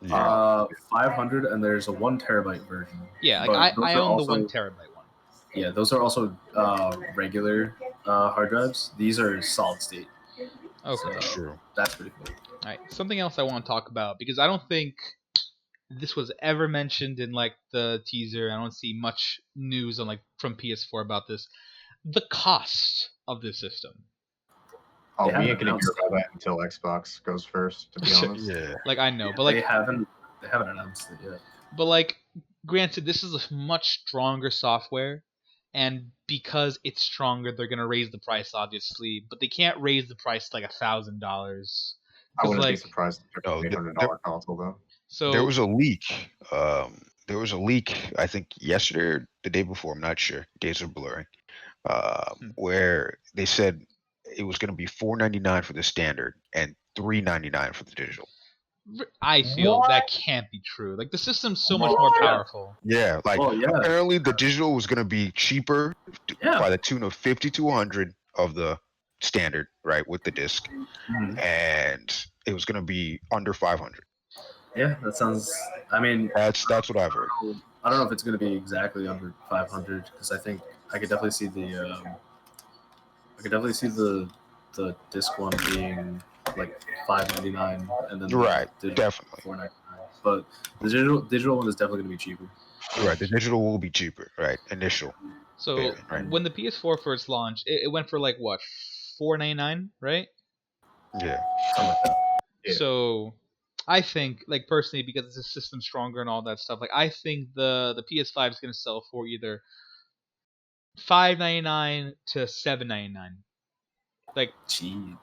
Yeah. 500, and there's a 1 terabyte version. Yeah, But like those I are own the also- 1 terabyte one. Yeah, those are also regular hard drives. These are solid state. Okay. So True. that's pretty cool. All right, something else I want to talk about because I don't think this was ever mentioned in like the teaser. I don't see much news on like from PS4 about this. The cost of this system. Oh, They we haven't ain't gonna hear announced about that until Xbox goes first, to be honest. Yeah. Like I know, but They like haven't announced it yet. but like granted, this is a much stronger software, and because it's stronger, they're gonna raise the price, obviously. But they can't raise the price to like $1,000 I because wouldn't be like surprised if it's No, an $800 console though. there so. was a leak. There was a leak. I think yesterday or the day before. I'm not sure. Days are blurring. Hmm. Where they said it was going to be $499 for the standard and $399 for the digital. I feel What? that can't be true. Like the system's so much What? more Yeah. powerful. Yeah, like Oh yeah, apparently the digital was going to be cheaper yeah. by the tune of 50 to 100 of the standard, right, with the disc, Mhm. and it was going to be under 500. Yeah, that sounds. I mean, That's what I've heard. I don't know if it's going to be exactly under 500 because I think I could definitely see the disc one being like 599 and then Right, the digital definitely. 499. But the digital one is definitely going to be cheaper. Right, the digital will be cheaper, right? Initial So payment, right? when the PS4 first launched, it went for like what, $499, right? Yeah. Something like that. Yeah. So I think, like personally, because the system's stronger and all that stuff, like I think the PS5 is gonna sell for either $599 to $799. Like Jeez.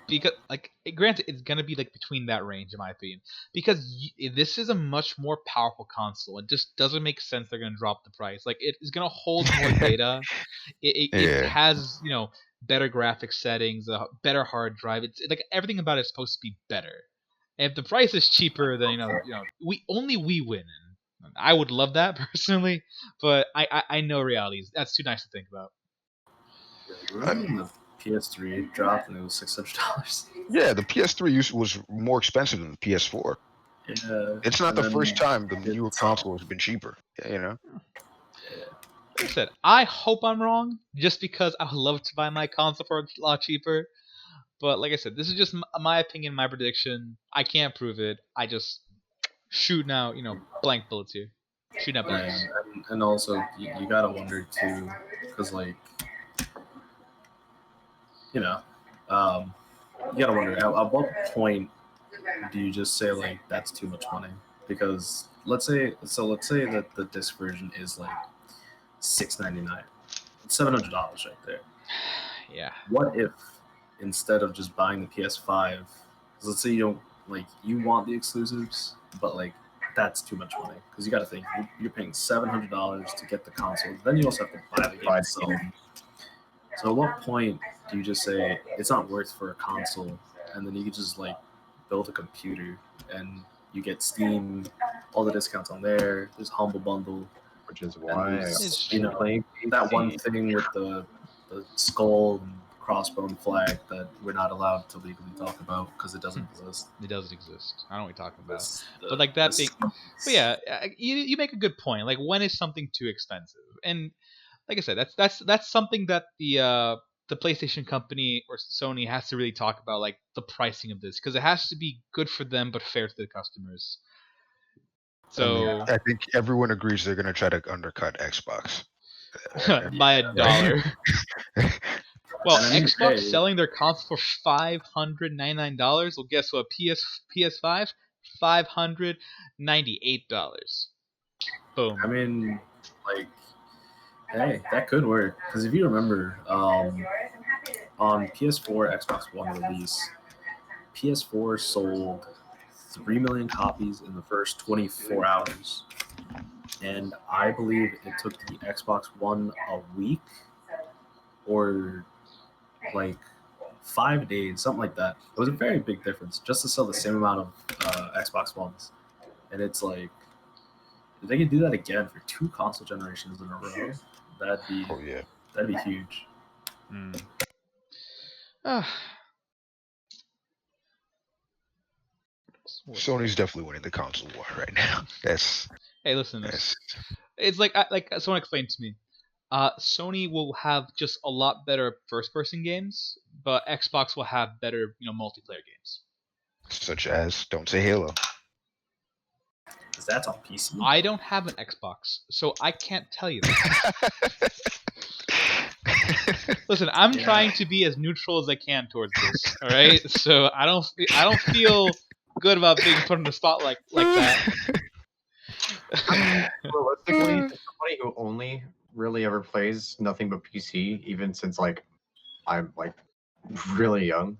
because like granted it's gonna be like between that range in my opinion because this is a much more powerful console. It just doesn't make sense they're gonna drop the price. Like it is gonna hold more data. It Yeah. has better graphics settings, a better hard drive. It's like everything about it is supposed to be better. And if the price is cheaper, then we win. And I would love that personally, but I know realities. That's too nice to think about. Remember when the PS3 dropped and it was $600? Yeah, the PS3 was more expensive than the PS4. Yeah. It's not and the then first time the newer it's console has been cheaper. You know? Like I said, I hope I'm wrong, just because I would love to buy my console for a lot cheaper. But like I said, this is just my opinion, my prediction. I can't prove it. I just shooting out, blank bullets here. Shooting out blanks. and also you gotta wonder too, because like you know, um, you gotta wonder at what point do you just say like that's too much money? Because let's say that the disc version is like $699, $700 right there. Yeah. What if instead of just buying the PS5, 'cause let's say you don't like you want the exclusives, but like that's too much money because you got to think you're paying $700 to get the console. Then you also have to buy the game Buy the itself. game. So at what point do you just say it's not worth for a console, and then you can just like build a computer and you get Steam, all the discounts on there. There's Humble Bundle, Which is and why It's you I'm know playing that PC. one thing with the skull and crossbone flag that we're not allowed to legally talk about because it doesn't exist. It doesn't exist. I don't know what you're talking about. That's But like that being, the- but yeah, you make a good point. Like when is something too expensive? And like I said, that's something that the PlayStation company or Sony has to really talk about, like the pricing of this, because it has to be good for them but fair to the customers. So I think everyone agrees they're gonna try to undercut Xbox. by a dollar. Well, And I mean, Xbox hey, selling their console for $599. Well, guess what? PS5 $598. Boom. I mean, like, hey, that could work because if you remember, on PS4, Xbox One release, PS4 sold 3 million copies in the first 24 hours. And I believe it took the Xbox One a week or like 5 days, something like that. It was a very big difference just to sell the same amount of Xbox Ones. And it's like, if they could do that again for 2 console generations in a row, Oh yeah. that'd be huge. Mm. Ah. Sony's definitely winning the console war right now. Hey, listen. That's It's like someone explained to me. Sony will have just a lot better first-person games, but Xbox will have better, multiplayer games. such as don't say Halo. Because that's on PC. I don't have an Xbox, so I can't tell you that. Listen, I'm Yeah. trying to be as neutral as I can towards this. All right, so I don't feel good about being put in the spotlight like that. Realistically, as somebody who only really ever plays nothing but PC, even since like I'm like really young,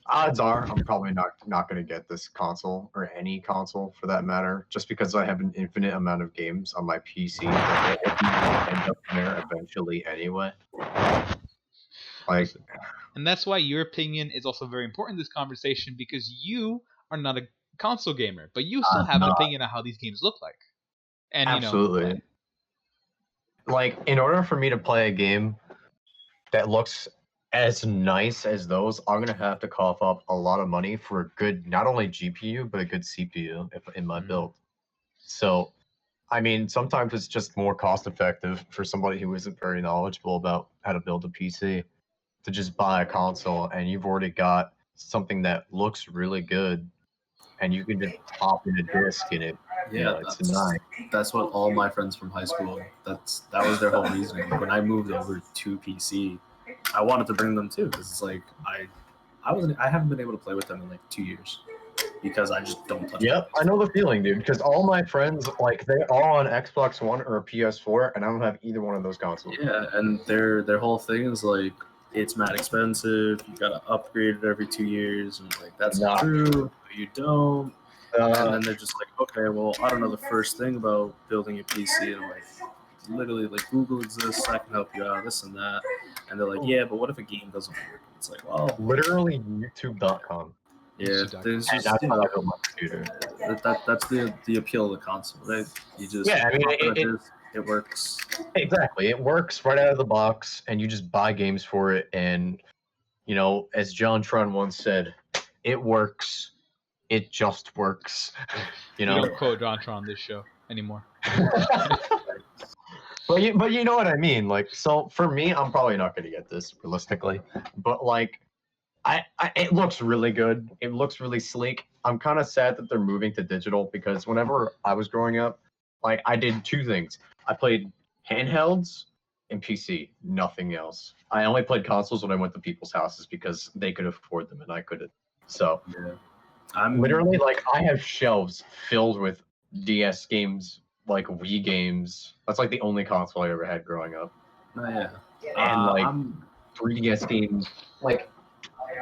odds are I'm probably not going to get this console or any console for that matter, just because I have an infinite amount of games on my PC that will ultimately end up there eventually anyway. Like, Listen, and that's why your opinion is also very important in this conversation because you are not a console gamer, but you still I'm have an not opinion on how these games look like, and absolutely. play. Like, in order for me to play a game that looks as nice as those, I'm gonna have to cough up a lot of money for a good, not only GPU but a good CPU if in my build. So, I mean, sometimes it's just more cost effective for somebody who isn't very knowledgeable about how to build a PC to just buy a console, and you've already got something that looks really good, and you can just pop in a disc in it. Yeah, It's nice. that's what all my friends from high school. That was their whole reasoning. When I moved over to PC, I wanted to bring them too because it's like I haven't been able to play with them in like 2 years because I just don't touch. Yep, I know the feeling, dude. Because all my friends, like, they're all on Xbox One or a PS4, and I don't have either one of those consoles. Yeah, and their whole thing is like it's mad expensive. You gotta upgrade it every 2 years, and like that's Not true. You don't. And Uh, then they're just like, okay, well, I don't know the first thing about building a PC, and I'm like, literally, like Google exists, I can help you out, this and that. And they're like, yeah, but what if a game doesn't work? It's like, well, literally YouTube.com. yeah, YouTube.com. there's And just that's how I build my computer. that's the appeal of the console, right? You just Yeah, I mean, pop it, it works. exactly. It works right out of the box, and you just buy games for it. And, as John Tron once said, it works. It just works. We don't quote Jontron on this show anymore. But you know what I mean. Like, so for me, I'm probably not going to get this realistically. But like, it looks really good. It looks really sleek. I'm kind of sad that they're moving to digital because whenever I was growing up, like I did two things. I played handhelds and PC, nothing else. I only played consoles when I went to people's houses because they could afford them and I couldn't. So Yeah, I'm literally, like, I have shelves filled with DS games, like Wii games. That's like the only console I ever had growing up, oh, yeah. and like I'm 3DS games. Like,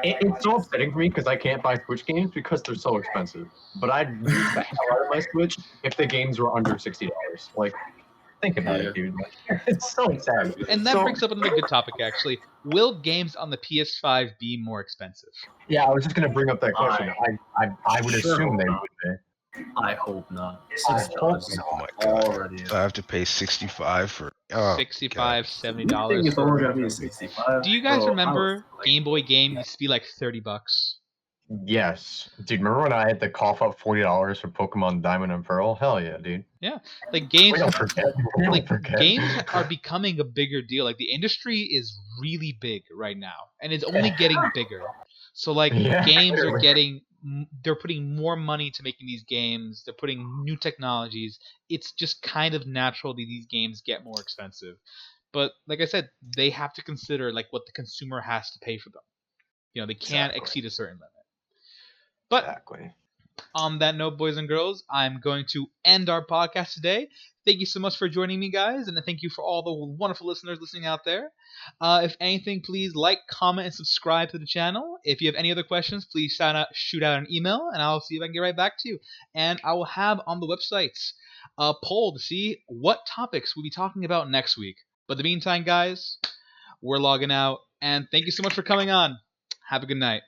it's so upsetting for me because I can't buy Switch games because they're so expensive. But I'd use the hell out of my Switch if the games were under $60. Like, think about it, dude. Like, it's so sad. And that So, brings up another good topic, actually. Will games on the PS5 be more expensive? yeah, I was just gonna bring up that question. I would Sure assume they not. would be. I hope not. I hope $60 is not. Oh my god! already. I have to pay 65 for. Oh, 65 God. $70 You think it's only gonna for. be 65? Do you guys Bro, remember like, Game Boy game used to be like $30? Yes, dude. Remember when I had to cough up $40 for Pokemon Diamond and Pearl? Hell yeah, dude. Yeah, like We games, don't forget. We don't like forget. games are becoming a bigger deal. Like the industry is really big right now, and it's only getting bigger. So like Yeah, games are clearly. they're putting more money to making these games. They're putting new technologies. It's just kind of natural that these games get more expensive. But like I said, they have to consider like what the consumer has to pay for them. They can't Exactly. exceed a certain limit. But Exactly. on that note, boys and girls, I'm going to end our podcast today. Thank you so much for joining me, guys, and thank you for all the wonderful listeners listening out there. If anything, please like, comment, and subscribe to the channel. If you have any other questions, please shoot out an email, and I'll see if I can get right back to you. And I will have on the websites a poll to see what topics we'll be talking about next week. But in the meantime, guys, we're logging out, and thank you so much for coming on. Have a good night.